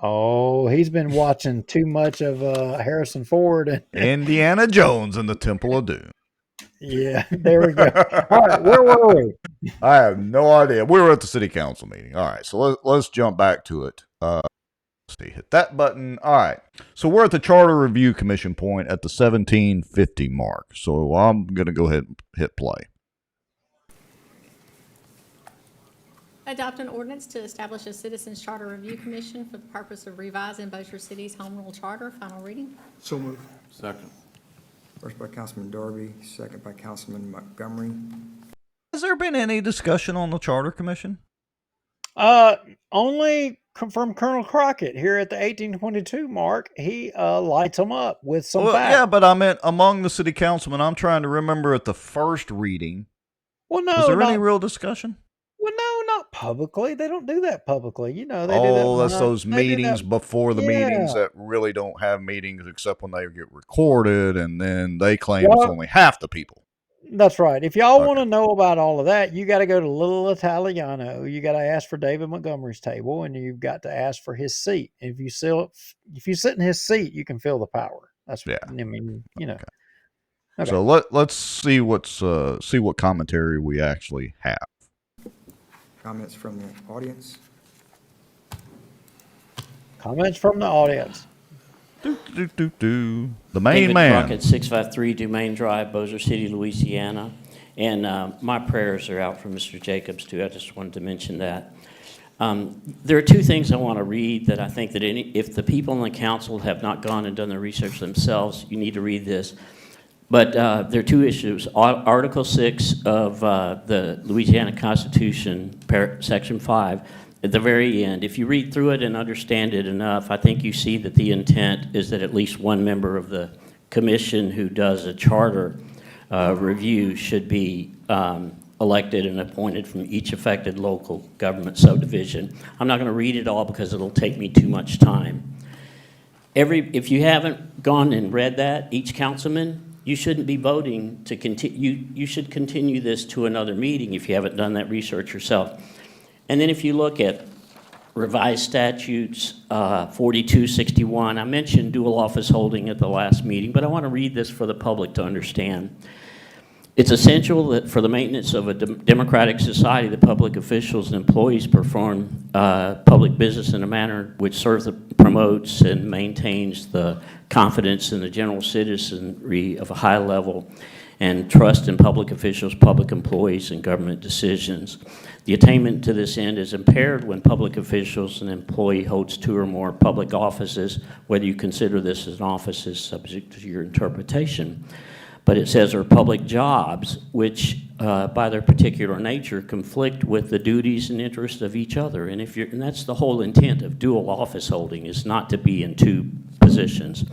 Oh, he's been watching too much of Harrison Ford and Indiana Jones and the Temple of Doom. Yeah, there we go. All right, where were we? I have no idea. We were at the city council meeting. All right, so let's jump back to it. hit that button. All right. So we're at the Charter Review Commission point at the 1750 mark. So I'm going to go ahead and hit play. Adopt an ordinance to establish a Citizens Charter Review Commission for the purpose of revising Bossier City's Home Rule Charter. Final reading. So moved. Second. First by Councilman Darby, second by Councilman Montgomery. Has there been any discussion on the Charter Commission? Only from Colonel Crockett here at the 1822 mark. He lights them up with some facts. Yeah, but I meant among the city councilmen. I'm trying to remember at the first reading. Well, no. Was there any real discussion? Well, no, not publicly. They don't do that publicly. You know, they do Oh, that. that's those meetings before the meetings that really don't have meetings except when they get recorded, and then they claim it's only half the people. That's right. If y'all want to know about all of that, you got to go to Little Italiano. You got to ask for David Montgomery's table, and you've got to ask for his seat. If you sit in his seat, you can feel the power. That's I mean, you know. Okay. So let's see what commentary we actually have. Comments from the audience. Comments from the audience. The main David man. Crockett, 653 Dumaine Drive, Bossier City, Louisiana. And my prayers are out for Mr. Jacobs, too. I just wanted to mention that. There are two things I want to read that I think that if the people on the council have not gone and done the research themselves, you need to read this. But there are two issues. Article 6 of the Louisiana Constitution, Section 5, at the very end, if you read through it and understand it enough, I think you see that the intent is that at least one member of the commission who does a charter review should be elected and appointed from each affected local government subdivision. I'm not going to read it all because it'll take me too much time. If you haven't gone and read that, each councilman, you shouldn't be voting to continue. You should continue this to another meeting if you haven't done that research yourself. And then if you look at revised statutes 4261, I mentioned dual office holding at the last meeting, but I want to read this for the public to understand. It's essential that for the maintenance of a democratic society, the public officials and employees perform public business in a manner which promotes and maintains the confidence in the general citizenry of a high level and trust in public officials, public employees, and government decisions. The attainment to this end is impaired when public officials and employee holds two or more public offices. Whether you consider this as an office is subject to your interpretation. But it says are public jobs, which by their particular nature conflict with the duties and interests of each other. And that's the whole intent of dual office holding, is not to be in two positions.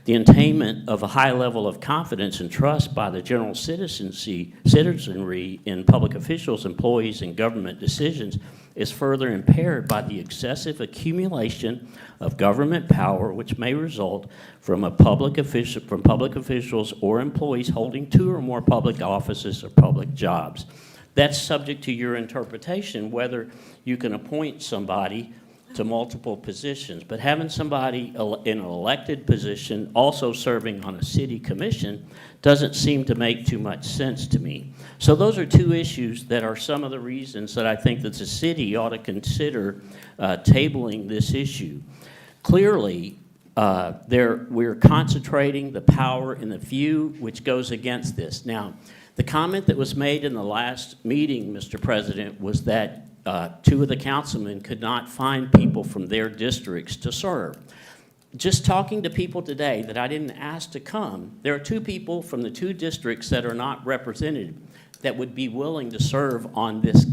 The attainment of a high level of confidence and trust by the general citizenry in public officials, employees, and government decisions is further impaired by the excessive accumulation of government power, which may result from public officials or employees holding two or more public offices or public jobs. That's subject to your interpretation, whether you can appoint somebody to multiple positions. But having somebody in an elected position also serving on a city commission doesn't seem to make too much sense to me. So those are two issues that are some of the reasons that I think that the city ought to consider tabling this issue. Clearly, we're concentrating the power in the few, which goes against this. Now, the comment that was made in the last meeting, Mr. President, was that two of the councilmen could not find people from their districts to serve. Just talking to people today that I didn't ask to come, there are two people from the two districts that are not represented that would be willing to serve on this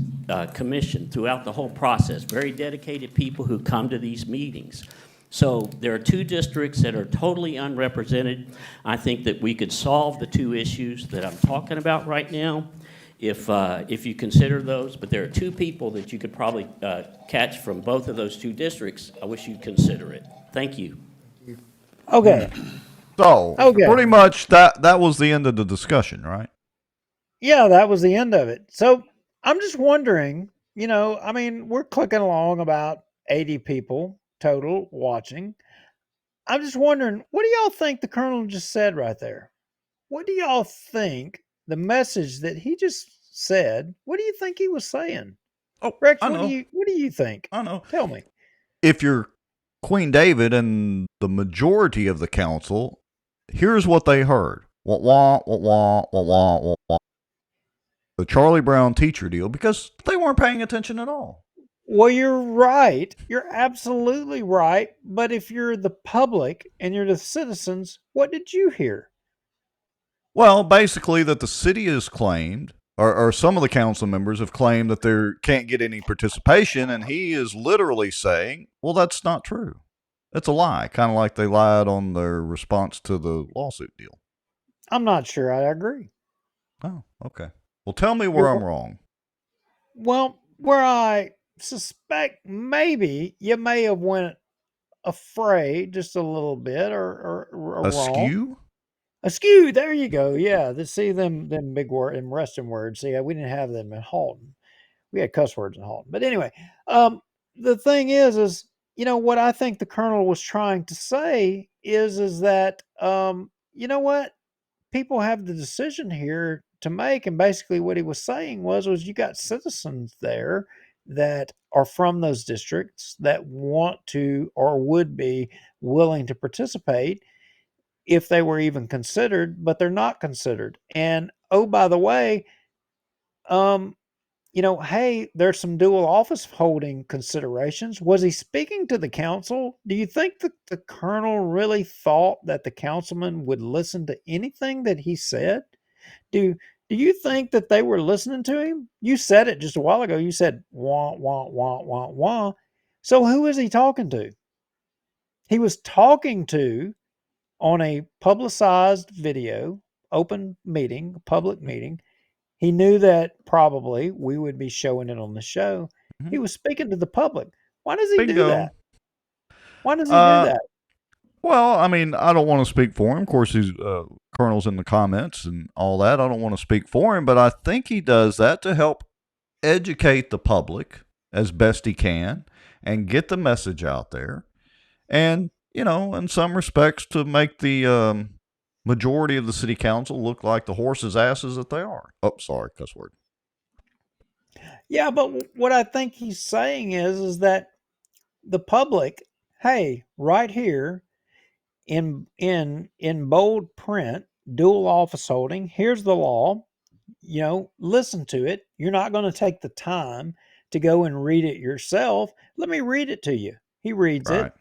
commission throughout the whole process. Very dedicated people who come to these meetings. So there are two districts that are totally unrepresented. I think that we could solve the two issues that I'm talking about right now if you consider those, but there are two people that you could probably catch from both of those two districts. I wish you'd consider it. Thank you. Okay. So, pretty much that was the end of the discussion, right? Yeah, that was the end of it. So I'm just wondering, I mean, we're clicking along about 80 people total watching. I'm just wondering, what do y'all think the Colonel just said right there? What do y'all think the message that he just said, what do you think he was saying? Oh, Rex, I know. what do you think? I know. Tell me. If you're Queen David and the majority of the council, here's what they heard. Wah, wah, wah, wah, wah, wah, wah, wah. The Charlie Brown teacher deal, because they weren't paying attention at all. Well, you're right. You're absolutely right. But if you're the public and you're the citizens, what did you hear? Well, basically that the city has claimed, or some of the council members have claimed that they can't get any participation, and he is literally saying, well, that's not true. That's a lie, kind of like they lied on their response to the lawsuit deal. I'm not sure I agree. Oh, okay. Well, tell me where I'm wrong. Well, where I suspect maybe you may have went afraid just a little bit or wrong. Askew? Askew, there you go. Yeah, see them big word and resting words. See, we didn't have them in Halton. We had cuss words in Halton. But anyway, the thing is what I think the colonel was trying to say is that you know what? People have the decision here to make, and basically what he was saying was you got citizens there that are from those districts that want to or would be willing to participate if they were even considered, but they're not considered. And oh, by the way, um, hey, there's some dual office holding considerations. Was he speaking to the council? Do you think that the colonel really thought that the councilman would listen to anything that he said? Do do you think that they were listening to him? You said it just a while ago. You said wah wah wah wah wah. So who is he talking to? He was talking to on a publicized video, open meeting, public meeting. He knew that probably we would be showing it on the show. Mm-hmm. He was speaking to the public. Why does he do Bingo. that? Why does he do that? Well, I mean, I don't want to speak for him. Of course, he's Colonel's in the comments and all that. I don't want to speak for him, but I think he does that to help educate the public as best he can and get the message out there. And, in some respects, to make the majority of the city council look like the horses' asses that they are. Oh, sorry, cuss word. Yeah, but what I think he's saying is that the public, hey, right here in bold print, dual office holding, here's the law. Listen to it. You're not going to take the time to go and read it yourself. Let me read it to you. He reads it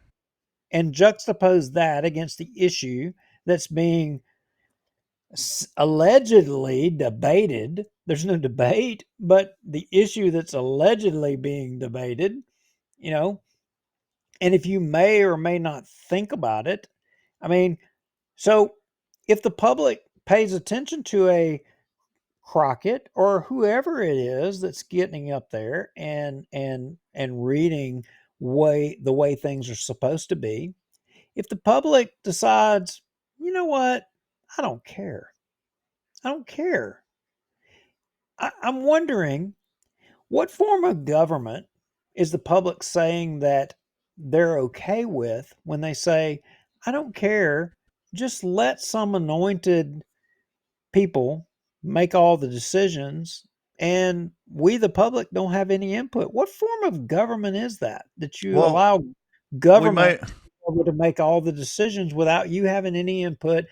and juxtapose that against the issue that's being allegedly debated. There's no debate, but the issue that's allegedly being debated, and if you may or may not think about it, I mean, so if the public pays attention to a Crockett or whoever it is that's getting up there and reading the way things are supposed to be, if the public decides, you know what, I don't care. I don't care. I'm wondering what form of government is the public saying that they're okay with when they say, I don't care, just let some anointed people make all the decisions and we the public don't have any input. What form of government is that you allow government to make all the decisions without you having any input,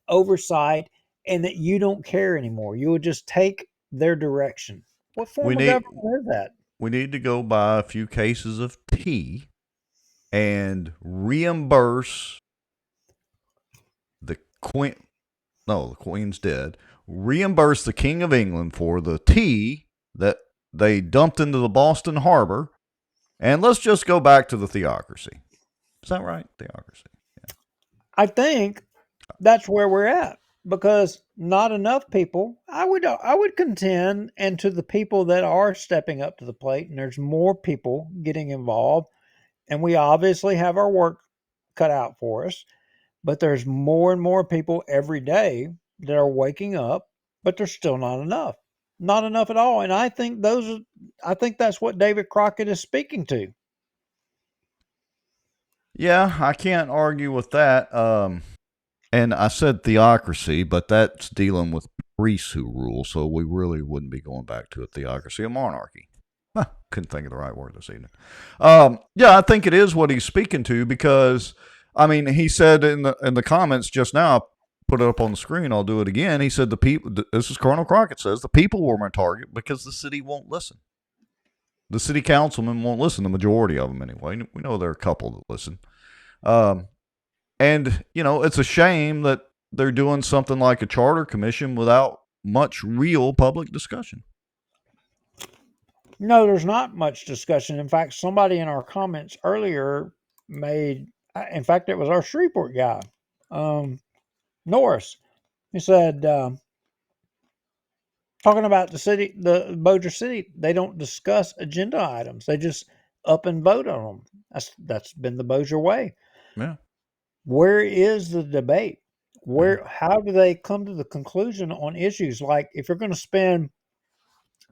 oversight, and that you don't care anymore? You would just take their direction. What form of government is that? We need to go buy a few cases of tea and reimburse the Queen. No, the Queen's dead. Reimburse the King of England for the tea that they dumped into the Boston Harbor, and let's just go back to the theocracy. Is that right? Theocracy. Yeah. I think that's where we're at because not enough people. I would contend, and to the people that are stepping up to the plate, and there's more people getting involved, and we obviously have our work cut out for us. But there's more and more people every day that are waking up, but there's still not enough. Not enough at all. And I think that's what David Crockett is speaking to. Yeah, I can't argue with that. And I said theocracy, but that's dealing with priests who rule, so we really wouldn't be going back to a theocracy, a monarchy. Couldn't think of the right word this evening. Yeah, I think it is what he's speaking to because, I mean, he said in the comments just now, put it up on the screen, I'll do it again. He said the people, this is Colonel Crockett says, the people were my target because the city won't listen. The city councilmen won't listen, the majority of them anyway. We know there are a couple that listen. And, you know, it's a shame that they're doing something like a charter commission without much real public discussion. No, there's not much discussion. In fact, somebody in our comments earlier made, in fact, it was our Shreveport guy, Norris. He said, talking about the city, the Bossier City, they don't discuss agenda items. They just up and vote on them. That's been the Bossier way. Yeah. Where is the debate? How do they come to the conclusion on issues like if you're going to spend?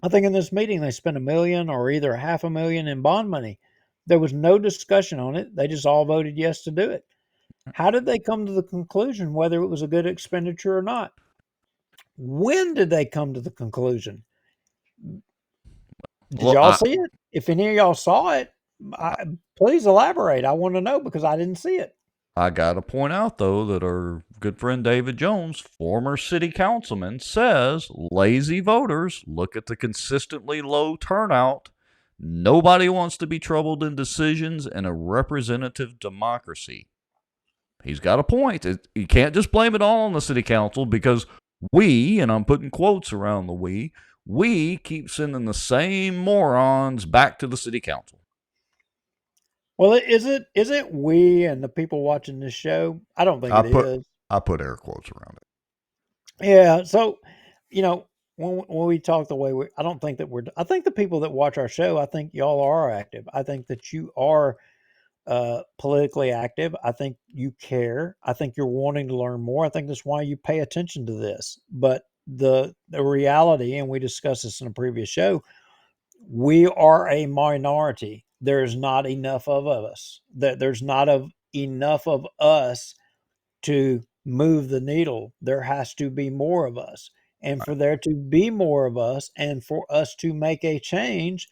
I think in this meeting they spent $1 million or either $500,000 in bond money. There was no discussion on it. They just all voted yes to do it. How did they come to the conclusion whether it was a good expenditure or not? When did they come to the conclusion? Did y'all see it? If any of y'all saw it, please elaborate. I want to know because I didn't see it. I got to point out, though, that our good friend David Jones, former city councilman, says lazy voters look at the consistently low turnout. Nobody wants to be troubled in decisions in a representative democracy. He's got a point. You can't just blame it all on the city council because we, and I'm putting quotes around the we keep sending the same morons back to the city council. Well, is it we and the people watching this show? I don't think it is. I put air quotes around it. Yeah. So, you know, when we talk the way I don't think that I think the people that watch our show, I think y'all are active. I think that you are politically active. I think you care. I think you're wanting to learn more. I think that's why you pay attention to this. But the reality, and we discussed this in a previous show, we are a minority. There's not enough of us. There's not enough of us to move the needle. There has to be more of us. And for there to be more of us and for us to make a change,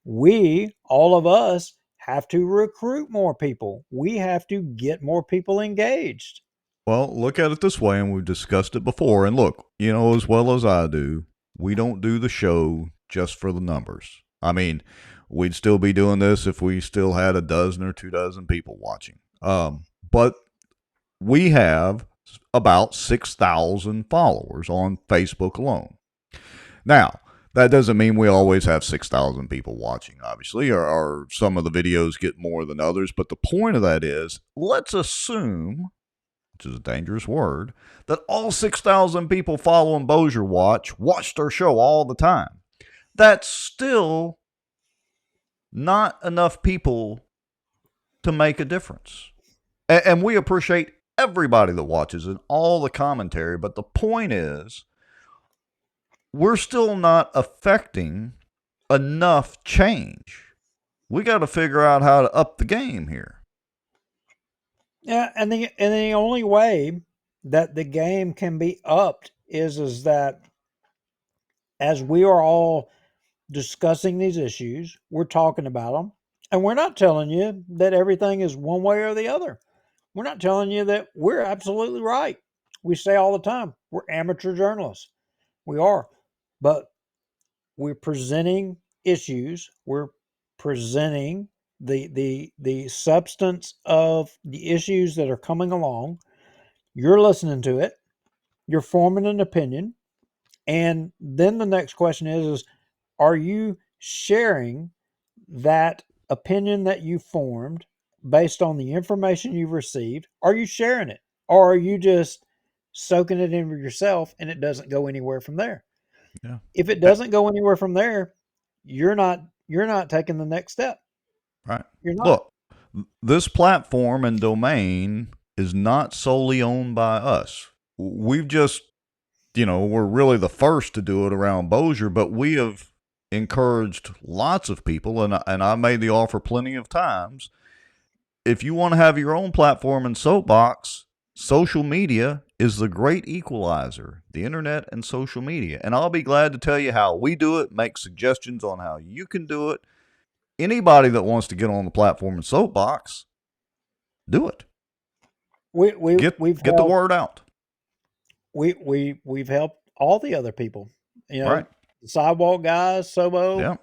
all of us, have to recruit more people. We have to get more people engaged. Well, look at it this way, and we've discussed it before. And look, you know, as well as I do, we don't do the show just for the numbers. I mean, we'd still be doing this if we still had a dozen or 2 dozen people watching. But we have about 6,000 followers on Facebook alone. Now, that doesn't mean we always have 6,000 people watching, obviously, or some of the videos get more than others. But the point of that is, let's assume, which is a dangerous word, that all 6,000 people following Bossier Watch watched our show all the time. That's still not enough people to make a difference. And we appreciate everybody that watches and all the commentary. But the point is, we're still not affecting enough change. We got to figure out how to up the game here. Yeah, and the only way that the game can be upped is that as we are all discussing these issues, we're talking about them, and we're not telling you that everything is one way or the other. We're not telling you that we're absolutely right. We say all the time, we're amateur journalists. We are. But we're presenting issues. We're presenting the substance of the issues that are coming along. You're listening to it. You're forming an opinion. And then the next question is are you sharing that opinion that you formed based on the information you've received? Are you sharing it? Or are you just soaking it in yourself and it doesn't go anywhere from there? Yeah. If it doesn't go anywhere from there, you're not taking the next step. Right. You're not. Look, this platform and domain is not solely owned by us. We've just, we're really the first to do it around Bossier, but we have encouraged lots of people, and I made the offer plenty of times. If you want to have your own platform and soapbox, social media is the great equalizer, the internet and social media. And I'll be glad to tell you how we do it, make suggestions on how you can do it. Anybody that wants to get on the platform and soapbox, do it. We've Get the helped, word out. we've helped all the other people. You know, Right. the sidewalk guys, Sobo. Yeah.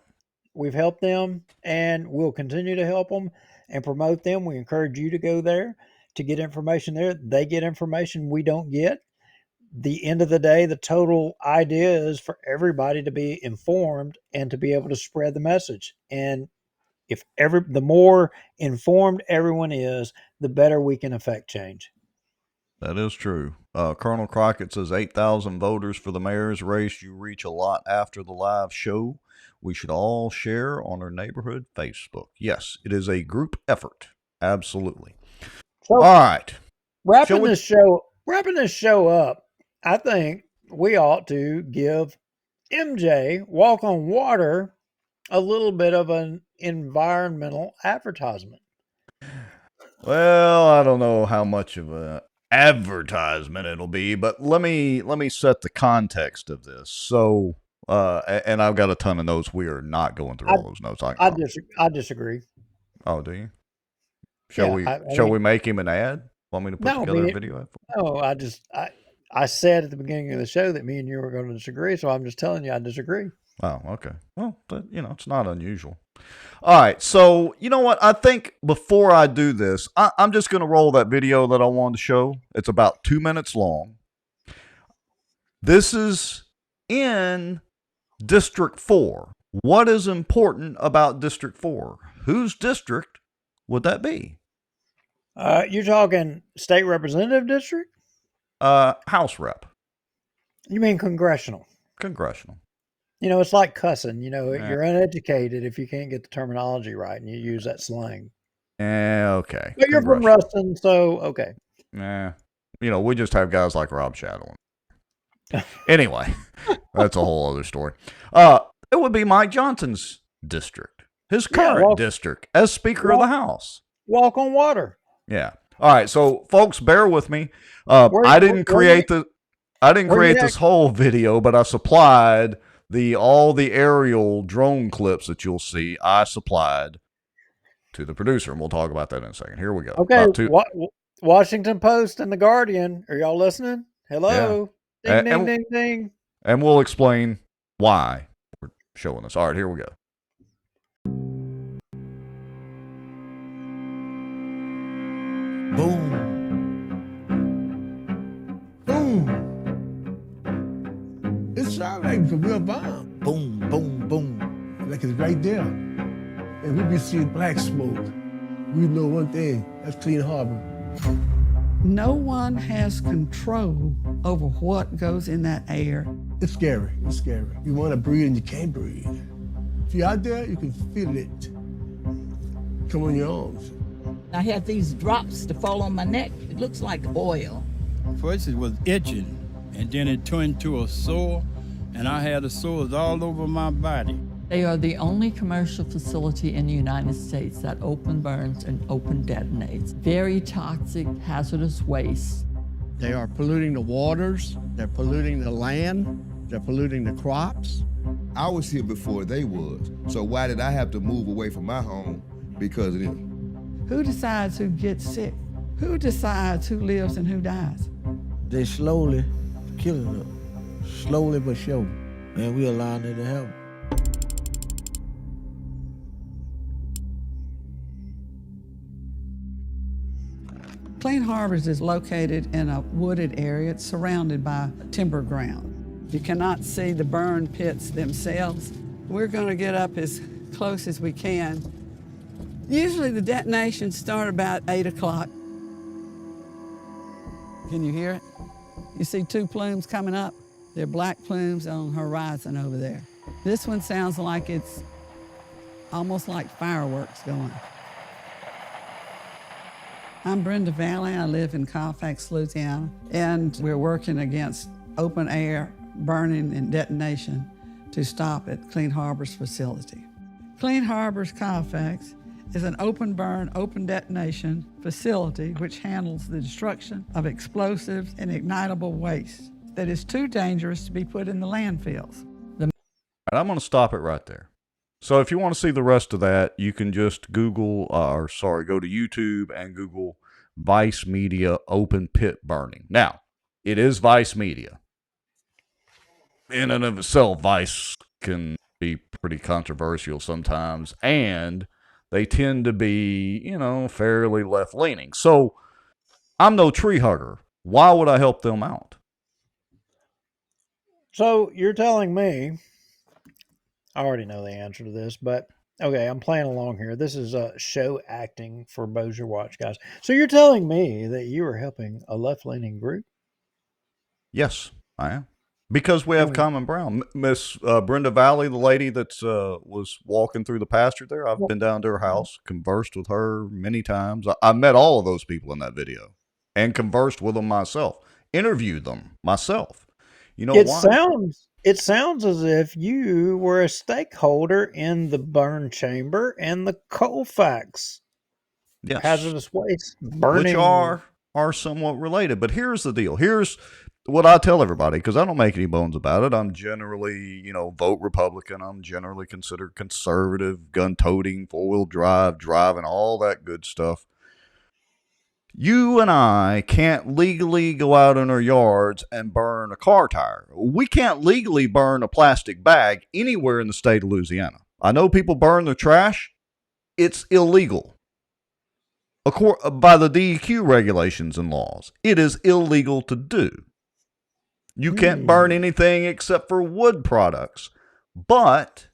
We've helped them, and we'll continue to help them and promote them. We encourage you to go there to get information there. They get information we don't get. The end of the day, the total idea is for everybody to be informed and to be able to spread the message. And the more informed everyone is, the better we can affect change. That is true. Colonel Crockett says 8,000 voters for the mayor's race. You reach a lot after the live show. We should all share on our neighborhood Facebook. Yes, it is a group effort. Absolutely. So, all right. Wrapping this show up, I think we ought to give MJ Walk on Water a little bit of an environmental advertisement. Well, I don't know how much of a advertisement it'll be, but let me set the context of this. So, and I've got a ton of notes. We are not going through all those notes. I disagree. Oh, do you? Shall we make him an ad? Want me to put together a video ad? No, I said at the beginning of the show that me and you were going to disagree, so I'm just telling you I disagree. Oh, okay. Well, it's not unusual. All right. So, you know what? I think before I do this, I'm just going to roll that video that I wanted to show. It's about 2 minutes long. This is in District 4. What is important about District 4? Whose district would that be? You're talking state representative district? House rep. You mean congressional? Congressional. You know, it's like cussing. You know, you're uneducated if you can't get the terminology right and you use that slang. Okay. But you're from Ruston, so okay. We just have guys like Rob Shadowin. Anyway, that's a whole other story. It would be Mike Johnson's district, his current district, as Speaker of the House. Walk on water. Yeah. All right. So, folks, bear with me. I didn't create this whole video, but I supplied all the aerial drone clips that you'll see. I supplied to the producer, and we'll talk about that in a second. Here we go. Okay. Washington Post and The Guardian. Are y'all listening? Hello. Yeah. Ding, ding, ding. And we'll explain why we're showing this. All right, here we go. Boom. Boom. It sounds like a real bomb. Boom, boom, boom. Like it's right there. And we be seeing black smoke. We know one thing, that's Clean Harbor. No one has control over what goes in that air. It's scary, it's scary. You want to breathe and you can't breathe. If you're out there, you can feel it come on your arms. I had these drops to fall on my neck. It looks like oil. First it was itching, and then it turned to a sore, and I had the sores all over my body. They are the only commercial facility in the United States that open burns and open detonates. Very toxic, hazardous waste. They are polluting the waters, they're polluting the land, they're polluting the crops. I was here before they was, so why did I have to move away from my home because of them? Who decides who gets sick? Who decides who lives and who dies? They slowly killing them, slowly but sure, and we allowing it to happen. Clean Harbors is located in a wooded area. It's surrounded by timber ground. You cannot see the burn pits themselves. We're going to get up as close as we can. Usually the detonations start about 8 o'clock. Can you hear it? You see two plumes coming up? They're black plumes on the horizon over there. This one sounds like it's almost like fireworks going. I'm Brenda Valley. I live in Colfax, Louisiana, and we're working against open air burning and detonation to stop at Clean Harbors facility. Clean Harbors Colfax is an open burn, open detonation facility which handles the destruction of explosives and ignitable waste that is too dangerous to be put in the landfills. I'm going to stop it right there. So if you want to see the rest of that, you can just Google, go to YouTube and Google Vice Media open pit burning. Now, it is Vice Media. In and of itself, Vice can be pretty controversial sometimes, and they tend to be, fairly left-leaning. So I'm no tree hugger. Why would I help them out? So you're telling me, I already know the answer to this, but okay, I'm playing along here. This is show acting for Bossier Watch, guys. So you're telling me that you are helping a left-leaning group? Yes, I am. Because we have common ground. Miss Brenda Valley, the lady that was walking through the pasture there, I've been down to her house, conversed with her many times. I met all of those people in that video and conversed with them myself, interviewed them myself. You know why? It sounds as if you were a stakeholder in the burn chamber and the Colfax Yes. hazardous waste Which burning. are somewhat related. But here's the deal. Here's what I tell everybody, because I don't make any bones about it. I'm generally, vote Republican. I'm generally considered conservative, gun-toting, four-wheel drive, driving, all that good stuff. You and I can't legally go out in our yards and burn a car tire. We can't legally burn a plastic bag anywhere in the state of Louisiana. I know people burn their trash. It's illegal. By the DEQ regulations and laws, it is illegal to do. You can't burn anything except for wood products. But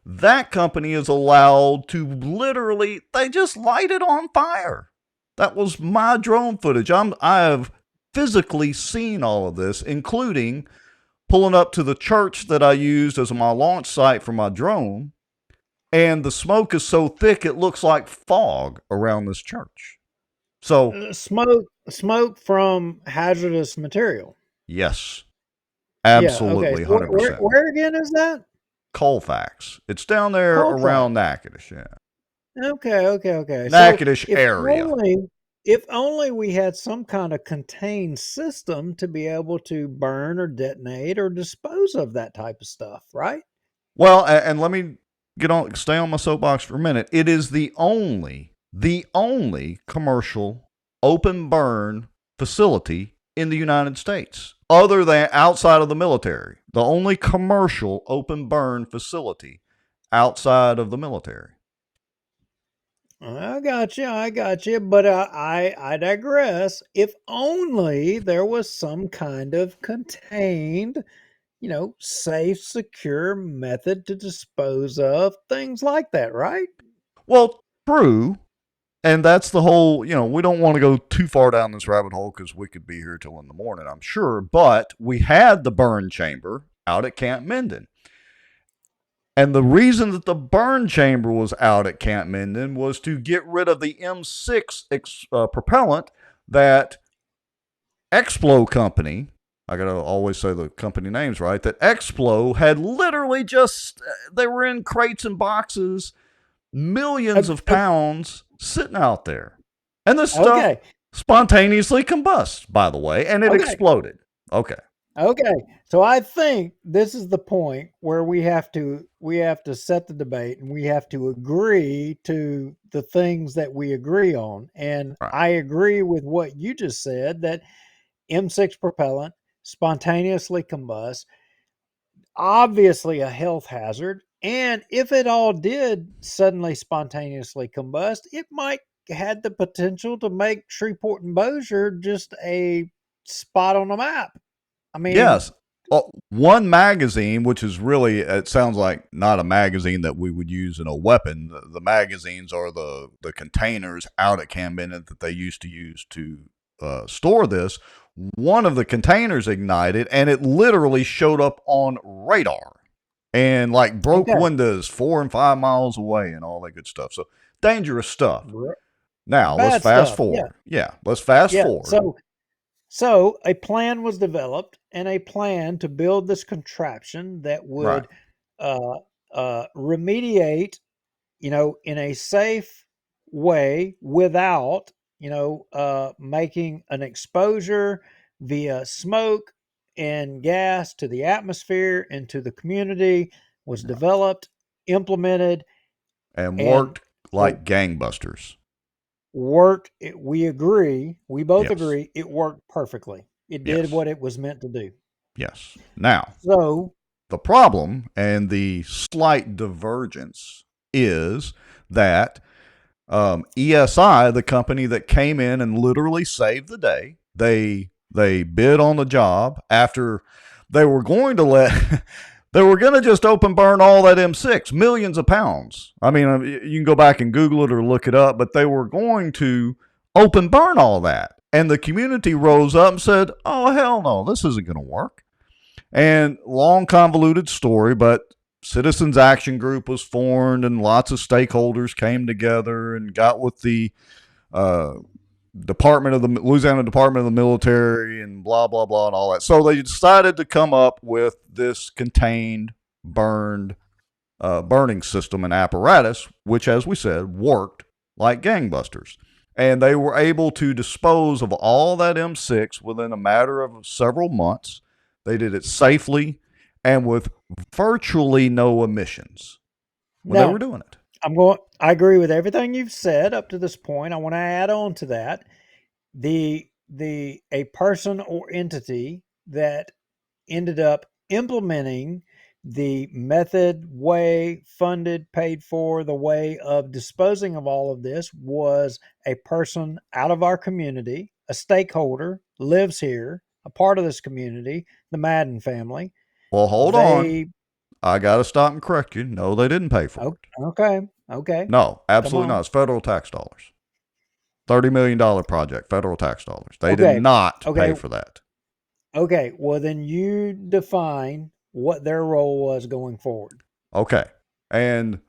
that company is allowed to literally, they just light it on fire. That was my drone footage. I have physically seen all of this, including pulling up to the church that I used as my launch site for my drone. And the smoke is so thick, it looks like fog around this church. So smoke from hazardous material. Yes, Yeah, absolutely, okay. So 100%. where again is that? Colfax. It's down there Colfax. around Natchitoches, yeah. Okay. Natchitoches So area. if only we had some kind of contained system to be able to burn or detonate or dispose of that type of stuff, right? Well, and let me stay on my soapbox for a minute. It is the only commercial open burn facility in the United States, other than outside of the military. The only commercial open burn facility outside of the military. I got you, but I digress. If only there was some kind of contained, safe, secure method to dispose of things like that, right? Well, true. And that's the whole, we don't want to go too far down this rabbit hole because we could be here till in the morning, I'm sure. But we had the burn chamber out at Camp Minden. And the reason that the burn chamber was out at Camp Minden was to get rid of the M6 propellant that Explo Company, I got to always say the company names right, that Explo had literally they were in crates and boxes, millions of pounds sitting out there. And this stuff spontaneously combusts, by the way, and it exploded. Okay. So I think this is the point where we have to set the debate and we have to agree to the things that we agree on. And I agree with what you just said, that M6 propellant spontaneously combusts, obviously a health hazard. And if it all did suddenly spontaneously combust, it might had the potential to make Shreveport and Bossier just a spot on the map. I mean, yes. One magazine, which is really, it sounds like not a magazine that we would use in a weapon. The magazines are the containers out at Camp Minden that they used to use to store this. One of the containers ignited, and it literally showed up on radar and broke windows 4 and 5 miles away and all that good stuff. So dangerous stuff. Now, let's fast forward. Yeah, let's fast forward. So a plan was developed, and a plan to build this contraption that would remediate, in a safe way without, making an exposure via smoke and gas to the atmosphere and to the community was developed, implemented, And and worked like gangbusters. we agree, we both Yes. agree, it worked perfectly. It did Yes. what it was meant to do. Yes. Now, So, the problem and the slight divergence is that ESI, the company that came in and literally saved the day, they bid on the job after they were going to they were going to just open burn all that M6, millions of pounds. I mean, you can go back and Google it or look it up, but they were going to open burn all that. And the community rose up and said, oh, hell no, this isn't going to work. And long convoluted story, but Citizens Action Group was formed and lots of stakeholders came together and got with the Louisiana Department of the Military and blah, blah, blah, and all that. So they decided to come up with this contained burning system and apparatus, which, as we said, worked like gangbusters. And they were able to dispose of all that M6 within a matter of several months. They did it safely and with virtually no emissions when they were doing it. I agree with everything you've said up to this point. I want to add on to that. A person or entity that ended up implementing the method, way, funded, paid for, the way of disposing of all of this was a person out of our community, a stakeholder, lives here, a part of this community, the Madden family. Well, hold on. I got to stop and correct you. No, they didn't pay for it. Okay. No, absolutely not. It's federal tax dollars. $30 million project, federal tax dollars. They did not pay for that. Okay, well then you define what their role was going forward. Okay, and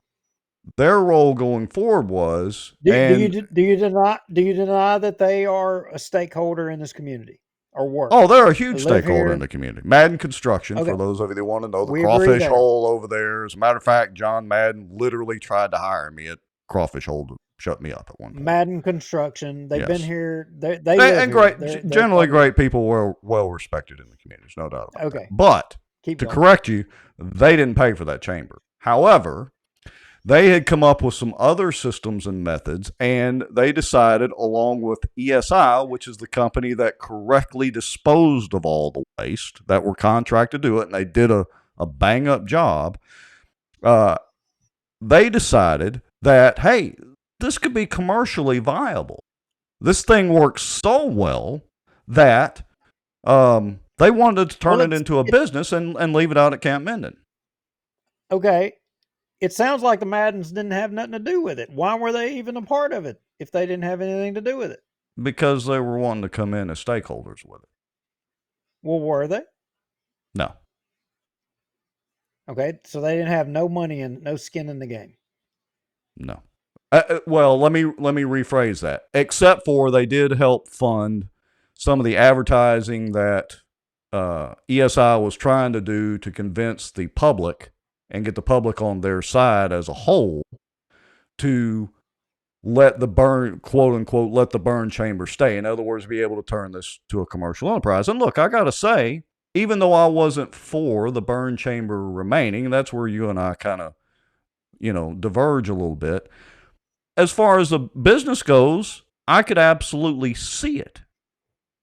their role going forward was. Do you deny that they are a stakeholder in this community or work? Oh, they're a huge stakeholder in the community. Madden Construction, for those of you that want to know, the crawfish hole over there. As a matter of fact, John Madden literally tried to hire me at Crawfish Hole to shut me up at one point. Madden Construction. They've been here. They and great, generally great people, well respected in the community. There's no doubt about that. But to correct you, they didn't pay for that chamber. However, they had come up with some other systems and methods, and they decided, along with ESI, which is the company that correctly disposed of all the waste that were contracted to do it, and they did a bang-up job, they decided that, hey, this could be commercially viable. This thing works so well that they wanted to turn it into a business and leave it out at Camp Minden. Okay. It sounds like the Maddens didn't have nothing to do with it. Why were they even a part of it if they didn't have anything to do with it? Because they were wanting to come in as stakeholders with it. Well, were they? No. Okay, so they didn't have no money and no skin in the game. No. Well, let me rephrase that. Except for they did help fund some of the advertising that ESI was trying to do to convince the public and get the public on their side as a whole to let the burn, quote unquote, let the burn chamber stay. In other words, be able to turn this to a commercial enterprise. And look, I got to say, even though I wasn't for the burn chamber remaining, and that's where you and I kind of, diverge a little bit. As far as the business goes, I could absolutely see it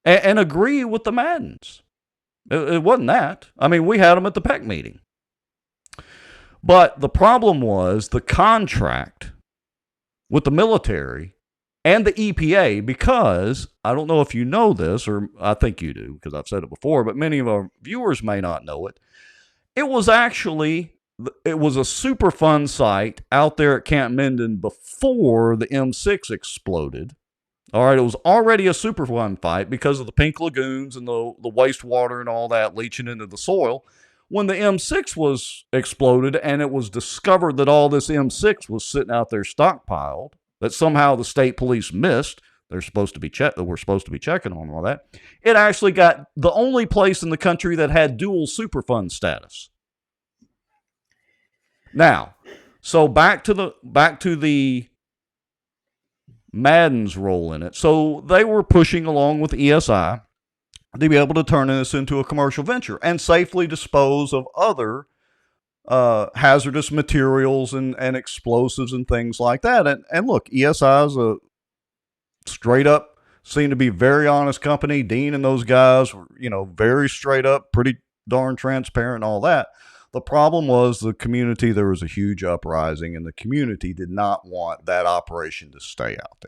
and agree with the Maddens. It wasn't that. I mean, we had them at the PEC meeting. But the problem was the contract with the military and the EPA, because I don't know if you know this, or I think you do because I've said it before, but many of our viewers may not know it. It was a Superfund site out there at Camp Minden before the M6 exploded. All right, it was already a Superfund site because of the pink lagoons and the wastewater and all that leaching into the soil. When the M6 was exploded and it was discovered that all this M6 was sitting out there stockpiled, that somehow the state police missed, we're supposed to be checking on all that. It actually got the only place in the country that had dual Superfund status. Now, So back to the Madden's role in it. So they were pushing along with ESI to be able to turn this into a commercial venture and safely dispose of other hazardous materials and explosives and things like that. And look, ESI is a straight up, seem to be very honest company. Dean and those guys were, very straight up, pretty darn transparent and all that. The problem was the community, there was a huge uprising, and the community did not want that operation to stay out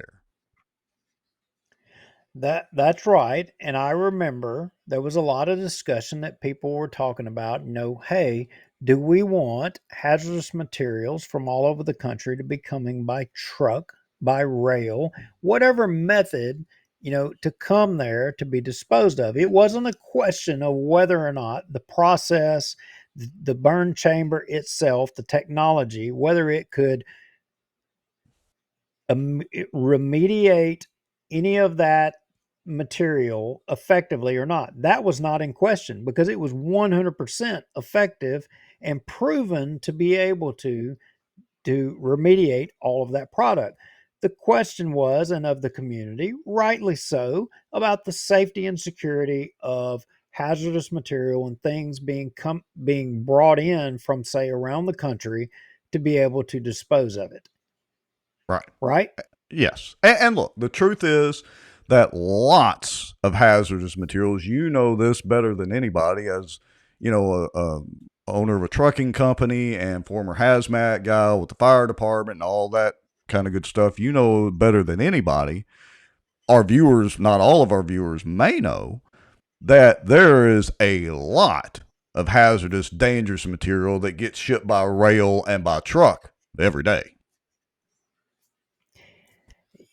there. That's right. And I remember there was a lot of discussion that people were talking about, hey, do we want hazardous materials from all over the country to be coming by truck, by rail, whatever method, to come there to be disposed of? It wasn't a question of whether or not the process, the burn chamber itself, the technology, whether it could remediate any of that material effectively or not. That was not in question because it was 100% effective and proven to be able to remediate all of that product. The question was, and of the community, rightly so, about the safety and security of hazardous material and things being brought in from, say, around the country to be able to dispose of it. Right. Right? Yes. And look, the truth is that lots of hazardous materials, this better than anybody, as, a owner of a trucking company and former hazmat guy with the fire department and all that kind of good stuff, better than anybody. Our viewers, not all of our viewers, may know that there is a lot of hazardous, dangerous material that gets shipped by rail and by truck every day.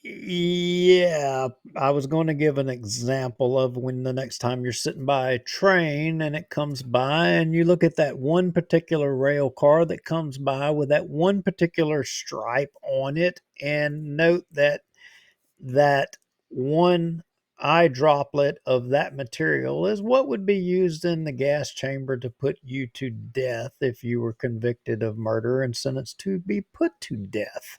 Yeah, I was going to give an example of when the next time you're sitting by a train and it comes by and you look at that one particular rail car that comes by with that one particular stripe on it and note that one eye droplet of that material is what would be used in the gas chamber to put you to death if you were convicted of murder and sentenced to be put to death.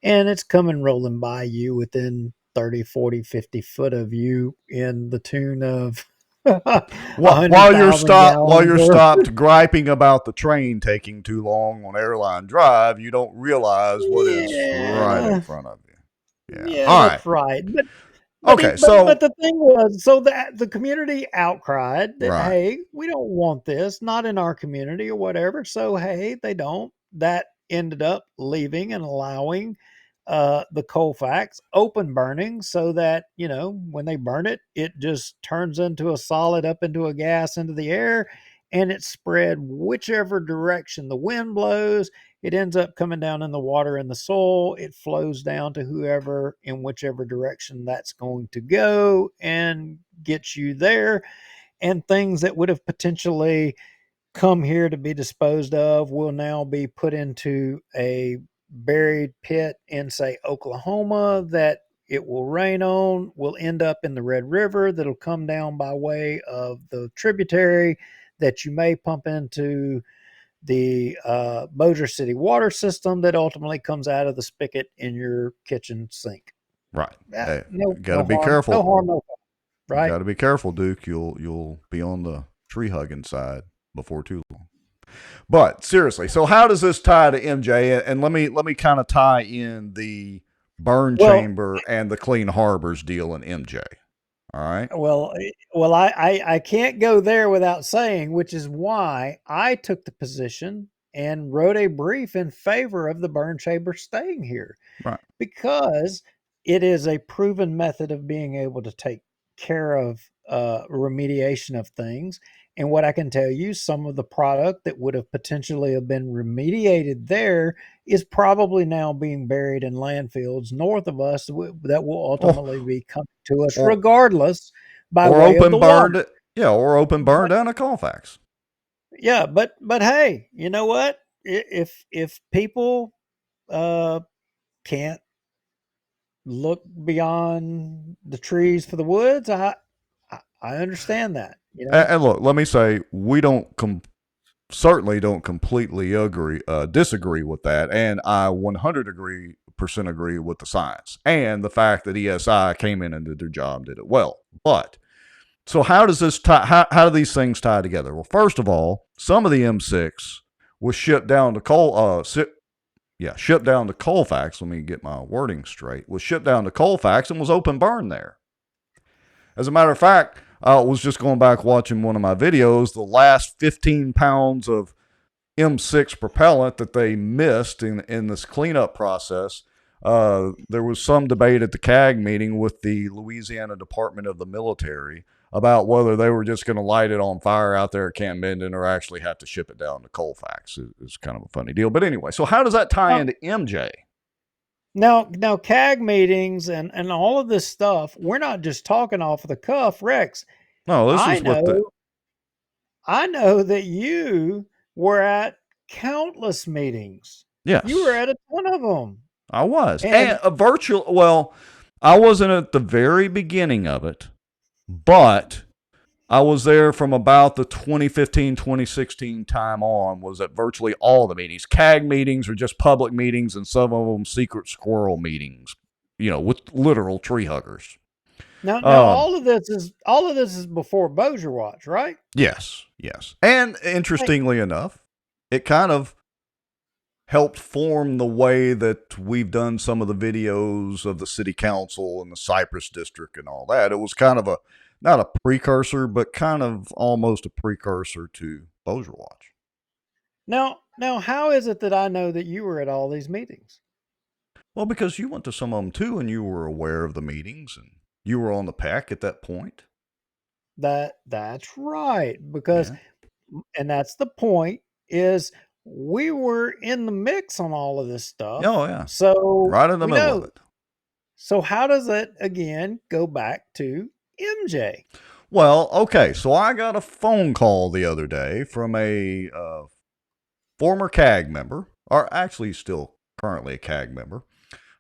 And it's coming rolling by you within 30, 40, 50 foot of you in the tune of while you're 100,000 gallons. stopped griping about the train taking too long on Airline Drive, you don't realize what is right in front of you. Yeah, All that's right. But the thing was, so that the community outcried that, Right. hey, we don't want this, not in our community or whatever. So hey, they don't. That ended up leaving and allowing the Colfax open burning, so that when they burn it, it just turns into a solid, up into a gas, into the air, and it spread whichever direction the wind blows. It ends up coming down in the water and the soil. It flows down to whoever in whichever direction that's going to go and gets you there. And things that would have potentially come here to be disposed of will now be put into a buried pit in, say, Oklahoma, that it will rain on, will end up in the Red River, that'll come down by way of the tributary that you may pump into the Bossier City water system that ultimately comes out of the spigot in your kitchen sink. Right. Hey, No gotta be harm, careful. no harm, no foul. Right. Got to be careful, Duke. You'll be on the tree hugging side before too long. But seriously, so how does this tie to MJ? And let me kind of tie in the burn chamber and the Clean Harbors deal in MJ. All right. Well, I can't go there without saying, which is why I took the position and wrote a brief in favor of the burn chamber staying here. Right. Because it is a proven method of being able to take care of remediation of things. And what I can tell you, some of the product that would have potentially have been remediated there is probably now being buried in landfills north of us that will ultimately be coming to us regardless by way of the water. Or open burn down a Colfax. Yeah, but hey, you know what? If people can't look beyond the trees for the woods, I understand that. And look, let me say, we don't certainly don't completely disagree with that, and I 100% agree with the science and the fact that ESI came in and did their job, did it well. But so how does this how do these things tie together? Well, first of all, some of the M6 was shipped down to shipped down to Colfax. Let me get my wording straight. Was shipped down to Colfax and was open burn there. As a matter of fact, I was just going back watching one of my videos. The last 15 pounds of M6 propellant that they missed in this cleanup process, there was some debate at the CAG meeting with the Louisiana Department of the Military about whether they were just going to light it on fire out there at Camp Minden or actually have to ship it down to Colfax. It's kind of a funny deal. But anyway, so how does that tie into MJ? Now, CAG meetings and all of this stuff, we're not just talking off the cuff, Rex. No, this is what I know that you were at countless meetings. Yes. You were at a ton of them. I was. And a virtual, well, I wasn't at the very beginning of it, but I was there from about the 2015, 2016 time on, was at virtually all the meetings. CAG meetings are just public meetings, and some of them secret squirrel meetings, with literal tree huggers. Now all of this is before Bossier Watch, right? Yes. And interestingly enough, it kind of helped form the way that we've done some of the videos of the city council and the Cypress district and all that. It was kind of not a precursor, but kind of almost a precursor to Bossier Watch. Now, how is it that I know that you were at all these meetings? Well, because you went to some of them too, and you were aware of the meetings, and you were on the PAC at that point. That's right, because, and that's the point, is we were in the mix on all of this stuff. Oh, yeah. So right in the middle of it. So how does it, again, go back to MJ? Well, okay, so I got a phone call the other day from a former CAG member, or actually still currently a CAG member.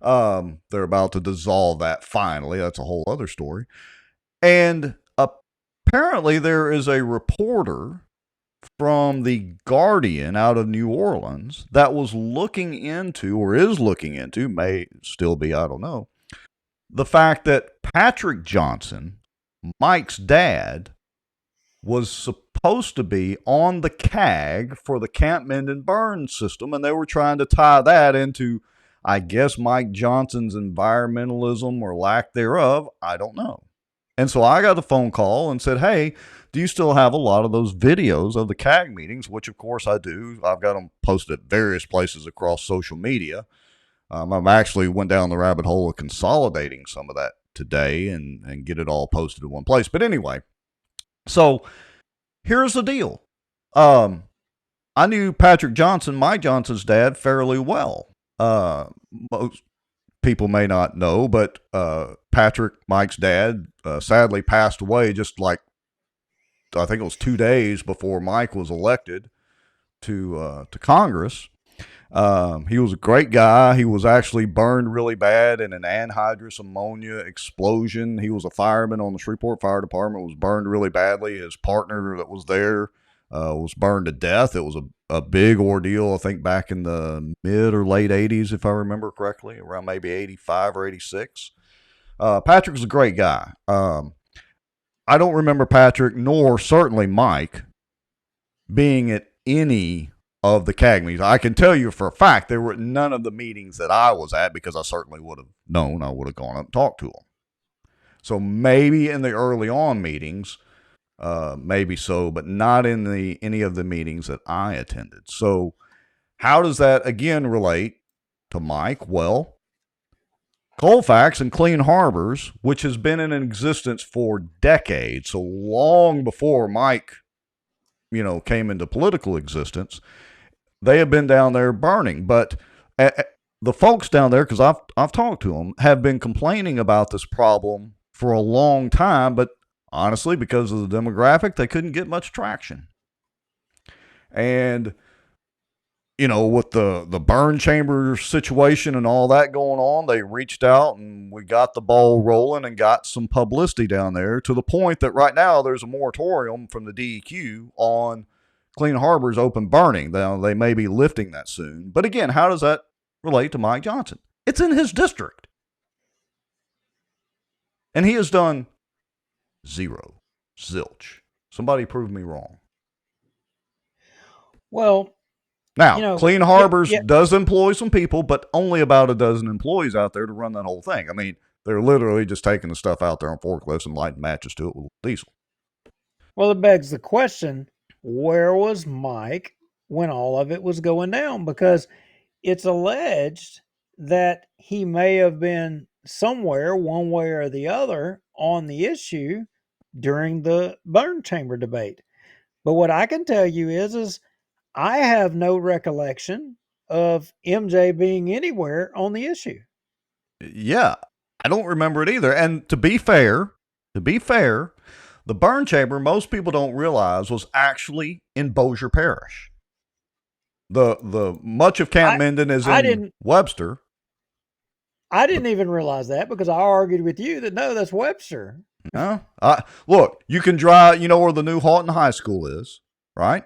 They're about to dissolve that finally. That's a whole other story. And apparently there is a reporter from the Guardian out of New Orleans that was looking into, or is looking into, may still be, I don't know, the fact that Patrick Johnson, Mike's dad, was supposed to be on the CAG for the Camp Minden burn system, and they were trying to tie that into, I guess, Mike Johnson's environmentalism or lack thereof. I don't know. And so I got a phone call and said, hey, do you still have a lot of those videos of the CAG meetings? Which, of course, I do. I've got them posted at various places across social media. I've actually went down the rabbit hole of consolidating some of that today and get it all posted in one place. But anyway, so here's the deal. I knew Patrick Johnson, Mike Johnson's dad, fairly well. Most people may not know, but Patrick, Mike's dad, sadly passed away just like, I think it was 2 days before Mike was elected to Congress. He was a great guy. He was actually burned really bad in an anhydrous ammonia explosion. He was a fireman on the Shreveport Fire Department, was burned really badly. His partner that was there was burned to death. It was a big ordeal, I think, back in the mid or late 80s, if I remember correctly, around maybe 85 or 86. Patrick was a great guy. I don't remember Patrick, nor certainly Mike, being at any of the CAG meetings. I can tell you for a fact there were none of the meetings that I was at, because I certainly would have known. I would have gone up and talked to them. So maybe in the early on meetings, maybe so, but not in any of the meetings that I attended. So how does that again relate to Mike? Well, Colfax and Clean Harbors, which has been in existence for decades, so long before Mike, came into political existence, they have been down there burning. But the folks down there, because I've talked to them, have been complaining about this problem for a long time, but honestly, because of the demographic, they couldn't get much traction. And with the burn chamber situation and all that going on, they reached out and we got the ball rolling and got some publicity down there, to the point that right now there's a moratorium from the DEQ on Clean Harbor is open burning. They may be lifting that soon. But again, how does that relate to Mike Johnson? It's in his district. And he has done zero. Zilch. Somebody prove me wrong. Well, now, Clean Harbors yeah. does employ some people, but only about a dozen employees out there to run that whole thing. I mean, they're literally just taking the stuff out there on forklifts and lighting matches to it with diesel. Well, it begs the question, where was Mike when all of it was going down? Because it's alleged that he may have been somewhere, one way or the other, on the issue during the burn chamber debate. But what I can tell you is I have no recollection of MJ being anywhere on the issue. Yeah, I don't remember it either. And to be fair, the burn chamber, most people don't realize, was actually in Bossier Parish. The much of Camp Minden is in Webster. I didn't even realize that because I argued with you that no, that's Webster. Look, you can drive. You know where the new Houghton High School is, right?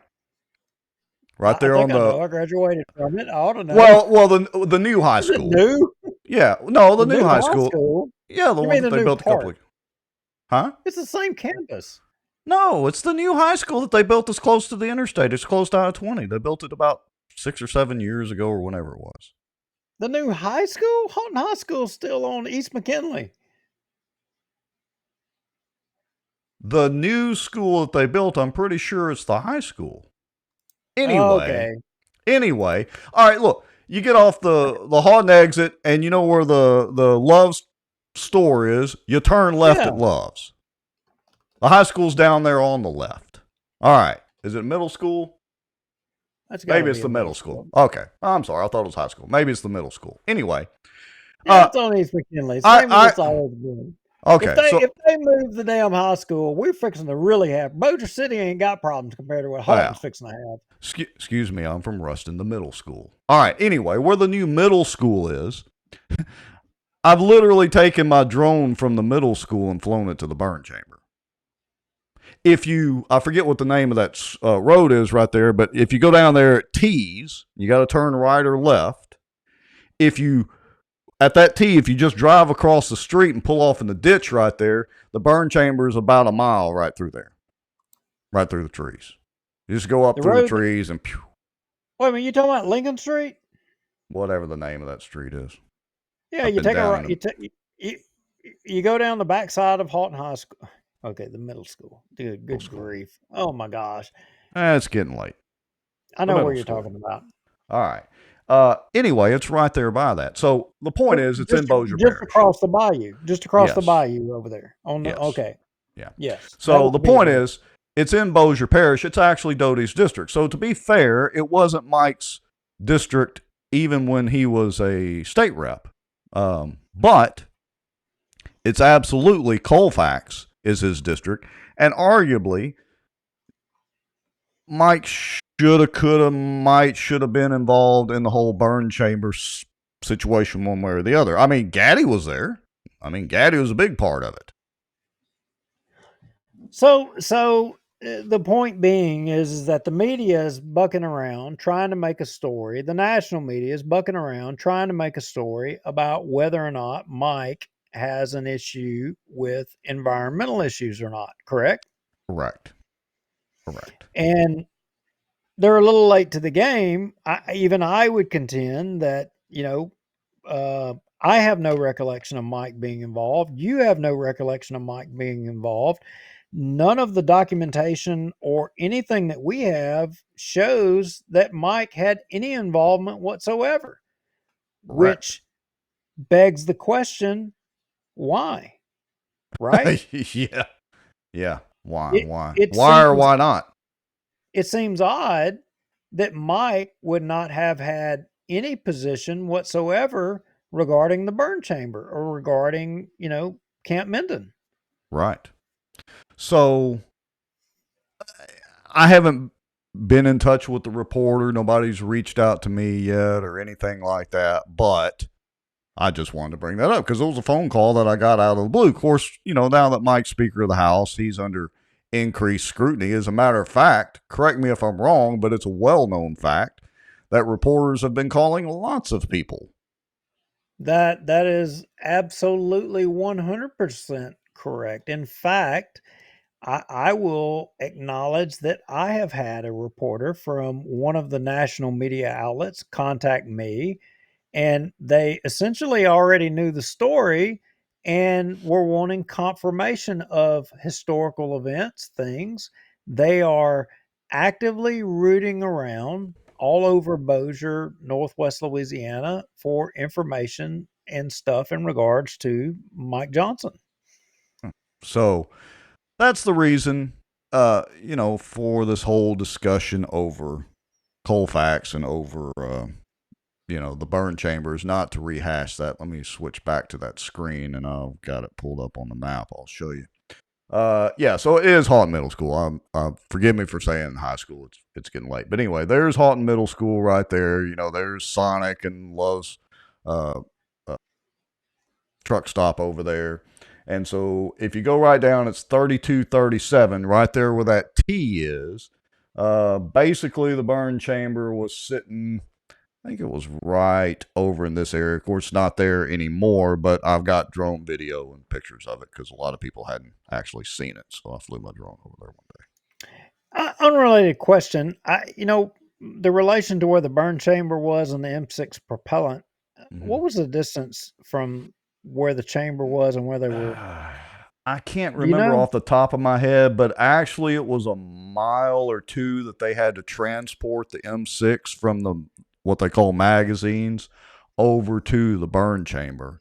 Right there on the. I graduated from it. I ought to know. Well, the new high school. Is it new? Yeah, no, the new high school. Yeah, the one that they built a couple of. Huh? It's the same campus. No, it's the new high school that they built that's close to the interstate. It's close to I-20. They built it about 6 or 7 years ago or whenever it was. The new high school? Houghton High School is still on East McKinley. The new school that they built, I'm pretty sure it's the high school. Anyway, all right, look, you get off the Houghton exit and you know where the Love's store is, you turn left at Love's. The high school's down there on the left. All right. Is it middle school? Maybe it's the middle school. Okay. I'm sorry. I thought it was high school. Maybe it's the middle school. Anyway. Yeah, it's on East McKinley. Same as it's always been. Okay. If they move the damn high school, we're fixing to really have. Bossier City ain't got problems compared to what Houghton's fixing to have. Excuse me. I'm from Ruston, the middle school. All right. Anyway, where the new middle school is, I've literally taken my drone from the middle school and flown it to the burn chamber. I forget what the name of that road is right there, but if you go down there at T's, you got to turn right or left. At that T, if you just drive across the street and pull off in the ditch right there, the burn chamber is about a mile right through there, right through the trees. You just go up through the trees and pew. Wait a minute, you talking about Lincoln Street? Whatever the name of that street is. Yeah, you take a right. You go down the backside of Houghton High School. Okay, the middle school. Dude, good grief. Oh my gosh. It's getting late. I know where you're talking about. All right. Anyway, it's right there by that. So the point is, it's in Bossier Parish. Just across the bayou. Just across the bayou over there. Okay. Yeah. Yes. So the point is, it's in Bossier Parish. It's actually Doty's district. So to be fair, it wasn't Mike's district even when he was a state rep. But it's absolutely Colfax is his district. And arguably, Mike should have been involved in the whole burn chamber situation one way or the other. I mean, Gaddy was there. I mean, Gaddy was a big part of it. So the point being is that the media is bucking around trying to make a story. The national media is bucking around trying to make a story about whether or not Mike has an issue with environmental issues or not. Correct? Correct. And they're a little late to the game. I would contend that, I have no recollection of Mike being involved. You have no recollection of Mike being involved. None of the documentation or anything that we have shows that Mike had any involvement whatsoever, which begs the question, why? Right? Yeah. Why? Why not? It seems odd that Mike would not have had any position whatsoever regarding the burn chamber or regarding, Camp Minden. Right. So I haven't been in touch with the reporter. Nobody's reached out to me yet or anything like that, but I just wanted to bring that up because it was a phone call that I got out of the blue. Of course, now that Mike's Speaker of the House, he's under increased scrutiny. As a matter of fact, correct me if I'm wrong, but it's a well-known fact that reporters have been calling lots of people. That is absolutely 100% correct. In fact, I will acknowledge that I have had a reporter from one of the national media outlets contact me, and they essentially already knew the story and were wanting confirmation of historical events, things. They are actively rooting around all over Bossier, Northwest Louisiana for information and stuff in regards to Mike Johnson. So that's the reason, for this whole discussion over Colfax and over, the burn chambers. Not to rehash that. Let me switch back to that screen, and I've got it pulled up on the map. I'll show you. So it is Houghton Middle School. Forgive me for saying high school. It's getting late, but anyway, there's Houghton Middle School right there. There's Sonic and Love's truck stop over there. And so if you go right down, it's 3237, right there where that T is. Basically, the burn chamber was sitting, I think it was right over in this area. Of course, it's not there anymore, but I've got drone video and pictures of it because a lot of people hadn't actually seen it. So I flew my drone over there one day. Unrelated question. The relation to where the burn chamber was and the M6 propellant, what was the distance from where the chamber was and where they were? I can't remember off the top of my head, but actually it was a mile or two that they had to transport the M6 from what they call magazines over to the burn chamber.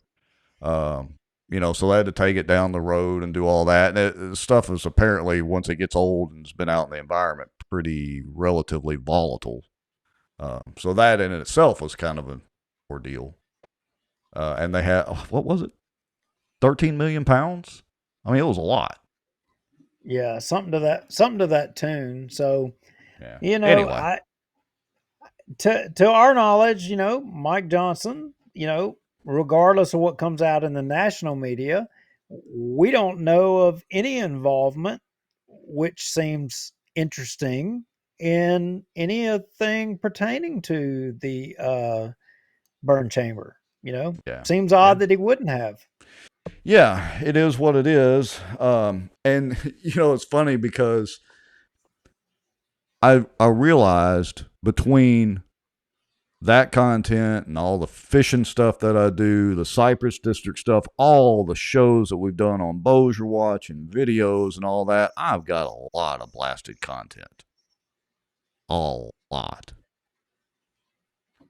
So they had to take it down the road and do all that. And stuff is apparently, once it gets old and has been out in the environment, pretty relatively volatile. So that in itself was kind of an ordeal. And they had, what was it? 13 million pounds? I mean, it was a lot. Yeah, something to that tune. So, Anyway. To our knowledge, Mike Johnson, regardless of what comes out in the national media, we don't know of any involvement, which seems interesting, in anything pertaining to the burn chamber. Seems odd that he wouldn't have. Yeah, it is what it is. And it's funny because I realized between that content and all the fishing stuff that I do, the Cypress District stuff, all the shows that we've done on Bossier Watch and videos and all that, I've got a lot of blasted content. A lot.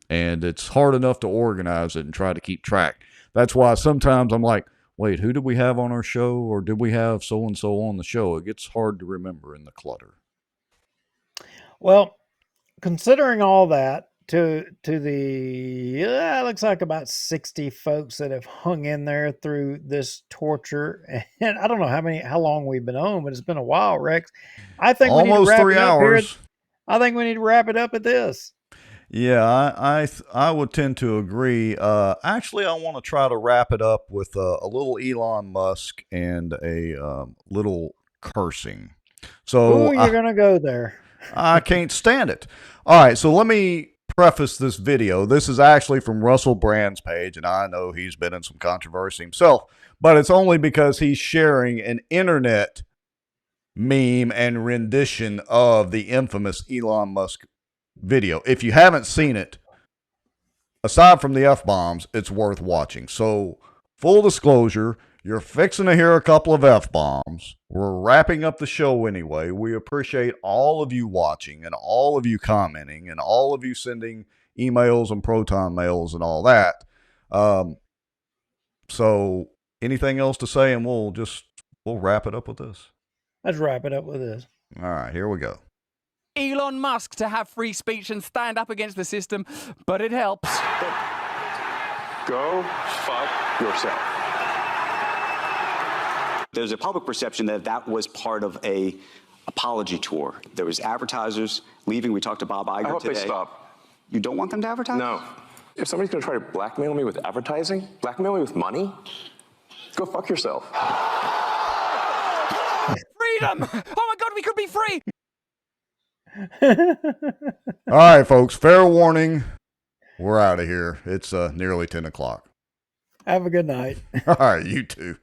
And it's hard enough to organize it and try to keep track. That's why sometimes I'm like, wait, who did we have on our show? Or did we have so-and-so on the show? It gets hard to remember in the clutter. Well, considering all that, to the looks like about 60 folks that have hung in there through this torture, and I don't know how long we've been on, but it's been a while, Rex. I think almost we need to wrap 3 hours. I think we need to wrap it up at this. Yeah, I would tend to agree. Actually, I want to try to wrap it up with a little Elon Musk and a little cursing. So you're gonna go there. I can't stand it. All right, so let me preface this video. This is actually from Russell Brand's page, and I know he's been in some controversy himself, but it's only because he's sharing an internet meme and rendition of the infamous Elon Musk video. If you haven't seen it, aside from the F-bombs, it's worth watching. So, full disclosure, you're fixing to hear a couple of F-bombs. We're wrapping up the show anyway. We appreciate all of you watching and all of you commenting and all of you sending emails and proton mails and all that. So anything else to say, and we'll wrap it up with this. Let's wrap it up with this. All right, here we go. Elon Musk to have free speech and stand up against the system, but it helps. Go fuck yourself. There's a public perception that that was part of a apology tour. There was advertisers leaving. We talked to Bob Iger today. I hope they stop. You don't want them to advertise? No. If somebody's going to try to blackmail me with advertising, blackmail me with money, go fuck yourself. Freedom freedom! Oh my God, we could be free! All right, folks, fair warning. We're out of here. It's nearly 10 o'clock. Have a good night. All right, you too.